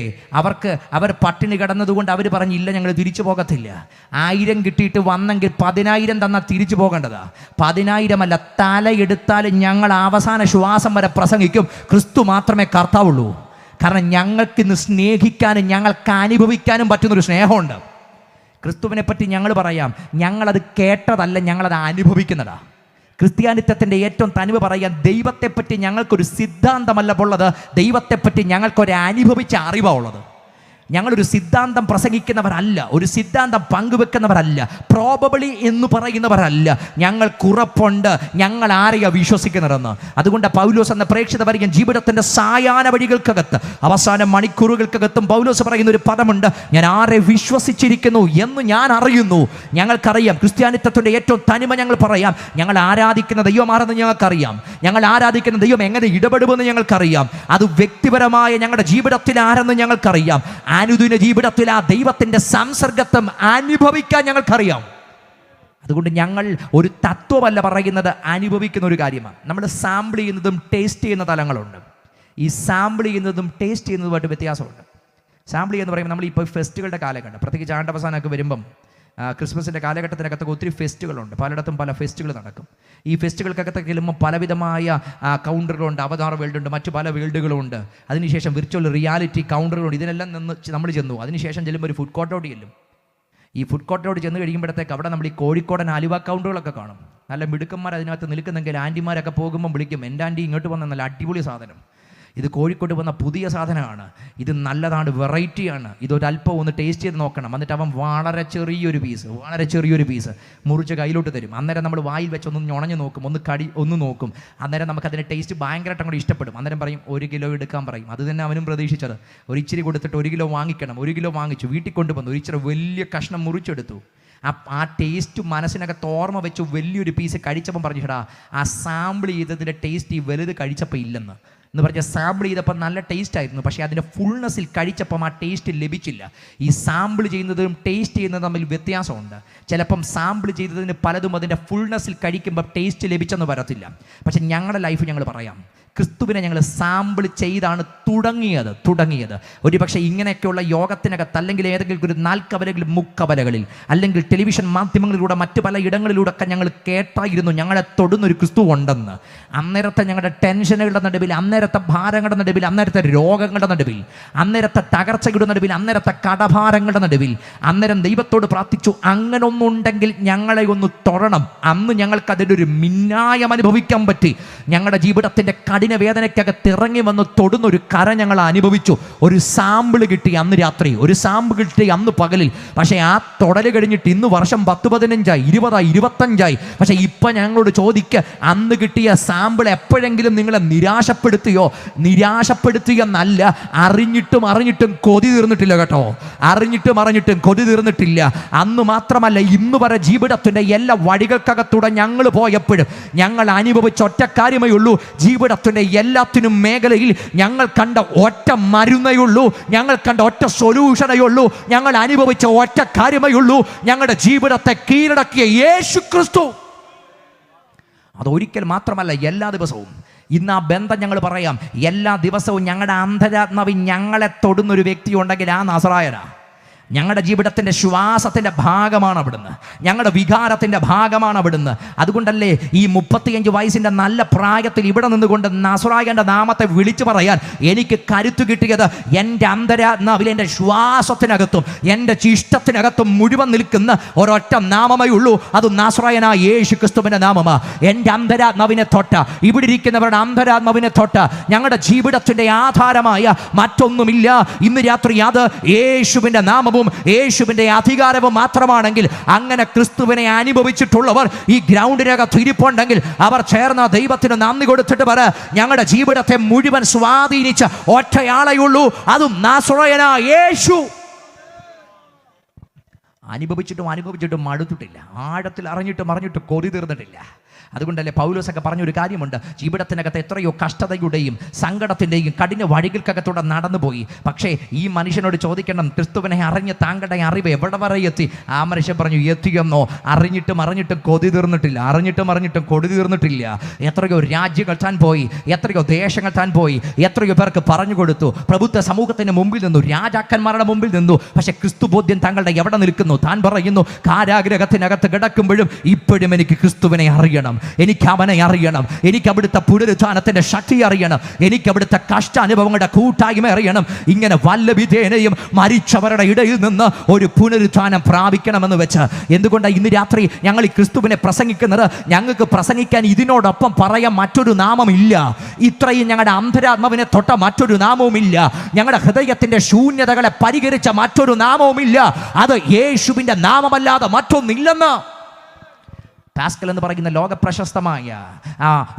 അവർ പട്ടിണി കിടന്നതുകൊണ്ട് അവർ പറഞ്ഞു, ഇല്ല ഞങ്ങൾ തിരിച്ചു പോകത്തില്ല. 1000 കിട്ടിയിട്ട് വന്നെങ്കിൽ 10,000 തന്നാൽ തിരിച്ചു പോകേണ്ടതാ. 10,000 അല്ല, തലയെടുത്താലും ഞങ്ങൾ അവസാന ശ്വാസം വരെ പ്രസംഗിക്കും, ക്രിസ്തു മാത്രമേ കർത്താവുള്ളൂ. കാരണം ഞങ്ങൾക്ക് ഇന്ന് സ്നേഹിക്കാനും ഞങ്ങൾക്ക് അനുഭവിക്കാനും പറ്റുന്നൊരു സ്നേഹമുണ്ട്. ക്രിസ്തുവിനെ പറ്റി ഞങ്ങൾ പറയാം, ഞങ്ങളത് കേട്ടതല്ല, ഞങ്ങളത് അനുഭവിക്കുന്നതാ. ക്രിസ്ത്യാനിത്വത്തിൻ്റെ ഏറ്റവും തനിവ് പറയാൻ, ദൈവത്തെപ്പറ്റി ഞങ്ങൾക്കൊരു സിദ്ധാന്തമല്ല ഉള്ളത്, ദൈവത്തെപ്പറ്റി ഞങ്ങൾക്കൊരു അനുഭവിച്ച അറിവാണ് ഉള്ളത്. ഞങ്ങളൊരു സിദ്ധാന്തം പ്രസംഗിക്കുന്നവരല്ല, ഒരു സിദ്ധാന്തം പങ്കുവെക്കുന്നവരല്ല, പ്രോബബിളി എന്ന് പറയുന്നവരല്ല. ഞങ്ങൾക്കുറപ്പുണ്ട് ഞങ്ങൾ ആരെയാ വിശ്വസിക്കുന്നതെന്ന്. അതുകൊണ്ട് പൗലോസ് എന്ന പ്രേക്ഷിത വരികൻ ജീവിതത്തിൻ്റെ സായാഹ്ന വഴികൾക്കകത്ത് അവസാന മണിക്കൂറുകൾക്കകത്തും പൗലോസ് പറയുന്ന ഒരു പദമുണ്ട്, ഞാൻ ആരെ വിശ്വസിച്ചിരിക്കുന്നു എന്ന് ഞാൻ അറിയുന്നു. ഞങ്ങൾക്കറിയാം ക്രിസ്ത്യാനിത്വത്തിൻ്റെ ഏറ്റവും തനിമ. ഞങ്ങൾ പറയാം, ഞങ്ങൾ ആരാധിക്കുന്ന ദൈവമാണെന്ന് ഞങ്ങൾക്കറിയാം, ഞങ്ങൾ ആരാധിക്കുന്ന ദൈവം എങ്ങനെ ഇടപെടുമെന്ന് ഞങ്ങൾക്കറിയാം, അത് വ്യക്തിപരമായ ഞങ്ങളുടെ ജീവിതത്തിൽ ആരെന്ന് ഞങ്ങൾക്കറിയാം. അനുദിന ജീവിതത്തിൽ ആ ദൈവത്തിൻ്റെ സംസർഗത്വം അനുഭവിക്കാൻ ഞങ്ങൾക്കറിയാം. അതുകൊണ്ട് ഞങ്ങൾ ഒരു തത്വമല്ല പറയുന്നത്, അനുഭവിക്കുന്ന ഒരു കാര്യമാണ്. നമ്മൾ സാമ്പിൾ ചെയ്യുന്നതും ടേസ്റ്റ് ചെയ്യുന്ന തലങ്ങളുണ്ട്. ഈ സാമ്പിൾ ചെയ്യുന്നതും ടേസ്റ്റ് ചെയ്യുന്നതുമായിട്ട് വ്യത്യാസമുണ്ട്. സാമ്പിൾ ചെയ്യുന്ന പറയുമ്പോൾ നമ്മളിപ്പോൾ ഫെസ്റ്റുകളുടെ കാലഘട്ടം, പ്രത്യേകിച്ച് ആണ്ടവസാനമൊക്കെ വരുമ്പം ക്രിസ്മസിൻ്റെ കാലഘട്ടത്തിനകത്തൊക്കെ ഒത്തിരി ഫെസ്റ്റുകളുണ്ട്. പലയിടത്തും പല ഫെസ്റ്റുകൾ നടക്കും. ഈ ഫെസ്റ്റുകൾക്കകത്തൊക്കെ ചെല്ലുമ്പോൾ പലവിധമായ കൗണ്ടറുകളുണ്ട്, അവതാർ വേൾഡ് ഉണ്ട്, മറ്റു പല വേൾഡുകളുണ്ട്. അതിനുശേഷം വിർച്വൽ റിയാലിറ്റി കൗണ്ടറുകളുണ്ട്. ഇതിനെല്ലാം നിന്ന് നമ്മൾ ചെന്നു. അതിനുശേഷം ചെല്ലുമ്പോൾ ഒരു ഫുഡ് കോർട്ടോട് ചെല്ലും. ഈ ഫുഡ് കോർട്ടോട് ചെന്ന് കഴിയുമ്പോഴത്തേക്ക് അവിടെ നമ്മൾ ഈ കോഴിക്കോടൻ അലുവ കൗണ്ടറുകളൊക്കെ കാണും. നല്ല മിടുക്കന്മാർ അതിനകത്ത് നിൽക്കുന്നെങ്കിൽ ആൻറ്റിമാരൊക്കെ പോകുമ്പം വിളിക്കും, എൻ്റെ ആൻറ്റി ഇങ്ങോട്ട് വന്ന നല്ല അടിപൊളി സാധനം, ഇത് കോഴിക്കോട് വന്ന പുതിയ സാധനമാണ്, ഇത് നല്ലതാണ്, വെറൈറ്റിയാണ്, ഇതൊരല്പം ഒന്ന് ടേസ്റ്റ് ചെയ്ത് നോക്കണം. എന്നിട്ട് അവൻ വളരെ ചെറിയൊരു പീസ് മുറിച്ച് കയ്യിലോട്ട് തരും. അന്നേരം നമ്മൾ വായിൽ വെച്ച് ഒന്ന് ഞൊണഞ്ഞ് നോക്കും, ഒന്ന് നോക്കും. അന്നേരം നമുക്കതിൻ്റെ ടേസ്റ്റ് ഭയങ്കരമായിട്ട് അങ്ങോട്ട് ഇഷ്ടപ്പെടും. അന്നേരം പറയും 1 കിലോ എടുക്കാൻ പറയും. അത് തന്നെ അവനും പ്രതീക്ഷിച്ചത്. ഒരു ഇച്ചിരി കൊടുത്തിട്ട് 1 കിലോ വാങ്ങിക്കണം. 1 കിലോ വാങ്ങിച്ചു, വീട്ടിൽ കൊണ്ടുവന്നു, ഒരു ഇച്ചിരി വലിയ കഷ്ണം മുറിച്ചെടുത്തു. ആ ടേസ്റ്റ് മനസ്സിനകത്ത് ഓർമ്മ വെച്ച് വലിയൊരു പീസ് കഴിച്ചപ്പം പറഞ്ഞു, ചേട്ടാ ആ സാമ്പിൾ ചെയ്തതിൻ്റെ ടേസ്റ്റ് ഈ വലുത് കഴിച്ചപ്പോൾ ഇല്ലെന്ന് പറഞ്ഞാൽ, സാമ്പിൾ ചെയ്തപ്പോൾ നല്ല ടേസ്റ്റ് ആയിരുന്നു, പക്ഷേ അതിൻ്റെ ഫുൾനെസ്സിൽ കഴിച്ചപ്പം ആ ടേസ്റ്റ് ലഭിച്ചില്ല. ഈ സാമ്പിൾ ചെയ്യുന്നതും ടേസ്റ്റ് ചെയ്യുന്നതും തമ്മിൽ വ്യത്യാസമുണ്ട്. ചിലപ്പം സാമ്പിൾ ചെയ്തതിന് പലതും അതിൻ്റെ ഫുൾനെസ്സിൽ കഴിക്കുമ്പോൾ ടേസ്റ്റ് ലഭിച്ചെന്ന് വരത്തില്ല. പക്ഷെ ഞങ്ങളുടെ ലൈഫ് ഞങ്ങൾ പറയാം, ക്രിസ്തുവിനെ ഞങ്ങൾ സാമ്പിൾ ചെയ്താണ് തുടങ്ങിയത്. ഒരുപക്ഷെ ഇങ്ങനെയൊക്കെയുള്ള യോഗത്തിനകത്ത് അല്ലെങ്കിൽ ഏതെങ്കിലും ഒരു 4 കവലകളിൽ 3 കവലകളിൽ അല്ലെങ്കിൽ ടെലിവിഷൻ മാധ്യമങ്ങളിലൂടെ മറ്റു പല ഇടങ്ങളിലൂടെയൊക്കെ ഞങ്ങൾ കേട്ടായിരുന്നു ഞങ്ങളെ തൊടുന്നൊരു ക്രിസ്തു ഉണ്ടെന്ന്. അന്നേരത്തെ ഞങ്ങളുടെ ടെൻഷനുകളുടെ നടുവിൽ, അന്നേരത്തെ ഭാരങ്ങളുടെ നടുവിൽ, അന്നേരത്തെ രോഗങ്ങളുടെ നടുവിൽ, അന്നേരത്തെ തകർച്ചയുടെ നടുവിൽ, അന്നേരത്തെ കടഭാരങ്ങളുടെ നടുവിൽ അന്നേരം ദൈവത്തോട് പ്രാർത്ഥിച്ചു, അങ്ങനെ ഒന്നുണ്ടെങ്കിൽ ഞങ്ങളെ ഒന്ന് തൊടണം. അന്ന് ഞങ്ങൾക്ക് അതിൻ്റെ ഒരു മിന്നായം അനുഭവിക്കാൻ പറ്റി. ഞങ്ങളുടെ ജീവിതത്തിൻ്റെ കഠിന വേദനയ്ക്കകത്ത് ഇറങ്ങി വന്ന് തൊടുന്നൊരു കര ഞങ്ങൾ അനുഭവിച്ചു. ഒരു സാമ്പിൾ കിട്ടി അന്ന് രാത്രി, ഒരു സാമ്പിൾ കിട്ടി അന്ന് പകലിൽ. പക്ഷേ ആ തൊടൽ കഴിഞ്ഞിട്ട് ഇന്ന് വർഷം 10-15 20-25. പക്ഷേ ഇപ്പം ഞങ്ങളോട് ചോദിക്കുക, അന്ന് കിട്ടിയ സാമ്പിൾ എപ്പോഴെങ്കിലും നിങ്ങളെ നിരാശപ്പെടുത്തിയോ? നിരാശപ്പെടുത്തിയെന്നല്ല, അറിഞ്ഞിട്ടും കൊതി തീർന്നിട്ടില്ല കേട്ടോ. അറിഞ്ഞിട്ടും കൊതി തീർന്നിട്ടില്ല. അന്ന് മാത്രമല്ല, ഇന്ന് വരെ ജീവിതത്തിൻ്റെ എല്ലാ വഴികൾക്കകത്തൂടെ ഞങ്ങൾ പോയപ്പോഴും ഞങ്ങൾ അനുഭവിച്ച ഒറ്റ കാര്യമേ ഉള്ളൂ. ജീവിതത്തിൻ്റെ എല്ലാത്തിനും മേഖലയിൽ ഞങ്ങൾ കണ്ട ഒറ്റ മരുന്നേ ഉള്ളൂ, ഞങ്ങൾ കണ്ട ഒറ്റ സൊല്യൂഷനേ ഉള്ളൂ, ഞങ്ങൾ അനുഭവിച്ച ഒറ്റ കാര്യമേ ഉള്ളൂ. ഞങ്ങളുടെ ജീവിതത്തെ കീഴടക്കിയ യേശു ക്രിസ്തു. അതൊരിക്കൽ മാത്രമല്ല, എല്ലാ ദിവസവും. ഇന്ന് ആ ബന്ധം ഞങ്ങൾ പറയാം. എല്ലാ ദിവസവും ഞങ്ങളുടെ അന്തരാത്മാവിൽ ഞങ്ങളെ തൊടുന്നൊരു വ്യക്തി ഉണ്ടെങ്കിൽ ആ നസറായനാ. ഞങ്ങളുടെ ജീവിതത്തിൻ്റെ ശ്വാസത്തിൻ്റെ ഭാഗമാണ് അവിടുന്ന്, ഞങ്ങളുടെ വികാരത്തിൻ്റെ ഭാഗമാണ് അവിടുന്ന്. അതുകൊണ്ടല്ലേ ഈ 35 വയസ്സിൻ്റെ നല്ല പ്രായത്തിൽ ഇവിടെ നിന്നുകൊണ്ട് നസറായൻ്റെ നാമത്തെ വിളിച്ചു പറയാൻ എനിക്ക് കരുത്തു കിട്ടിയത് എൻ്റെ അന്തരാത്മാവിൽ, എൻ്റെ ശ്വാസത്തിനകത്തും എൻ്റെ ചിഷ്ടത്തിനകത്തും മുഴുവൻ നിൽക്കുന്ന ഒരൊറ്റ നാമമേ ഉള്ളൂ. അത് നസറായനായ യേശു ക്രിസ്തുവിൻ്റെ നാമമാ. എൻ്റെ അന്തരാത്മാവിനെ തൊട്ട, ഇവിടെ ഇരിക്കുന്നവരുടെ അന്തരാത്മാവിനെ തൊട്ട ഞങ്ങളുടെ ജീവിതത്തിൻ്റെ ആധാരമായ മറ്റൊന്നുമില്ല. ഇന്ന് രാത്രി അത് യേശുവിൻ്റെ നാമം, യേശുവിന്റെ അധികാരവും മാത്രമാണെങ്കിൽ, അങ്ങനെ ക്രിസ്തുവിനെ അനുഭവിച്ചിട്ടുള്ളവർ ഈ ഗ്രൗണ്ടിനകത്ത് ഇരിപ്പുണ്ടെങ്കിൽ അവർ ചേർന്ന ദൈവത്തിന് നന്ദി കൊടുത്തിട്ട് പറ, ഞങ്ങളുടെ ജീവിതത്തെ മുഴുവൻ സ്വാധീനിച്ച ഒറ്റയാളെയുള്ളൂ, അതും നസറായനായ യേശു. അനുഭവിച്ചിട്ടും മടുത്തിട്ടില്ല, ആഴത്തിൽ അറിഞ്ഞിട്ടും കൊതി തീർന്നിട്ടില്ല. അതുകൊണ്ടല്ലേ പൗലോസൊക്കെ പറഞ്ഞൊരു കാര്യമുണ്ട്, ജീവിതത്തിനകത്ത് എത്രയോ കഷ്ടതയുടെയും സങ്കടത്തിൻ്റെയും കഠിന വഴികൾക്കകത്തൂടെ നടന്നുപോയി. പക്ഷേ ഈ മനുഷ്യനോട് ചോദിക്കണം, ക്രിസ്തുവിനെ അറിഞ്ഞ് താങ്കളുടെ അറിവ് എവിടെ വരെ എത്തി? ആ മനുഷ്യൻ പറഞ്ഞു, എത്തിയെന്നോ? അറിഞ്ഞിട്ടും കൊതി തീർന്നിട്ടില്ല, അറിഞ്ഞിട്ടും കൊതി തീർന്നിട്ടില്ല. എത്രയോ രാജ്യങ്ങൾ താൻ പോയി, എത്രയോ ദേശങ്ങൾ താൻ പോയി, എത്രയോ പേർക്ക് പറഞ്ഞു കൊടുത്തു, പ്രബുദ്ധ സമൂഹത്തിന് മുമ്പിൽ നിന്നു, രാജാക്കന്മാരുടെ മുമ്പിൽ നിന്നു. പക്ഷേ ക്രിസ്തു ബോധ്യം താങ്കളുടെ എവിടെ നിൽക്കുന്നു? താൻ പറയുന്നു, കാരാഗ്രഹത്തിനകത്ത് കിടക്കുമ്പോഴും ഇപ്പോഴും എനിക്ക് ക്രിസ്തുവിനെ അറിയണം, എനിക്ക് അവനെ അറിയണം, എനിക്ക് അവിടുത്തെ പുനരുത്ഥാനത്തിന്റെ ശക്തി അറിയണം, എനിക്ക് അവിടുത്തെ കഷ്ടാനുഭവങ്ങളുടെ കൂട്ടായ്മ അറിയണം. ഇങ്ങനെ വല്ല വിധേനയും മരിച്ചവരുടെ ഇടയിൽ നിന്ന് ഒരു പുനരുത്ഥാനം പ്രാപിക്കണമെന്ന് വെച്ച് എന്തുകൊണ്ടാണ് ഇന്ന് രാത്രി ഞങ്ങൾ ഈ ക്രിസ്തുവിനെ പ്രസംഗിക്കുന്നത്? ഞങ്ങൾക്ക് പ്രസംഗിക്കാൻ ഇതിനോടൊപ്പം പറയാൻ മറ്റൊരു നാമമില്ല. ഇത്രയും ഞങ്ങളുടെ അന്തരാത്മാവിനെ തൊട്ട മറ്റൊരു നാമവുമില്ല. ഞങ്ങളുടെ ഹൃദയത്തിന്റെ ശൂന്യതകളെ പരിഹരിച്ച മറ്റൊരു നാമവുമില്ല. അത് യേശുവിന്റെ നാമമല്ലാതെ മറ്റൊന്നില്ലെന്ന് പാസ്കൽ എന്ന് പറയുന്ന ലോക പ്രശസ്തമായ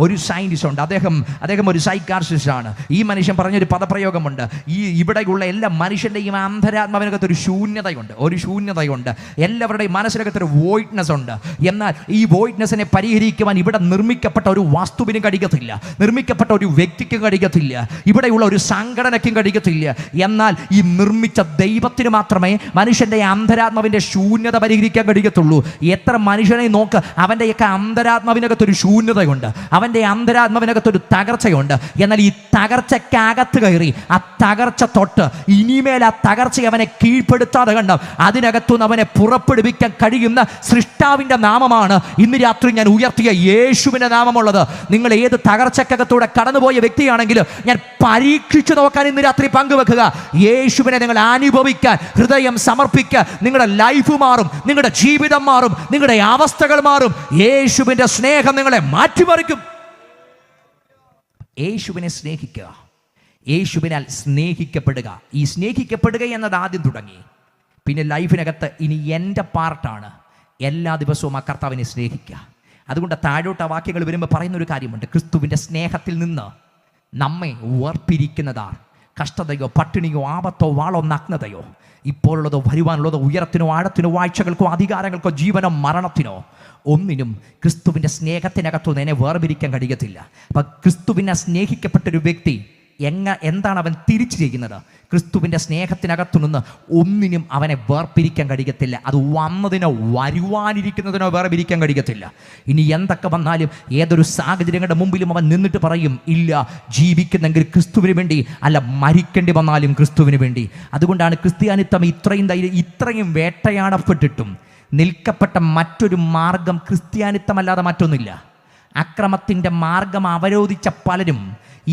ഒരു സയൻറ്റിസ്റ്റ് ഉണ്ട്. അദ്ദേഹം ഒരു സൈക്കാട്രിസ്റ്റാണ്. ഈ മനുഷ്യൻ പറഞ്ഞൊരു പദപ്രയോഗമുണ്ട്, ഈ ഇവിടെയുള്ള എല്ലാ മനുഷ്യൻ്റെയും അന്തരാത്മാവിനകത്തൊരു ശൂന്യതയുണ്ട്. എല്ലാവരുടെയും മനസ്സിനകത്തൊരു വോയിഡ്നെസ് ഉണ്ട്. എന്നാൽ ഈ വോയിഡ്നെസ്സിനെ പരിഹരിക്കുവാൻ ഇവിടെ നിർമ്മിക്കപ്പെട്ട ഒരു വസ്തുവിനും കഴിയത്തില്ല, നിർമ്മിക്കപ്പെട്ട ഒരു വ്യക്തിക്കും കഴിയത്തില്ല, ഇവിടെയുള്ള ഒരു സംഘടനയ്ക്കും കഴിയത്തില്ല. എന്നാൽ ഈ നിർമ്മിച്ച ദൈവത്തിന് മാത്രമേ മനുഷ്യൻ്റെ അന്തരാത്മാവിൻ്റെ ശൂന്യത പരിഹരിക്കാൻ കഴിയത്തുള്ളൂ. എത്ര മനുഷ്യനെ നോക്ക്, അവൻ്റെയൊക്കെ അന്തരാത്മാവിനകത്തൊരു ശൂന്യതയുണ്ട്, അവൻ്റെ അന്തരാത്മാവിനകത്തൊരു തകർച്ചയുണ്ട്. എന്നാൽ ഈ തകർച്ചക്കകത്ത് കയറി ആ തകർച്ച തൊട്ട് ഇനിമേൽ ആ തകർച്ച അവനെ കീഴ്പ്പെടുത്താതെ കണ്ട അതിനകത്തുനിന്ന് അവനെ പുറപ്പെടുവിക്കാൻ കഴിയുന്ന സൃഷ്ടാവിൻ്റെ നാമമാണ് ഇന്ന് രാത്രി ഞാൻ ഉയർത്തിയ യേശുവിൻ്റെ നാമമുള്ളത്. നിങ്ങൾ ഏത് തകർച്ചക്കകത്തൂടെ കടന്നുപോയ വ്യക്തിയാണെങ്കിലും ഞാൻ പരീക്ഷിച്ചു നോക്കാൻ ഇന്ന് രാത്രി പങ്കുവെക്കുക. യേശുവിനെ നിങ്ങൾ അനുഭവിക്കാൻ ഹൃദയം സമർപ്പിക്കുക. നിങ്ങളുടെ ലൈഫ് മാറും, നിങ്ങളുടെ ജീവിതം മാറും, നിങ്ങളുടെ അവസ്ഥകൾ മാറും. യേശുവിന്റെ സ്നേഹം നിങ്ങളെ മാറ്റിമറിക്കും. യേശുവിനെ സ്നേഹിക്കുക, യേശുവിനാൽ സ്നേഹിക്കപ്പെടുക. ഈ സ്നേഹിക്കപ്പെടുക എന്നത് ആദ്യം തുടങ്ങി, പിന്നെ ലൈഫിനകത്ത് ഇനി എൻ്റെ പാർട്ടാണ് എല്ലാ ദിവസവും ആ കർത്താവിനെ സ്നേഹിക്കുക. അതുകൊണ്ട് താഴോട്ട് ആ വാക്യങ്ങൾ വരുമ്പോൾ പറയുന്നൊരു കാര്യമുണ്ട്, ക്രിസ്തുവിൻ്റെ സ്നേഹത്തിൽ നിന്ന് നമ്മെ വേർപിരിക്കുന്നതാർ കഷ്ടതയോ പട്ടിണിയോ ആപത്തോ വാളോ നഗ്നതയോ ഇപ്പോഴുള്ളതോ വരുവാനുള്ളതോ ഉയരത്തിനോ ആഴത്തിനോ വാഴ്ചകൾക്കോ അധികാരങ്ങൾക്കോ ജീവനോ മരണത്തിനോ ഒന്നിനും ക്രിസ്തുവിൻ്റെ സ്നേഹത്തിനകത്തു നിന്നെ വേർപിരിക്കാൻ കഴിയത്തില്ല. അപ്പം ക്രിസ്തുവിനെ സ്നേഹിക്കപ്പെട്ടൊരു വ്യക്തി എന്താണ് അവൻ തിരിച്ചു ചെയ്യുന്നത്? ക്രിസ്തുവിൻ്റെ സ്നേഹത്തിനകത്തു നിന്ന് ഒന്നിനും അവനെ വേർപിരിക്കാൻ കഴിയത്തില്ല. അത് വന്നതിനോ വരുവാനിരിക്കുന്നതിനോ വേർപിരിക്കാൻ കഴിയത്തില്ല. ഇനി എന്തൊക്കെ വന്നാലും ഏതൊരു സാഹചര്യങ്ങളുടെ മുമ്പിലും അവൻ നിന്നിട്ട് പറയും, ഇല്ല, ജീവിക്കുന്നെങ്കിൽ ക്രിസ്തുവിന് വേണ്ടി, അല്ല മരിക്കേണ്ടി വന്നാലും ക്രിസ്തുവിന് വേണ്ടി. അതുകൊണ്ടാണ് ക്രിസ്ത്യാനിത്വം ഇത്രയും വേട്ടയാടപ്പെട്ടിട്ടും നിൽക്കപ്പെട്ട മറ്റൊരു മാർഗം ക്രിസ്ത്യാനിത്വമല്ലാതെ മറ്റൊന്നില്ല. അക്രമത്തിൻ്റെ മാർഗം അവരോധിച്ച പലരും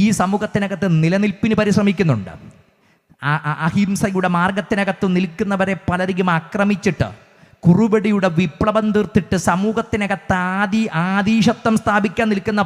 ഈ സമൂഹത്തിനകത്ത് നിലനിൽപ്പിന് പരിശ്രമിക്കുന്നുണ്ട്. അഹിംസയുടെ മാർഗത്തിനകത്ത് നിൽക്കുന്നവരെ പലരെയും ആക്രമിച്ചിട്ട് കുറുബടിയുടെ വിപ്ലവം തീർത്തിട്ട് സമൂഹത്തിനകത്ത് ആദീശത്വം സ്ഥാപിക്കാൻ നിൽക്കുന്ന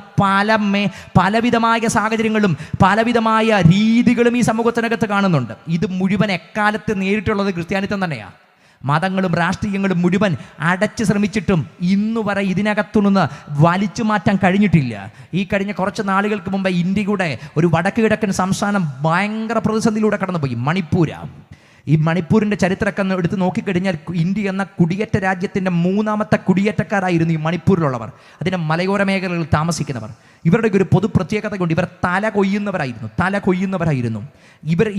പലവിധമായ സാഹചര്യങ്ങളും പലവിധമായ രീതികളും ഈ സമൂഹത്തിനകത്ത് കാണുന്നുണ്ട്. ഇത് മുഴുവൻ എക്കാലത്ത് നേരിട്ടുള്ളത് ക്രിസ്ത്യാനിത്വം തന്നെയാണ്. മതങ്ങളും രാഷ്ട്രീയങ്ങളും മുഴുവൻ അടച്ച് ശ്രമിച്ചിട്ടും ഇന്നുവരെ ഇതിനകത്തുനിന്ന് വലിച്ചു മാറ്റാൻ കഴിഞ്ഞിട്ടില്ല. ഈ കഴിഞ്ഞ കുറച്ച് നാളുകൾക്ക് മുമ്പ് ഇന്ത്യയുടെ ഒരു വടക്ക് കിഴക്കൻ സംസ്ഥാനം ഭയങ്കര പ്രതിസന്ധിയിലൂടെ കടന്നുപോയി, മണിപ്പൂരാണ്. ഈ മണിപ്പൂരിൻ്റെ ചരിത്രമൊക്കെ എടുത്ത് നോക്കിക്കഴിഞ്ഞാൽ ഇന്ത്യ എന്ന കുടിയേറ്റ രാജ്യത്തിൻ്റെ 3ാമത്തെ കുടിയേറ്റക്കാരായിരുന്നു ഈ മണിപ്പൂരിലുള്ളവർ, അതിൻ്റെ മലയോര മേഖലകളിൽ താമസിക്കുന്നവർ. ഇവരുടെ ഒരു പൊതു പ്രത്യേകത കൊണ്ട് ഇവർ തല കൊയ്യുന്നവരായിരുന്നു.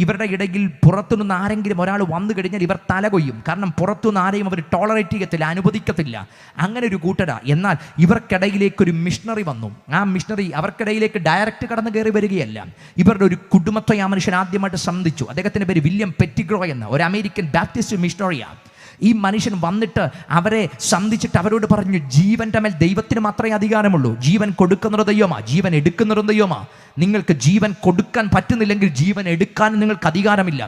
ഇവരുടെ ഇടയിൽ പുറത്തുനിന്ന് ആരെങ്കിലും ഒരാൾ വന്നു കഴിഞ്ഞാൽ ഇവർ തല കൊയ്യും. കാരണം പുറത്തുനിന്ന് ആരെയും അവർ ടോളറേറ്റ് ചെയ്യത്തില്ല, അനുവദിക്കത്തില്ല. അങ്ങനെ ഒരു കൂട്ടരാ. എന്നാൽ ഇവർക്കിടയിലേക്കൊരു മിഷണറി വന്നു. ആ മിഷണറി അവർക്കിടയിലേക്ക് ഡയറക്റ്റ് കടന്നു കയറി വരികയല്ല. ഇവരുടെ ഒരു കുടുംബത്തെ ആ മനുഷ്യൻ ആദ്യമായിട്ട് സന്ധിച്ചു. അദ്ദേഹത്തിൻ്റെ പേര് വില്യം പെറ്റിഗ്രോ എന്ന ഒരു അമേരിക്കൻ ബാപ്റ്റിസ്റ്റ് മിഷണറിയാണ്. ഈ മനുഷ്യൻ വന്നിട്ട് അവരെ സന്ധിച്ചിട്ട് അവരോട് പറഞ്ഞു, ജീവൻ്റെ മേൽ ദൈവത്തിന് മാത്രമേ അധികാരമുള്ളൂ. ജീവൻ കൊടുക്കുന്നൊരു ദൈവമാ, ജീവൻ എടുക്കുന്നൊരു ദൈവമാ. നിങ്ങൾക്ക് ജീവൻ കൊടുക്കാൻ പറ്റുന്നില്ലെങ്കിൽ ജീവൻ എടുക്കാൻ നിങ്ങൾക്ക് അധികാരമില്ല.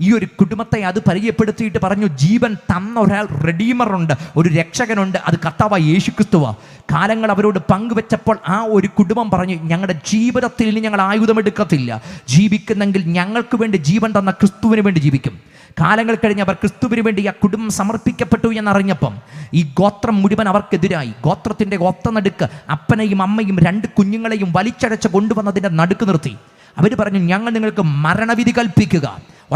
ഈ ഒരു കുടുംബത്തെ അത് പരിചയപ്പെടുത്തിയിട്ട് പറഞ്ഞു, ജീവൻ തന്ന ഒരാൾ റെഡീമറുണ്ട്, ഒരു രക്ഷകനുണ്ട്, അത് കർത്താവായ യേശുക്രിസ്തുവാ. കാലങ്ങൾ അവരോട് പങ്കുവെച്ചപ്പോൾ ആ ഒരു കുടുംബം പറഞ്ഞു, ഞങ്ങളുടെ ജീവിതത്തിൽ ഇനി ഞങ്ങൾ ആയുധമെടുക്കത്തില്ല, ജീവിക്കുന്നെങ്കിൽ ഞങ്ങൾക്ക് വേണ്ടി ജീവൻ തന്ന ക്രിസ്തുവിന് വേണ്ടി ജീവിക്കും. കാലങ്ങൾ കഴിഞ്ഞ് അവർ ക്രിസ്തുവിന് വേണ്ടി ആ കുടുംബം സമർപ്പിക്കപ്പെട്ടു എന്നറിഞ്ഞപ്പം ഈ ഗോത്രം മുഴുവൻ അവർക്കെതിരായി. ഗോത്രത്തിൻ്റെ ഒത്ത നടുക്ക് അപ്പനെയും അമ്മയും 2 കുഞ്ഞുങ്ങളെയും വലിച്ചടച്ച് കൊണ്ടുവന്നതിൻ്റെ നടുക്ക് നിർത്തി. അവർ പറഞ്ഞു, ഞങ്ങൾ നിങ്ങൾക്ക് മരണവിധി കൽപ്പിക്കുക,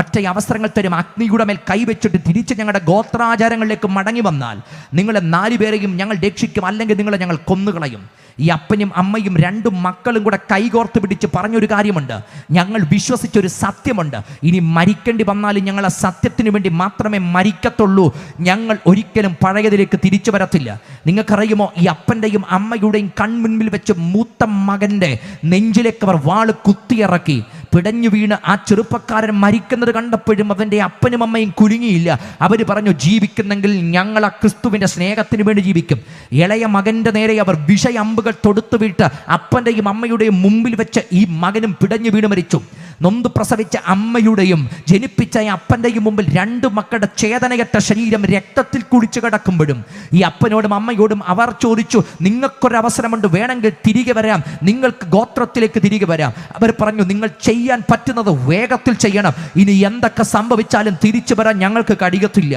ഒറ്റ അവസരങ്ങൾ തരും, അഗ്നിയുടെ മേൽ കൈവച്ചിട്ട് തിരിച്ച് ഞങ്ങളുടെ ഗോത്രാചാരങ്ങളിലേക്ക് മടങ്ങി വന്നാൽ നിങ്ങളെ 4 പേരെയും ഞങ്ങൾ രക്ഷിക്കും, അല്ലെങ്കിൽ നിങ്ങളെ ഞങ്ങൾ കൊന്നുകളയും. ഈ അപ്പനും അമ്മയും 2 മക്കളും കൂടെ കൈകോർത്ത് പിടിച്ച് പറഞ്ഞൊരു കാര്യമുണ്ട്, ഞങ്ങൾ വിശ്വസിച്ചൊരു സത്യമുണ്ട്, ഇനി മരിക്കേണ്ടി വന്നാലും ഞങ്ങൾ ആ സത്യത്തിന് വേണ്ടി മാത്രമേ മരിക്കത്തുള്ളൂ, ഞങ്ങൾ ഒരിക്കലും പഴയതിലേക്ക് തിരിച്ചു വരത്തില്ല. നിങ്ങൾക്കറിയുമോ, ഈ അപ്പൻ്റെയും അമ്മയുടെയും കൺമുൻപിൽ വെച്ച് മൂത്ത മകൻ്റെ നെഞ്ചിലേക്ക് അവർ വാള് കുത്തിയിറക്കി. പിടഞ്ഞു വീണ് ആ ചെറുപ്പക്കാരൻ മരിക്കുന്നത് കണ്ടപ്പോഴും അവൻ്റെ അപ്പനും അമ്മയും കുലുങ്ങിയില്ല. അവർ പറഞ്ഞു, ജീവിക്കുന്നെങ്കിൽ ഞങ്ങൾ ആ ക്രിസ്തുവിൻ്റെ സ്നേഹത്തിന് വേണ്ടി ജീവിക്കും. ഇളയ മകൻ്റെ നേരെ അവർ വിഷയമ്പുകൾ തൊടുത്തു വിട്ട് അപ്പൻ്റെയും അമ്മയുടെയും മുമ്പിൽ വെച്ച് ഈ മകനും പിടഞ്ഞു വീണ് മരിച്ചു. നൊന്ത് പ്രസവിച്ച അമ്മയുടെയും ജനിപ്പിച്ച അപ്പൻ്റെയും മുമ്പിൽ 2 മക്കളുടെ ചേതനയറ്റ ശരീരം രക്തത്തിൽ കുളിച്ചു കിടക്കുമ്പോഴും ഈ അപ്പനോടും അമ്മയോടും അവർ ചോദിച്ചു, നിങ്ങൾക്കൊരവസരമുണ്ട്, വേണമെങ്കിൽ തിരികെ വരാം, നിങ്ങൾക്ക് ഗോത്രത്തിലേക്ക് തിരികെ വരാം. അവർ പറഞ്ഞു, നിങ്ങൾ ചെയ്യാൻ പറ്റുന്നത് വേഗത്തിൽ ചെയ്യണം, ഇനി എന്തൊക്കെ സംഭവിച്ചാലും തിരിച്ചു വരാൻ ഞങ്ങൾക്ക് കഴിയത്തില്ല.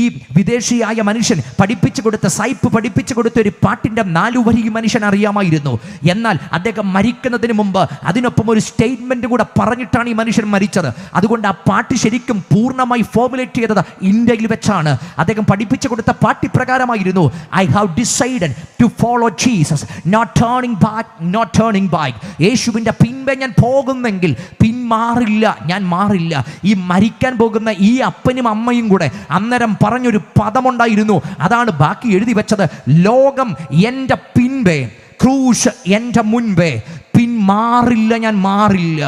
ഈ വിദേശിയായ മനുഷ്യൻ പഠിപ്പിച്ചു കൊടുത്ത പഠിപ്പിച്ചു കൊടുത്ത ഒരു പാട്ടിൻ്റെ 4 വരി മനുഷ്യൻ അറിയാമായിരുന്നു. എന്നാൽ അദ്ദേഹം മരിക്കുന്നതിന് മുമ്പ് അതിനൊപ്പം ഒരു സ്റ്റേറ്റ്മെന്റ് കൂടെ പറഞ്ഞിട്ടാണ് ഈ മനുഷ്യൻ മരിച്ചത്. അതുകൊണ്ട് ആ പാട്ട് ശരിക്കും പൂർണ്ണമായി ഫോർമുലേറ്റ് ചെയ്തത് ഇന്ത്യയിൽ വെച്ചാണ്. അദ്ദേഹം പഠിപ്പിച്ചു കൊടുത്ത പാട്ട് പ്രകാരമായിരുന്നു, I have decided to follow Jesus, not turning back. യേശുവിൻ്റെ പിൻപേ ഞാൻ പോകുന്നെങ്കിൽ പിന്മാറില്ല, ഞാൻ മാറില്ല. ഈ മരിക്കാൻ പോകുന്ന ഈ അപ്പനും അമ്മയും കൂടെ അന്നേരം പറഞ്ഞൊരു പദമുണ്ടായിരുന്നു, അതാണ് ബാക്കി എഴുതി വെച്ചത്, ലോകം എൻ്റെ പിൻപേ, ക്രൂശ് എൻ്റെ മുൻപേ, പിന്മാറില്ല, ഞാൻ മാറില്ല.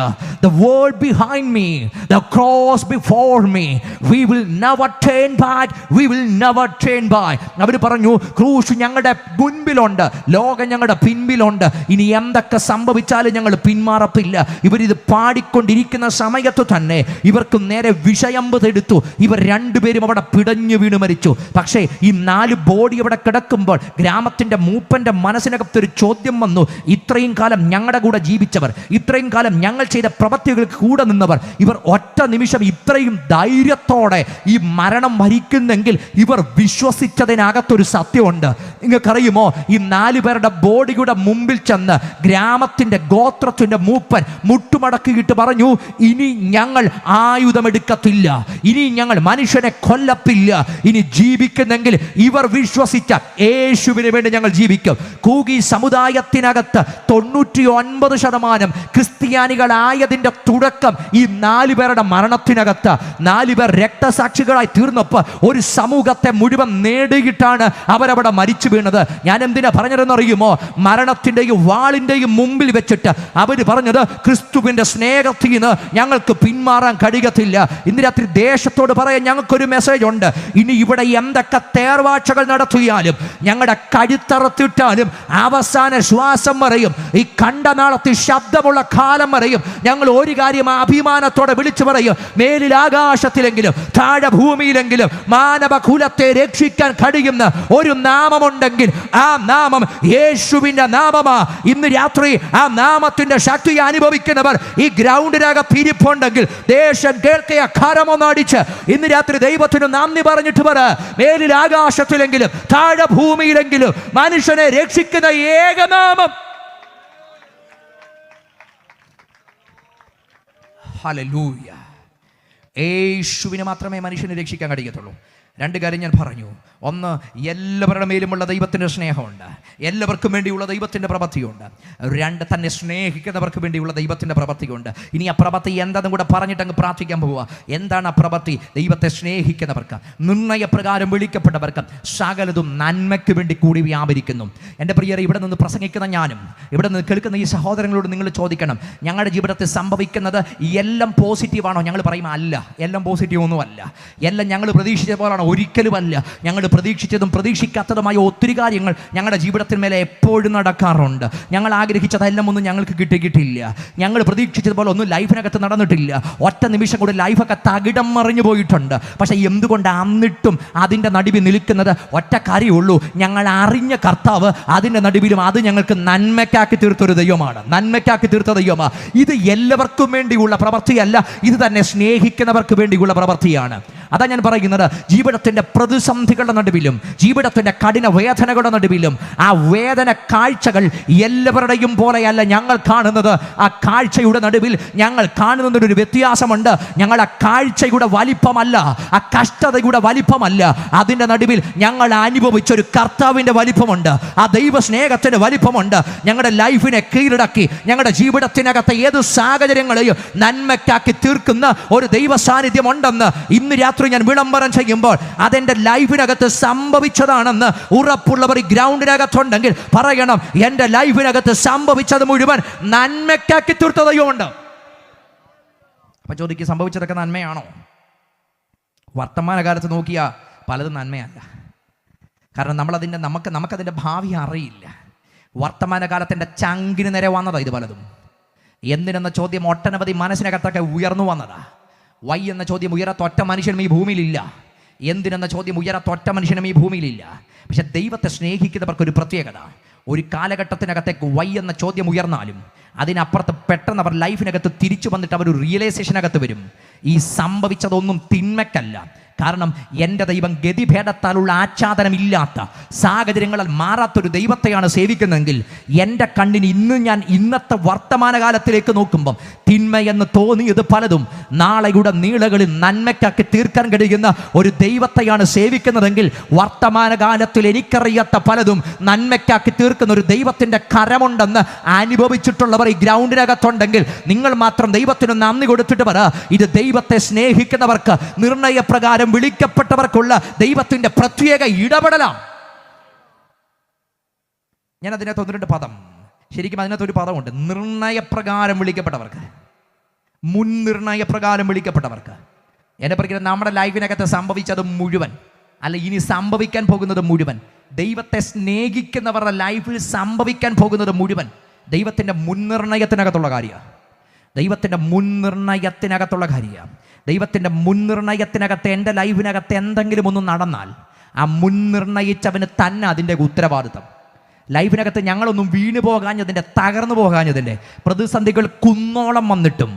The world behind me, the cross before me, we will never turn back, we will never turn back. അവർ പറഞ്ഞു, ക്രൂശ് ഞങ്ങളുടെ മുൻപിലുണ്ട്, ലോകം ഞങ്ങളുടെ പിൻപിലുണ്ട്, ഇനി എന്തൊക്കെ സംഭവിച്ചാലും ഞങ്ങൾ പിന്മാറത്തില്ല. ഇവരിത് പാടിക്കൊണ്ടിരിക്കുന്ന സമയത്ത് തന്നെ ഇവർക്ക് നേരെ വിഷയമ്പ് തെടുത്തു. ഇവർ 2 പേരും അവിടെ പിടഞ്ഞു വീണ് മരിച്ചു. പക്ഷേ ഈ 4 ബോഡി അവിടെ കിടക്കുമ്പോൾ ഗ്രാമത്തിൻ്റെ മൂപ്പൻ്റെ മനസ്സിനകത്തൊരു ചോദ്യം വന്നു, ഇത്രയും കാലം ഞങ്ങളുടെ കൂടെ ജീവിച്ചവർ, ഇത്രയും കാലം ഞങ്ങൾ ചെയ്ത പ്രവൃത്തികൾക്ക് കൂടെ നിന്നവർ, ഇവർ ഒറ്റ നിമിഷം ഇത്രയും ധൈര്യത്തോടെ ഈ മരണം വരിക്കുന്നെങ്കിൽ ഇവർ വിശ്വസിച്ചതിനകത്തൊരു സത്യമുണ്ട്. നിങ്ങൾക്കറിയുമോ, ഈ 4 പേരുടെ ബോഡിയുടെ മുമ്പിൽ ചെന്ന് ഗ്രാമത്തിൻ്റെ ഗോത്രത്തിൻ്റെ മൂപ്പൻ മുട്ടുമടക്കിയിട്ട് പറഞ്ഞു, ഇനി ഞങ്ങൾ ആയുധമെടുക്കത്തില്ല, ഇനി ഞങ്ങൾ മനുഷ്യനെ കൊല്ലത്തില്ല, ഇനി ജീവിക്കുന്നെങ്കിൽ ഇവർ വിശ്വസിച്ച യേശുവിന് വേണ്ടി ഞങ്ങൾ ജീവിക്കും. കൂകി സമുദായത്തിനകത്ത് 99% ക്രിസ്ത്യാനികളായതിൻ്റെ തുടക്കം ഈ 4 പേരുടെ മരണത്തിനകത്ത്. 4 പേർ രക്തസാക്ഷികളായി തീർന്നപ്പോൾ ഒരു സമൂഹത്തെ മുഴുവൻ നേടിയിട്ടാണ് അവരവിടെ മരിച്ചു വീണത്. ഞാൻ എന്തിനാ പറഞ്ഞതെന്നറിയുമോ, മരണത്തിൻ്റെയും വാളിൻ്റെയും മുമ്പിൽ വെച്ചിട്ട് അവർ പറഞ്ഞത്, ക്രിസ്തുവിൻ്റെ സ്നേഹത്തിൽ നിന്ന് ഞങ്ങൾക്ക് പിന്മാറാൻ കഴിയത്തില്ല. ഇന്ന് രാത്രി ദേശത്തോട് പറയാൻ ഞങ്ങൾക്കൊരു മെസ്സേജ് ഉണ്ട്, ഇനി ഇവിടെ എന്തൊക്കെ തേർവാഴ്ചകൾ നടത്തിയാലും, ഞങ്ങളുടെ കഴുത്തറത്തിട്ടാലും, അവസാന ശ്വാസം വരെയും, ഈ കണ്ടനാളത്തിൽ ശബ്ദമുള്ള കാലം വരെയും ഞങ്ങൾ ഒരു കാര്യം അഭിമാനത്തോടെ വിളിച്ചു പറയും, മേലിൽ ആകാശത്തിലെങ്കിലും താഴെ ഭൂമിയിലെങ്കിലും മാനവകുലത്തെ രക്ഷിക്കാൻ കഴിയുന്ന ഒരു നാമമുണ്ടെങ്കിൽ ആ നാമം യേശുവിന്റെ നാമമാ. ഇന്ന് രാത്രി ആ നാമത്തിന്റെ ശക്തി അനുഭവിക്കുന്നവർ ഈ ഗ്രൗണ്ടിനകത്ത് ഇരിപ്പുണ്ടെങ്കിൽ ദേശം കേൾക്കിയ കരമൊന്നടിച്ച് ഇന്ന് രാത്രി ദൈവത്തിന് നന്ദി പറഞ്ഞിട്ട് പറ, മേലിൽ ആകാശത്തിലെങ്കിലും താഴെ ഭൂമിയിലെങ്കിലും മനുഷ്യനെ രക്ഷിക്കുന്ന ഏകനാമം. ഹല്ലേലൂയ. യേശുവിന് മാത്രമേ മനുഷ്യനെ രക്ഷിക്കാൻ കഴിയത്തുള്ളൂ. രണ്ട് കാര്യം ഞാൻ പറഞ്ഞു. ഒന്ന്, എല്ലാവരുടെ മേലുമുള്ള ദൈവത്തിൻ്റെ സ്നേഹമുണ്ട്, എല്ലാവർക്കും വേണ്ടിയുള്ള ദൈവത്തിൻ്റെ പ്രവൃത്തിയുണ്ട്. രണ്ട്, തന്നെ സ്നേഹിക്കുന്നവർക്ക് വേണ്ടിയുള്ള ദൈവത്തിൻ്റെ പ്രവൃത്തിയുണ്ട്. ഇനി ആ പ്രവൃത്തി എന്താണെന്നും കൂടെ പറഞ്ഞിട്ട് അങ്ങ് പ്രാർത്ഥിക്കാൻ പോവുക. എന്താണ് ആ പ്രവൃത്തി? ദൈവത്തെ സ്നേഹിക്കുന്നവർക്ക്, നിർണയപ്രകാരം വിളിക്കപ്പെട്ടവർക്ക് സകലതും നന്മയ്ക്ക് വേണ്ടി കൂടി വ്യാപരിക്കുന്നു. എൻ്റെ പ്രിയരെ, ഇവിടെ നിന്ന് പ്രസംഗിക്കുന്ന ഞാനും ഇവിടെ നിന്ന് കേൾക്കുന്ന ഈ സഹോദരങ്ങളോട് നിങ്ങൾ ചോദിക്കണം, ഞങ്ങളുടെ ജീവിതത്തിൽ സംഭവിക്കുന്നത് എല്ലാം പോസിറ്റീവാണോ? ഞങ്ങൾ പറയും അല്ല, എല്ലാം പോസിറ്റീവ് ഒന്നുമല്ല. എല്ലാം ഞങ്ങൾ പ്രതീക്ഷിച്ച പോലാണോ? ഒരിക്കലുമല്ല. ഞങ്ങൾ പ്രതീക്ഷിച്ചതും പ്രതീക്ഷിക്കാത്തതുമായ ഒത്തിരി കാര്യങ്ങൾ ഞങ്ങളുടെ ജീവിതത്തിന് മേലെ എപ്പോഴും നടക്കാറുണ്ട്. ഞങ്ങൾ ആഗ്രഹിച്ചതെല്ലാം ഒന്നും ഞങ്ങൾക്ക് കിട്ടിയിട്ടില്ല. ഞങ്ങൾ പ്രതീക്ഷിച്ചതുപോലെ ഒന്നും ലൈഫിനകത്ത് നടന്നിട്ടില്ല. ഒറ്റ നിമിഷം കൂടി ലൈഫൊക്കെ തകിടം മറിഞ്ഞു പോയിട്ടുണ്ട്. പക്ഷേ എന്തുകൊണ്ട് എന്നിട്ടും അതിൻ്റെ നടുവിൽ നിൽക്കുന്നത് ഒറ്റ കാര്യമുള്ളൂ, ഞങ്ങൾ അറിഞ്ഞ കർത്താവ് അതിൻ്റെ നടുവിലും അത് ഞങ്ങൾക്ക് നന്മയ്ക്കാക്കി തീർത്തൊരു ദൈവമാണ്, നന്മയ്ക്കാക്കി തീർത്ത ദൈവമാണ്. ഇത് എല്ലാവർക്കും വേണ്ടിയുള്ള പ്രവൃത്തിയല്ല, ഇത് തന്നെ സ്നേഹിക്കുന്നവർക്ക് വേണ്ടിയുള്ള പ്രവൃത്തിയാണ്. അതാ ഞാൻ പറയുന്നത്, ജീവിതത്തിൻ്റെ പ്രതിസന്ധികളുടെ നടുവിലും ജീവിതത്തിൻ്റെ കഠിന വേദനകളുടെ നടുവിലും ആ വേദന കാഴ്ചകൾ എല്ലാവരുടെയും പോലെയല്ല ഞങ്ങൾ കാണുന്നത്. ആ കാഴ്ചയുടെ നടുവിൽ ഞങ്ങൾ കാണുന്നതിനൊരു വ്യത്യാസമുണ്ട്. ഞങ്ങളുടെ കാഴ്ചയുടെ വലിപ്പമല്ല, ആ കഷ്ടതയുടെ വലിപ്പമല്ല, അതിൻ്റെ നടുവിൽ ഞങ്ങൾ അനുഭവിച്ചൊരു കർത്താവിൻ്റെ വലിപ്പമുണ്ട്, ആ ദൈവ സ്നേഹത്തിൻ്റെ വലിപ്പമുണ്ട്. ഞങ്ങളുടെ ലൈഫിനെ കീഴടക്കി ഞങ്ങളുടെ ജീവിതത്തിനകത്ത് ഏത് സാഹചര്യങ്ങളെയും നന്മയ്ക്കാക്കി തീർക്കുന്ന ഒരു ദൈവ സാന്നിധ്യം ഉണ്ടെന്ന് ഇന്ന് രാത്രി ഞാൻ വിളംബരം ചെയ്യുമ്പോൾ അതെൻ്റെ ലൈഫിനകത്ത് സംഭവിച്ചതാണെന്ന് ഉറപ്പുള്ളവർ ഈ ഗ്രൗണ്ടിനകത്തുണ്ടെങ്കിൽ പറയണം, എൻ്റെ ലൈഫിനകത്ത് സംഭവിച്ചത് മുഴുവൻ നന്മയ്ക്കാക്കി തീർത്ത ദൈവമുണ്ട്. അപ്പൊ ചോദിക്കുക, സംഭവിച്ചതൊക്കെ നന്മയാണോ? വർത്തമാനകാലത്ത് നോക്കിയാൽ പലതും നന്മയല്ല. കാരണം നമുക്കതിൻ്റെ ഭാവി അറിയില്ല. വർത്തമാനകാലത്തിൻ്റെ ചങ്കിന് നേരെ വന്നതാണ് ഇത് പലതും. എന്തിനെന്ന ചോദ്യം ഒട്ടനവധി മനസ്സിനകത്തൊക്കെ ഉയർന്നു വന്നതാ. വൈ എന്ന ചോദ്യം ഉയരത്തൊറ്റ മനുഷ്യനും ഈ ഭൂമിയിലില്ല. എന്തിനെന്ന ചോദ്യം ഉയരത്തൊറ്റ മനുഷ്യനും ഈ ഭൂമിയിലില്ല. പക്ഷെ ദൈവത്തെ സ്നേഹിക്കുന്നവർക്കൊരു പ്രത്യേകത, ഒരു കാലഘട്ടത്തിനകത്തേക്ക് വൈ എന്ന ചോദ്യം ഉയർന്നാലും അതിനപ്പുറത്ത് പെട്ടെന്ന് അവർ ലൈഫിനകത്ത് തിരിച്ചു വന്നിട്ട് അവർ റിയലൈസേഷനകത്ത് വരും, ഈ സംഭവിച്ചതൊന്നും തിന്മയ്ക്കല്ല. കാരണം എൻ്റെ ദൈവം ഗതിഭേദത്താലുള്ള ആച്ഛാദനമില്ലാത്ത സാഹചര്യങ്ങളിൽ മാറാത്തൊരു ദൈവത്തെയാണ് സേവിക്കുന്നതെങ്കിൽ എൻ്റെ കണ്ണിന് ഞാൻ ഇന്നത്തെ വർത്തമാനകാലത്തിലേക്ക് നോക്കുമ്പം തിന്മയെന്ന് തോന്നിയത് പലതും നാളെയുടെ നീളകളിൽ നന്മയ്ക്കാക്കി തീർക്കാൻ കഴിയുന്ന ഒരു ദൈവത്തെയാണ് സേവിക്കുന്നതെങ്കിൽ വർത്തമാനകാലത്തിൽ എനിക്കറിയാത്ത പലതും നന്മയ്ക്കാക്കി തീർക്കുന്ന ഒരു ദൈവത്തിൻ്റെ കരമുണ്ടെന്ന് അനുഭവിച്ചിട്ടുള്ളവർ ഈ ഗ്രൗണ്ടിനകത്തുണ്ടെങ്കിൽ നിങ്ങൾ മാത്രം ദൈവത്തിന് നന്ദി കൊടുത്തിട്ട് പറ, ഇത് ദൈവത്തെ സ്നേഹിക്കുന്നവർക്ക്, നിർണയപ്രകാരം വിളിക്കപ്പെട്ടവർക്കുള്ള ദൈവത്തിന്റെ പ്രത്യേക ഇടപെടലാണ്. ഞാൻ അതിനകത്ത് ഒന്ന് രണ്ട് പദം, ശരിക്കും അതിനകത്തൊരു പദമുണ്ട്, നിർണയപ്രകാരം വിളിക്കപ്പെട്ടവർക്ക്, മുൻനിർണയപ്രകാരം വിളിക്കപ്പെട്ടവർക്ക്. എന്നെ പറയുന്നത് നമ്മുടെ ലൈഫിനകത്ത് സംഭവിച്ചത് മുഴുവൻ, അല്ല ഇനി സംഭവിക്കാൻ പോകുന്നത് മുഴുവൻ, ദൈവത്തെ സ്നേഹിക്കുന്നവരുടെ ലൈഫിൽ സംഭവിക്കാൻ പോകുന്നത് മുഴുവൻ ദൈവത്തിൻ്റെ മുൻനിർണയത്തിനകത്തുള്ള കാര്യമാണ്. ദൈവത്തിൻ്റെ മുൻനിർണയത്തിനകത്തുള്ള കാര്യമാണ്. ദൈവത്തിൻ്റെ മുൻനിർണയത്തിനകത്ത് എൻ്റെ ലൈഫിനകത്ത് എന്തെങ്കിലും ഒന്ന് നടന്നാൽ ആ മുൻനിർണയിച്ചവന് തന്നെ അതിൻ്റെ ഉത്തരവാദിത്തം. ലൈഫിനകത്ത് ഞങ്ങളൊന്നും വീണു പോകാഞ്ഞതിൻ്റെ, തകർന്നു പോകാഞ്ഞതിൻ്റെ, പ്രതിസന്ധികൾ കുന്നോളം വന്നിട്ടും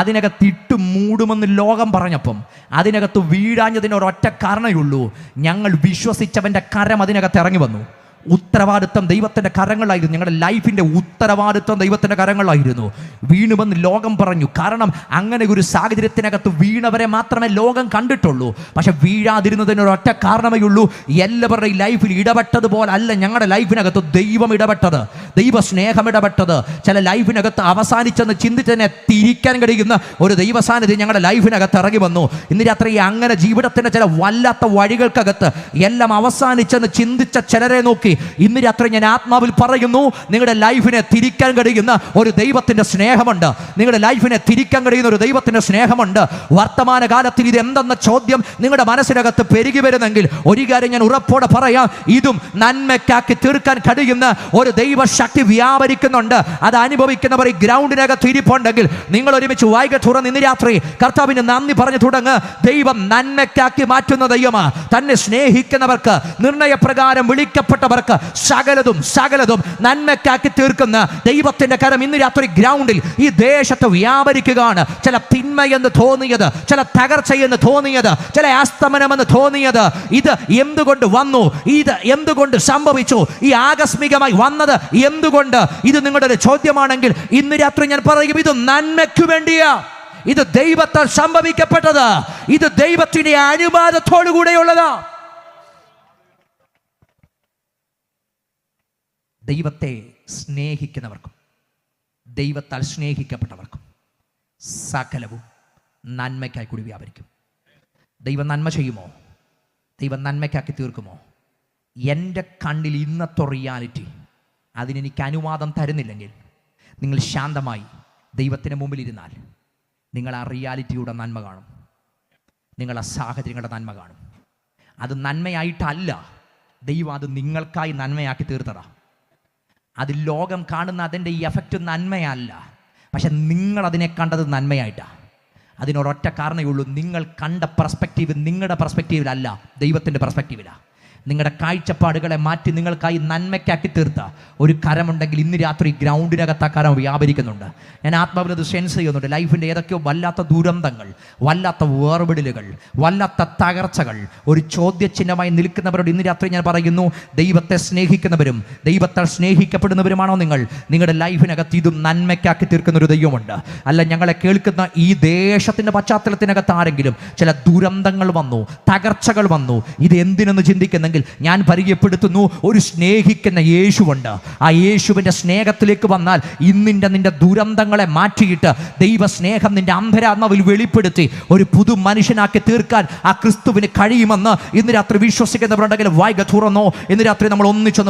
അതിനകത്തിട്ട് മൂടുമെന്ന് ലോകം പറഞ്ഞപ്പം അതിനകത്ത് വീഴാഞ്ഞതിന് ഒരൊറ്റ കാരണമുള്ളൂ, ഞങ്ങൾ വിശ്വസിച്ചവൻ്റെ കരം അതിനകത്ത് ഇറങ്ങി വന്നു. ഉത്തരവാദിത്വം ദൈവത്തിൻ്റെ കരങ്ങളായിരുന്നു. ഞങ്ങളുടെ ലൈഫിൻ്റെ ഉത്തരവാദിത്വം ദൈവത്തിൻ്റെ കരങ്ങളായിരുന്നു. വീണുവെന്ന് ലോകം പറഞ്ഞു. കാരണം അങ്ങനെ ഒരു സാഹചര്യത്തിനകത്ത് വീണവരെ മാത്രമേ ലോകം കണ്ടിട്ടുള്ളൂ. പക്ഷെ വീഴാതിരുന്നതിനൊരൊറ്റ കാരണമേ ഉള്ളൂ, എല്ലാവരുടെയും ലൈഫിൽ ഇടപെട്ടതുപോലെ അല്ല ഞങ്ങളുടെ ലൈഫിനകത്ത് ദൈവം ഇടപെട്ടത്, ദൈവ സ്നേഹം ഇടപെട്ടത്. ചില ലൈഫിനകത്ത് അവസാനിച്ചെന്ന് ചിന്തിച്ചതിനെ തിരിക്കാൻ കഴിയുന്ന ഒരു ദൈവസാന്നിധ്യം ഞങ്ങളുടെ ലൈഫിനകത്ത് ഇറങ്ങി വന്നു. ഇന്ന് രാത്രി അങ്ങനെ ജീവിതത്തിൻ്റെ ചില വല്ലാത്ത വഴികൾക്കകത്ത് എല്ലാം അവസാനിച്ചെന്ന് ചിന്തിച്ച ചിലരെ നോക്കി വേണ്ടി ഇന്ന് രാത്രി ഞാൻ ആത്മാവിൽ പറയുന്നു, നിങ്ങളുടെ ലൈഫിനെ തിരിക്കാൻ കഴിയുന്ന ഒരു ദൈവത്തിൻ്റെ സ്നേഹമുണ്ട്. നിങ്ങളുടെ ലൈഫിനെ തിരിക്കാൻ കഴിയുന്ന ഒരു ദൈവത്തിൻ്റെ സ്നേഹമുണ്ട്. വർത്തമാനകാലത്തിൽ ഇത് എന്തെന്ന ചോദ്യം നിങ്ങളുടെ മനസ്സിനകത്ത് പെരുകി വരുന്നെങ്കിൽ ഒരു കാര്യം ഞാൻ ഉറപ്പോടെ പറയാം, ഇതും നന്മയ്ക്കാക്കി തീർക്കാൻ കഴിയുന്ന ഒരു ദൈവശക്തി വ്യാപരിക്കുന്നുണ്ട്. അത് അനുഭവിക്കുന്നവർ ഈ ഗ്രൗണ്ടിനകത്ത് ഇരിപ്പുണ്ടെങ്കിൽ നിങ്ങൾ ഒരുമിച്ച് വായിക തുറന്ന് ഇന്ന് രാത്രി കർത്താവിന് നന്ദി പറഞ്ഞു തുടങ്ങ്. ദൈവം നന്മയ്ക്കാക്കി മാറ്റുന്ന ദൈവമാ. തന്നെ സ്നേഹിക്കുന്നവർക്ക്, നിർണയപ്രകാരം വിളിക്കപ്പെട്ടവർക്ക് സകലതും നന്മയ്ക്കാക്കി തീർക്കുന്ന ദൈവത്തിന്റെ കരം ഇന്ന് രാത്രി ഗ്രൗണ്ടിൽ ഈ ദേശത്ത് വ്യാപരിക്കുകയാണ്. ചില തിന്മയെന്ന് തോന്നിയത്, ചില തകർച്ചയെന്ന് തോന്നിയത്, ചില അസ്തമനമെന്ന് തോന്നിയത്, ഇത് എന്തുകൊണ്ട് വന്നു, ഇത് എന്തുകൊണ്ട് സംഭവിച്ചു, ഈ ആകസ്മികമായി വന്നത് എന്തുകൊണ്ട്, ഇത് നിങ്ങളുടെ ഒരു ചോദ്യമാണെങ്കിൽ ഇന്ന് രാത്രി ഞാൻ പറയും, ഇത് നന്മയ്ക്കു വേണ്ടിയാ. ഇത് ദൈവത്താൽ സംഭവിക്കപ്പെട്ടത്. ഇത് ദൈവത്തിന്റെ അനുവാദത്തോടു കൂടെയുള്ളതാ. ദൈവത്തെ സ്നേഹിക്കുന്നവർക്കും ദൈവത്താൽ സ്നേഹിക്കപ്പെട്ടവർക്കും സകലവും നന്മയ്ക്കായി കൂടി വ്യാപരിക്കും. ദൈവം നന്മ ചെയ്യുമോ? ദൈവം നന്മയ്ക്കാക്കി തീർക്കുമോ? എൻ്റെ കണ്ണിൽ ഇന്നത്തെ റിയാലിറ്റി അതിനെനിക്ക് അനുവാദം തരുന്നില്ലെങ്കിൽ നിങ്ങൾ ശാന്തമായി ദൈവത്തിന് മുമ്പിൽ ഇരുന്നാൽ നിങ്ങൾ ആ റിയാലിറ്റിയുടെ നന്മ കാണും. നിങ്ങൾ ആ സാഹചര്യങ്ങളുടെ നന്മ കാണും. അത് നന്മയായിട്ടല്ല, ദൈവം അത് നിങ്ങൾക്കായി നന്മയാക്കി തീർത്തതാ. അത് ലോകം കാണുന്ന അതിൻ്റെ ഈ എഫക്റ്റ് നന്മയല്ല, പക്ഷെ നിങ്ങളതിനെ കണ്ടത് നന്മയായിട്ടാണ്. അതിനൊരൊറ്റ കാരണമേ ഉള്ളൂ, നിങ്ങൾ കണ്ട പെർസ്പെക്റ്റീവ് നിങ്ങളുടെ പെർസ്പെക്റ്റീവിലല്ല, ദൈവത്തിൻ്റെ പെർസ്പെക്റ്റീവിലാണ്. നിങ്ങളുടെ കാഴ്ചപ്പാടുകളെ മാറ്റി നിങ്ങൾക്കായി നന്മയ്ക്കാക്കി തീർത്ത ഒരു കരമുണ്ടെങ്കിൽ ഇന്ന് രാത്രി ഗ്രൗണ്ടിനകത്ത് ആ കരം വ്യാപരിക്കുന്നുണ്ട്. ഞാൻ ആത്മാവിനത് സെൻസ് ചെയ്യുന്നുണ്ട്. ലൈഫിൻ്റെ ഏതൊക്കെയോ വല്ലാത്ത ദുരന്തങ്ങൾ, വല്ലാത്ത വേർപിടലുകൾ, വല്ലാത്ത തകർച്ചകൾ ഒരു ചോദ്യചിഹ്നമായി നിൽക്കുന്നവരോട് ഇന്ന് രാത്രി ഞാൻ പറയുന്നു, ദൈവത്തെ സ്നേഹിക്കുന്നവരും ദൈവത്താൽ സ്നേഹിക്കപ്പെടുന്നവരുമാണോ നിങ്ങൾ? നിങ്ങളുടെ ലൈഫിനകത്ത് ഇതും നന്മയ്ക്കാക്കി തീർക്കുന്ന ഒരു ദൈവമുണ്ട്. അല്ല, ഞങ്ങളെ കേൾക്കുന്ന ഈ ദേശത്തിൻ്റെ പശ്ചാത്തലത്തിനകത്ത് ആരെങ്കിലും ചില ദുരന്തങ്ങൾ വന്നു, തകർച്ചകൾ വന്നു, ഇത് എന്തിനെന്ന് ചിന്തിക്കുന്ന ഞാൻ പരിചയപ്പെടുത്തുന്നു, ഒരു സ്നേഹിക്കുന്ന യേശുവുണ്ട്. ആ യേശുവിൻ്റെ സ്നേഹത്തിലേക്ക് വന്നാൽ നിന്റെ ദുരന്തങ്ങളെ മാറ്റിയിട്ട് ദൈവസ്നേഹം നിന്റെ അന്തരാത്മാവിൽ വെളിപ്പെടുത്തി ഒരു പുതു മനുഷ്യനാക്കി തീർക്കാൻ ആ ക്രിസ്തുവിന് കഴിയുമെന്ന് ഇന്ന് രാത്രി വിശ്വസിക്കുന്നവരുണ്ടെങ്കിൽ വായിക തുറന്നോ. ഇന്ന് രാത്രി നമ്മൾ ഒന്നിച്ച്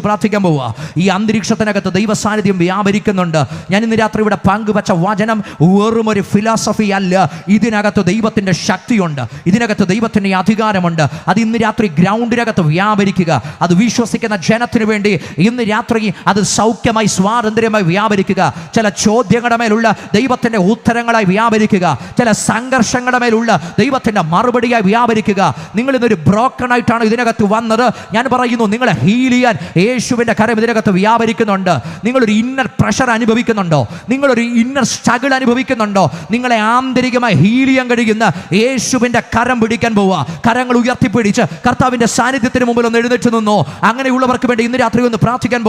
പ്രാർത്ഥിക്കാൻ പോവുക. ഈ അന്തരീക്ഷത്തിനകത്ത് ദൈവ സാന്നിധ്യം വ്യാപരിക്കുന്നുണ്ട്. ഞാൻ ഇന്ന് രാത്രി ഇവിടെ പങ്കുവച്ച വചനം വെറും ഒരു ഫിലോസഫി അല്ല. ഇതിനകത്ത് ദൈവത്തിൻ്റെ ശക്തിയുണ്ട്, ഇതിനകത്ത് ദൈവത്തിൻ്റെ അധികാരമുണ്ട്. അത് ഇന്ന് രാത്രി ഗ്രൗണ്ടിനകത്ത് വ്യാപരിക്കുക. അത് വിശ്വസിക്കുന്ന ജനത്തിനു വേണ്ടി ഇന്ന് രാത്രി അത് സൗഖ്യമായി സ്വാതന്ത്ര്യമായി വ്യാപരിക്കുക. ചില ചോദ്യങ്ങളുടെ മേലുള്ള ദൈവത്തിൻ്റെ ഉത്തരങ്ങളായി വ്യാപരിക്കുക. ചില സംഘർഷങ്ങളുടെ മേലുള്ള ദൈവത്തിൻ്റെ മറുപടിയായി വ്യാപരിക്കുക. നിങ്ങൾ ഇന്നൊരു ബ്രോക്കൺ ആയിട്ടാണ് ഇതിനകത്ത് വന്നത്. ഞാൻ പറയുന്നു, നിങ്ങളെ ഹീൽ ചെയ്യാൻ യേശുവിൻ്റെ കരം ഇതിനകത്ത് വ്യാപരിക്കുന്നുണ്ട്. നിങ്ങളൊരു ഇന്നർ പ്രഷർ അനുഭവിക്കുന്നുണ്ടോ? നിങ്ങളൊരു ഇന്നർ സ്ട്രഗിൾ അനുഭവിക്കുന്നുണ്ടോ? നിങ്ങളെ ആന്തരികമായി ഹീൽ ചെയ്യാൻ കഴിയുന്ന യേശുവിൻ്റെ കരം പിടിക്കാൻ പോവുക. കരങ്ങൾ ഉയർത്തിപ്പിടിച്ച് കർത്താവിൻ്റെ സാന്നിധ്യത്തിന് മുമ്പിൽ ഒന്ന് എഴുന്നേറ്റ് നിന്നോ. അങ്ങനെയുള്ളവർക്ക് വേണ്ടി ഇന്ന് രാത്രി ഒന്ന് പ്രാർത്ഥിക്കാൻ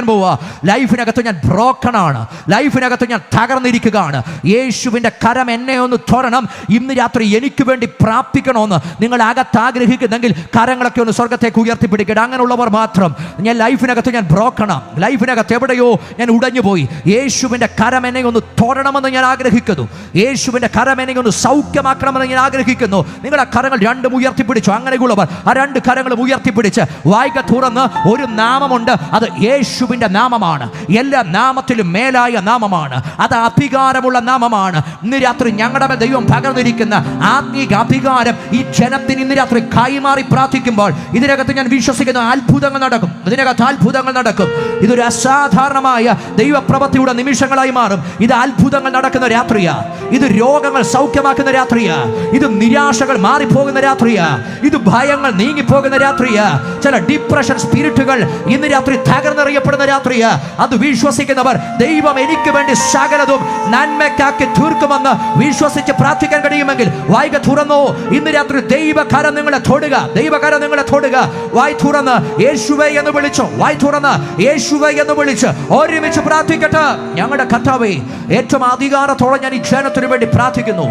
പോവുക. ലൈഫിനകത്ത് ഞാൻ ബ്രോക്കൺ ആണ്, ലൈഫിനകത്ത് ഞാൻ തകർന്നിരിക്കുകയാണ്. യേശുവിൻ്റെ കരം എന്നെ ഒന്ന് തൊരണം. ഇന്ന് രാത്രി എനിക്ക് വേണ്ടി പ്രാർത്ഥിക്കണമെന്ന് നിങ്ങൾ അകത്ത് ആഗ്രഹിക്കുന്നെങ്കിൽ കരങ്ങളൊക്കെ ഒന്ന് സ്വർഗത്തേക്ക് ഉയർത്തിപ്പിടിക്കട്ടെ. അങ്ങനെയുള്ളവർ മാത്രം. ഞാൻ ലൈഫിനകത്ത് ഞാൻ ബ്രോക്കണാണ്, ലൈഫിനകത്ത് എവിടെയോ ഞാൻ ഉടഞ്ഞുപോയി. യേശുവിൻ്റെ കരം എന്നെ ഒന്ന് തൊടണമെന്ന് ഞാൻ ആഗ്രഹിക്കുന്നു. യേശുവിൻ്റെ കരം എന്നെ ഒന്ന് സൗഖ്യമാക്കണമെന്ന് ഞാൻ ആഗ്രഹിക്കുന്നു. നിങ്ങളുടെ കരങ്ങൾ രണ്ടും ഉയർത്തിപ്പിടിച്ചു. അങ്ങനെയുള്ളവർ ആ രണ്ട് കരങ്ങളും ഉയർത്തിപ്പിടിച്ച് വായിക തുറന്ന് ഒരു നാമമുണ്ട്. അത് യേശുവിൻ്റെ നാമമാണ്. എല്ലാ നാമത്തിലും മേലായ നാമമാണ്. അത് അധികാരമുള്ള നാമമാണ്. ഇന്ന് രാത്രി ഞങ്ങളുടെ മേൽ ദൈവം പകർന്നിരിക്കുന്ന ആത്മീക അധികാരം ഈ ജനത്തിന് ഇന്ന് രാത്രി കൈമാറി പ്രാർത്ഥിക്കുമ്പോൾ ഇതിനകത്ത് ഞാൻ വിശ്വസിക്കുന്ന അത്ഭുതങ്ങൾ നടക്കും. ഇതൊരു അസാധാരണമായ ദൈവപ്രവൃത്തിയുടെ നിമിഷങ്ങളായി മാറും. ഇത് അത്ഭുതങ്ങൾ നടക്കുന്ന രാത്രിയാ. ഇത് രോഗങ്ങൾ സൗഖ്യമാക്കുന്ന രാത്രിയാ. ഇത് നിരാശകൾ മാറിപ്പോകുന്ന രാത്രിയാ. ഇത് ഭയങ്ങൾ നീങ്ങിപ്പോകുന്ന രാത്രിയാ. ചില ഡിപ്രഷൻ സ്പിരിറ്റുകൾ ഇന്ന് രാത്രി തകർന്നറിയപ്പെടുന്ന രാത്രിയാ. അത് വിശ്വസിക്കുന്നവർ ദൈവം എനിക്ക് വേണ്ടി സകലതും നന്മയ്ക്കാക്കി തീർക്കുമെന്ന് വിശ്വസിച്ച് പ്രാർത്ഥിക്കാൻ കഴിയുമെങ്കിൽ വായിക തുറന്നോ. ഇന്ന് രാത്രി ദൈവകരം നിങ്ങളെ തൊടുക. വായി തുറന്ന് യേശുവേ എന്ന് വിളിച്ചോ. വായി തുറന്ന് യേശുവേ എന്ന് വിളിച്ച് ഒരുമിച്ച് പ്രാർത്ഥിക്കട്ടെ. ഞങ്ങളുടെ കർത്താവേ, ഏറ്റവും അധികാരത്തോടെ ഞാൻ ഈ ജനത്തിനു വേണ്ടി പ്രാർത്ഥിക്കുന്നു.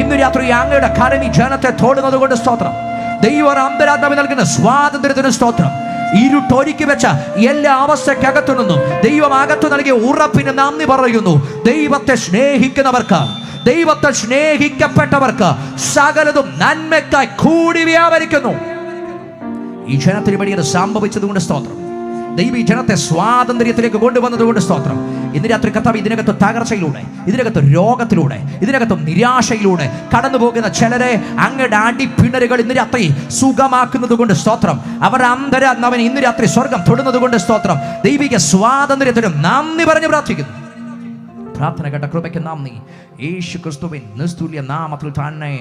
ഇന്ന് രാത്രി അങ്ങയുടെ കരം ഈ ജനത്തെ തൊടുന്നത് കൊണ്ട് സ്തോത്രം. ദൈവ അന്തരാത്മാവിൽ നൽകുന്ന സ്വാതന്ത്ര്യത്തിന് സ്തോത്രം. ഇരുട്ടൊരുക്കി വെച്ച എല്ലാ അവസ്ഥക്കകത്തു നിന്നും ദൈവം അകത്തു നൽകിയ ഉറപ്പിന് നന്ദി പറയുന്നു. ദൈവത്തെ സ്നേഹിക്കുന്നവർക്ക്, ദൈവത്തെ സ്നേഹിക്കപ്പെട്ടവർക്ക് സകലതും നന്മയ്ക്കായി കൂടി വ്യാപരിക്കുന്നു. ഈ ജനത്തിന് വേണ്ടി അത് സംഭവിച്ചതുകൊണ്ട് സ്തോത്രം. ദൈവം ഈ ജനത്തെ സ്വാതന്ത്ര്യത്തിലേക്ക് കൊണ്ടുവന്നതുകൊണ്ട് സ്തോത്രം. ഇന്ന് രാത്രി കർത്താവ് ഇതിനകത്ത് തകർച്ചയിലൂടെ, ഇതിനകത്ത് രോഗത്തിലൂടെ, ഇതിനകത്ത് നിരാശയിലൂടെ കടന്നു പോകുന്ന ചിലരെ അങ്ങയുടെ അടിപ്പിണരുകൾ ഇന്ന് രാത്രി സുഖമാക്കുന്നത് കൊണ്ട് സ്തോത്രം. അവരുടെ അന്തരാത്മാവിനെ ഇന്ന് രാത്രി സ്വർഗം തൊടുന്നത് കൊണ്ട് സ്തോത്രം. ദൈവിക സ്വാതന്ത്ര്യത്തിനും നന്ദി പറഞ്ഞ് പ്രാർത്ഥിക്കുന്നു. പ്രാർത്ഥന കേട്ട കൃപയ്ക്ക് നന്ദി. യേശു ക്രിസ്തുവിൻ നിസ്തുല്യ നാമത്തിൽ തന്നെ